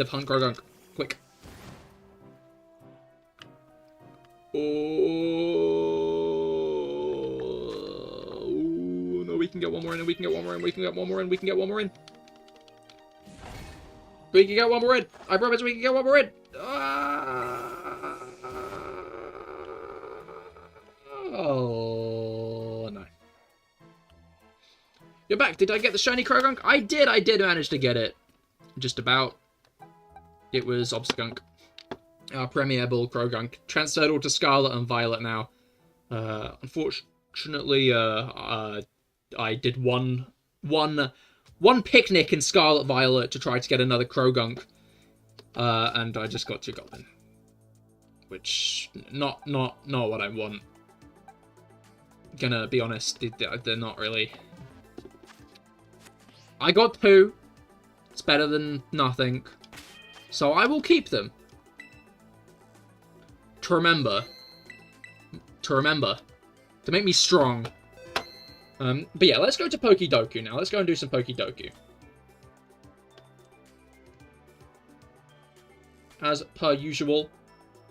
hunt Croagunk. Quick. Oh, no, we can get one more in, and we can get one more in, we can get one more in, we can get one more in. We can get one more in. I promise we can get one more in. Oh, no. You're back. Did I get the shiny Croagunk? I did manage to get it. Just about. It was Obstagounk. Our Premier Bull Croagunk. Transferred all to Scarlet and Violet now. Unfortunately, I did one picnic in Scarlet Violet to try to get another Croagunk. And I just got 2 Goblin. Which, not what I want. Gonna be honest, they're not really. I got 2. It's better than nothing. So I will keep them. To remember. To make me strong. But yeah, let's go to Pokedoku now. Let's go and do some Pokedoku. As per usual,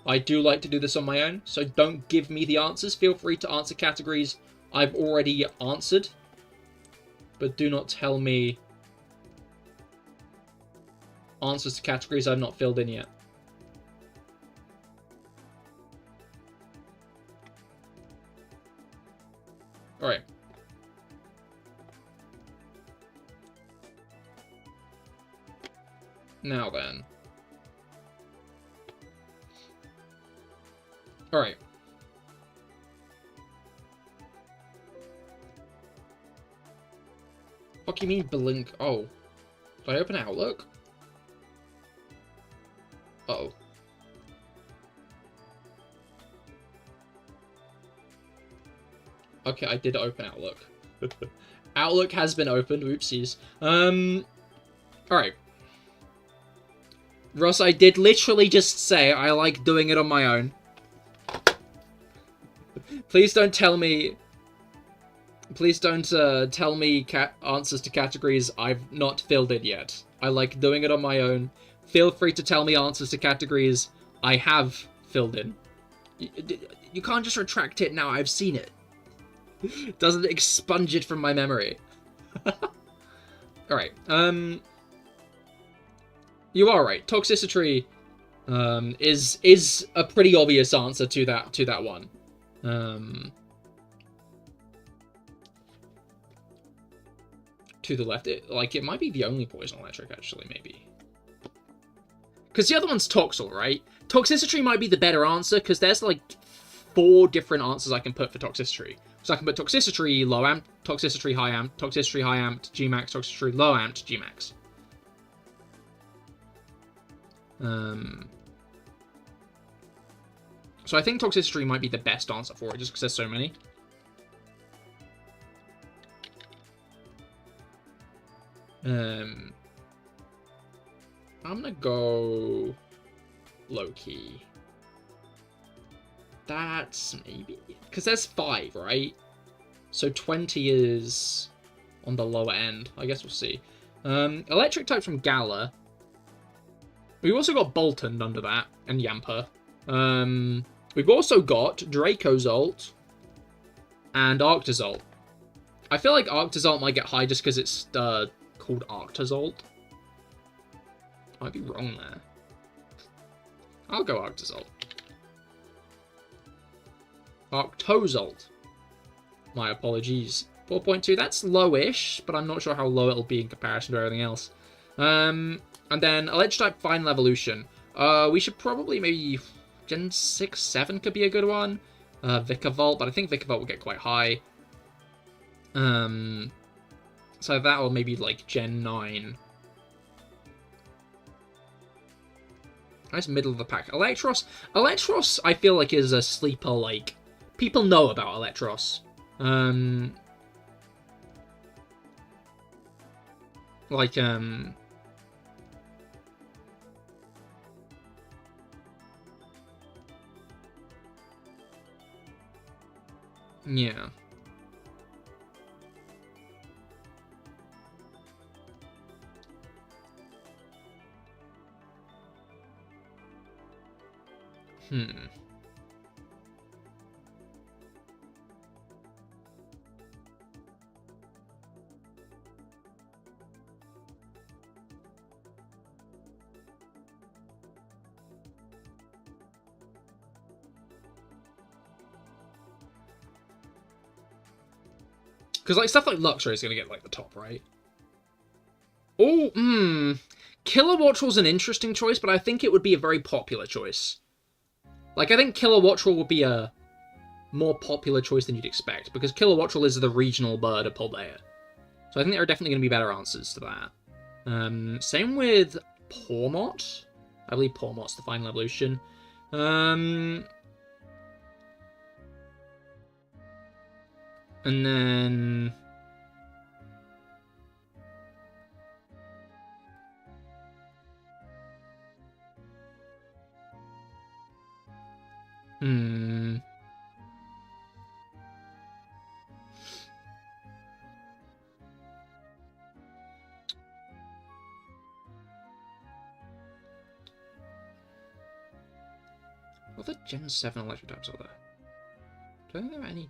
I do like to do this on my own, so don't give me the answers. Feel free to answer categories I've already answered, but do not tell me answers to categories I've not filled in yet. Alright. Now then. Alright. What do you mean blink? Oh. Did I open Outlook? Uh-oh. Okay, I did open Outlook. Outlook has been opened, oopsies. Alright. Ross, I did literally just say I like doing it on my own. Please don't tell me Please don't tell me answers to categories I've not filled in yet. I like doing it on my own. Feel free to tell me answers to categories I have filled in. You can't just retract it now, I've seen it. Doesn't expunge it from my memory. Alright, you are right. Toxicity is a pretty obvious answer to that one. To the left, it might be the only poison electric, actually, maybe. Because the other one's Toxel, right? Toxicity might be the better answer, because there's, like, 4 different answers I can put for Toxicity. So I can put Toxicity low amp, Toxicity high amp, Toxicity high amp, Gmax, Toxicity low amp, Gmax. So I think Toxicity might be the best answer for it, just because there's so many. I'm gonna go low-key. That's maybe... Because there's 5, right? So 20 is on the lower end. I guess we'll see. Electric types from Gala. We've also got Boltund under that, and Yamper. We've also got Dracozolt and Arctozolt. I feel like Arctozolt might get high just because it's called Arctozolt. I might be wrong there. I'll go Arctozolt. Arctozolt. My apologies. 4.2, that's lowish, but I'm not sure how low it'll be in comparison to everything else. And then Electric-type Final Evolution. We should probably maybe... Gen 6, 7 could be a good one. Vikavolt, but I think Vikavolt will get quite high. So that or maybe like Gen 9. Nice middle of the pack. Electros. Electros, I feel like, is a sleeper, like... People know about Electros. Yeah. Because, like, stuff like Luxray is going to get, like, the top, right? Oh, Killer Wattrel's an interesting choice, but I think it would be a very popular choice. Like, I think Killer Wattrel would be a more popular choice than you'd expect, because Killer Wattrel is the regional bird of Paldea. So I think there are definitely going to be better answers to that. Same with Pormot. I believe Pormot's the final evolution. And then... What other Gen 7 electric types are there? Do I think there are any?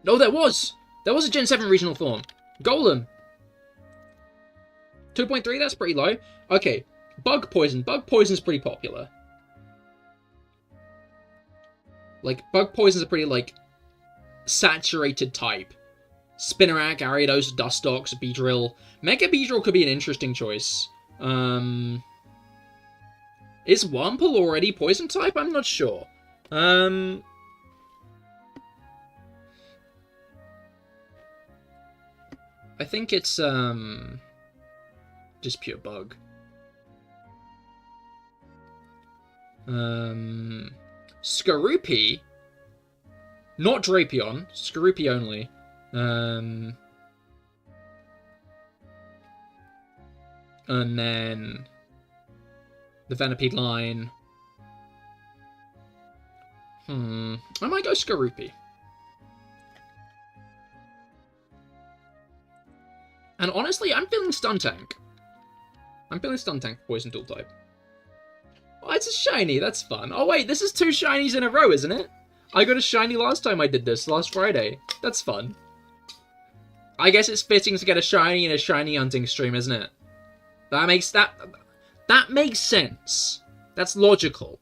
No, there was! There was a Gen 7 regional form. Golem! 2.3, that's pretty low. Okay, Bug Poison. Bug Poison's pretty popular. Like, Bug Poison's a pretty, like, saturated type. Spinarak, Ariados, Dustox, Beedrill. Mega Beedrill could be an interesting choice. Is Wurmple already Poison type? I'm not sure. I think it's, just pure Bug. Skorupi? Not Drapion. Skorupi only. And then... the Venipede line. I might go Skorupi. And honestly, I'm feeling Stun Tank. I'm feeling Stun Tank for Poison Dual type. Oh, it's a shiny. That's fun. Oh, wait. This is 2 shinies in a row, isn't it? I got a shiny last time I did this, last Friday. That's fun. I guess it's fitting to get a shiny in a shiny hunting stream, isn't it? That makes sense. That's logical.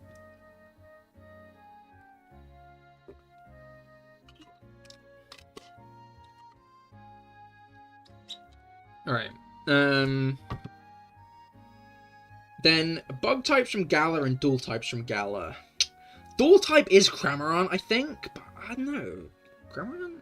Alright. Then bug types from Gala and dual types from Gala. Dual type is Cramorant, I think, but I don't know. Cramorant?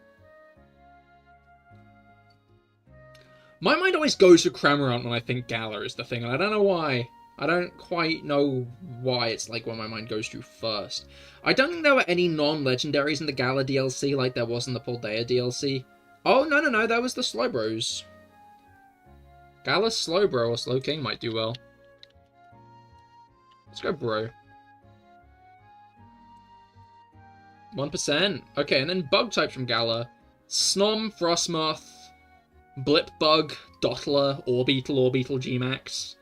My mind always goes to Cramorant when I think Gala is the thing, and I don't know why. I don't quite know why it's like where my mind goes to first. I don't think there were any non-legendaries in the Gala DLC like there was in the Paldea DLC. Oh, no, that was the Slowbros. Gala's Slowbro or Slowking might do well. Let's go Bro. 1%. Okay, and then bug types from Gala. Snom, Frostmoth, Blipbug, Dottler, Orbeetle, G-Max.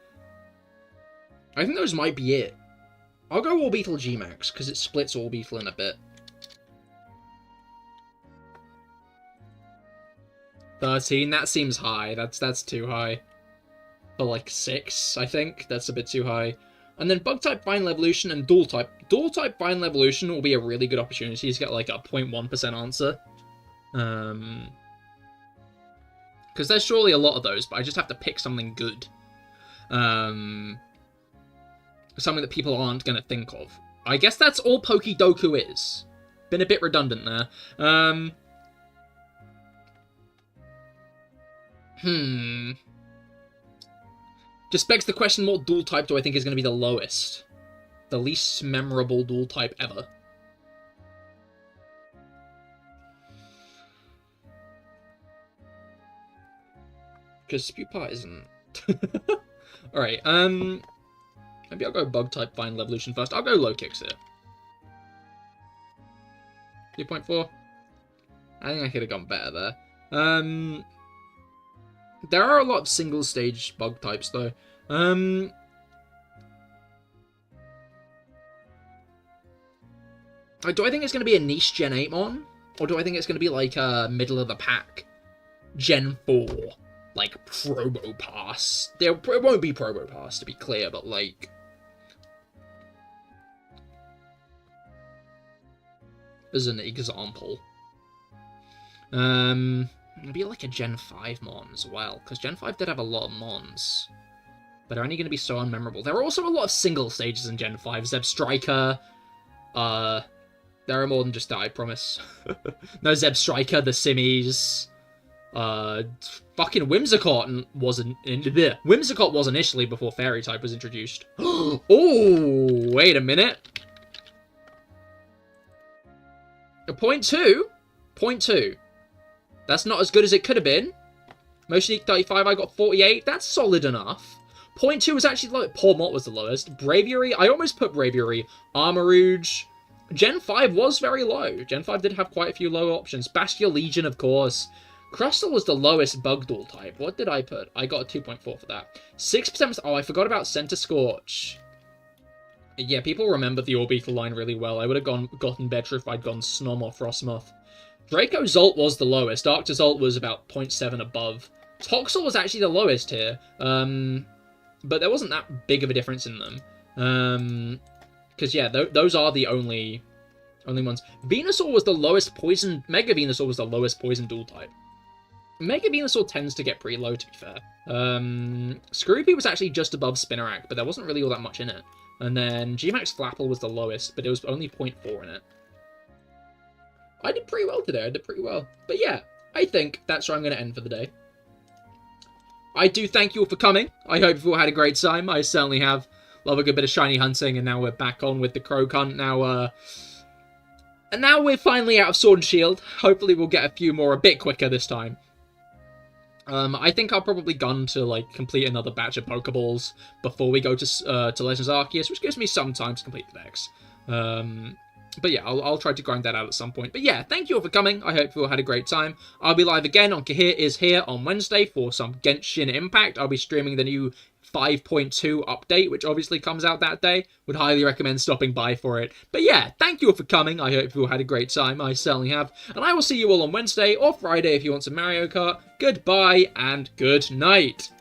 I think those might be it. I'll go Orbeetle G-Max, because it splits Orbeetle in a bit. 13, that seems high. That's too high. For like 6, I think. That's a bit too high. And then Bug-type Final Evolution and Dual-type. Dual-type Final Evolution will be a really good opportunity to get like a 0.1% answer. Because there's surely a lot of those, but I just have to pick something good. Something that people aren't going to think of. I guess that's all Pokedoku is. Been a bit redundant there. Just begs the question, what dual type do I think is going to be the lowest? The least memorable dual type ever. Because Spewpart isn't. Alright, maybe I'll go bug type Final Evolution first. I'll go low kicks here. 2.4. I think I could have gone better there. There are a lot of single stage bug types though. Do I think it's going to be a niche Gen 8 mon? Or do I think it's going to be like a middle of the pack Gen 4? Like Probopass. It won't be Probopass to be clear, but like... as an example. It'll be like a Gen 5 mon as well, because Gen 5 did have a lot of mons, but they're only going to be so unmemorable. There are also a lot of single stages in Gen 5. Zeb Striker, there are more than just that, I promise. No, Zeb Striker, the Simmies, fucking Whimsicott wasn't... Whimsicott was initially before Fairy type was introduced. Oh, wait a minute. Point two. That's not as good as it could have been. Most unique 35, I got 48. That's solid enough. Point 2 was actually low. Poor Mott was the lowest. Braviary, I almost put Braviary. Armarouge. Gen 5 was very low. Gen 5 did have quite a few low options. Bastia Legion, of course. Crustle was the lowest bug dual type. What did I put? I got a 2.4 for that. 6%. Oh, I forgot about Center Scorch. Yeah, people remember the Orbeetle line really well. I would have gotten better if I'd gone Snom or Frostmoth. Draco Zolt was the lowest. Arctozolt was about 0.7 above. Toxel was actually the lowest here. But there wasn't that big of a difference in them. Because, yeah, those are the only ones. Venusaur was the lowest poison... Mega Venusaur was the lowest poison dual type. Mega Venusaur tends to get pretty low, to be fair. Scroopy was actually just above Spinarak, but there wasn't really all that much in it. And then G-Max Flapple was the lowest, but it was only 0.4 in it. I did pretty well today, But yeah, I think that's where I'm going to end for the day. I do thank you all for coming. I hope you all had a great time. I certainly have. Love a good bit of shiny hunting, and now we're back on with the Croagunk. And now we're finally out of Sword and Shield. Hopefully we'll get a few more a bit quicker this time. I think I'll probably gun to, like, complete another batch of Pokeballs before we go to Legends Arceus, which gives me some time to complete the decks. But yeah, I'll try to grind that out at some point. But yeah, thank you all for coming. I hope you all had a great time. I'll be live again on Cahir is Here on Wednesday for some Genshin Impact. I'll be streaming the new 5.2 update, which obviously comes out that day. Would highly recommend stopping by for it. But yeah, thank you all for coming. I hope you all had a great time. I certainly have. And I will see you all on Wednesday or Friday if you want some Mario Kart. Goodbye and good night.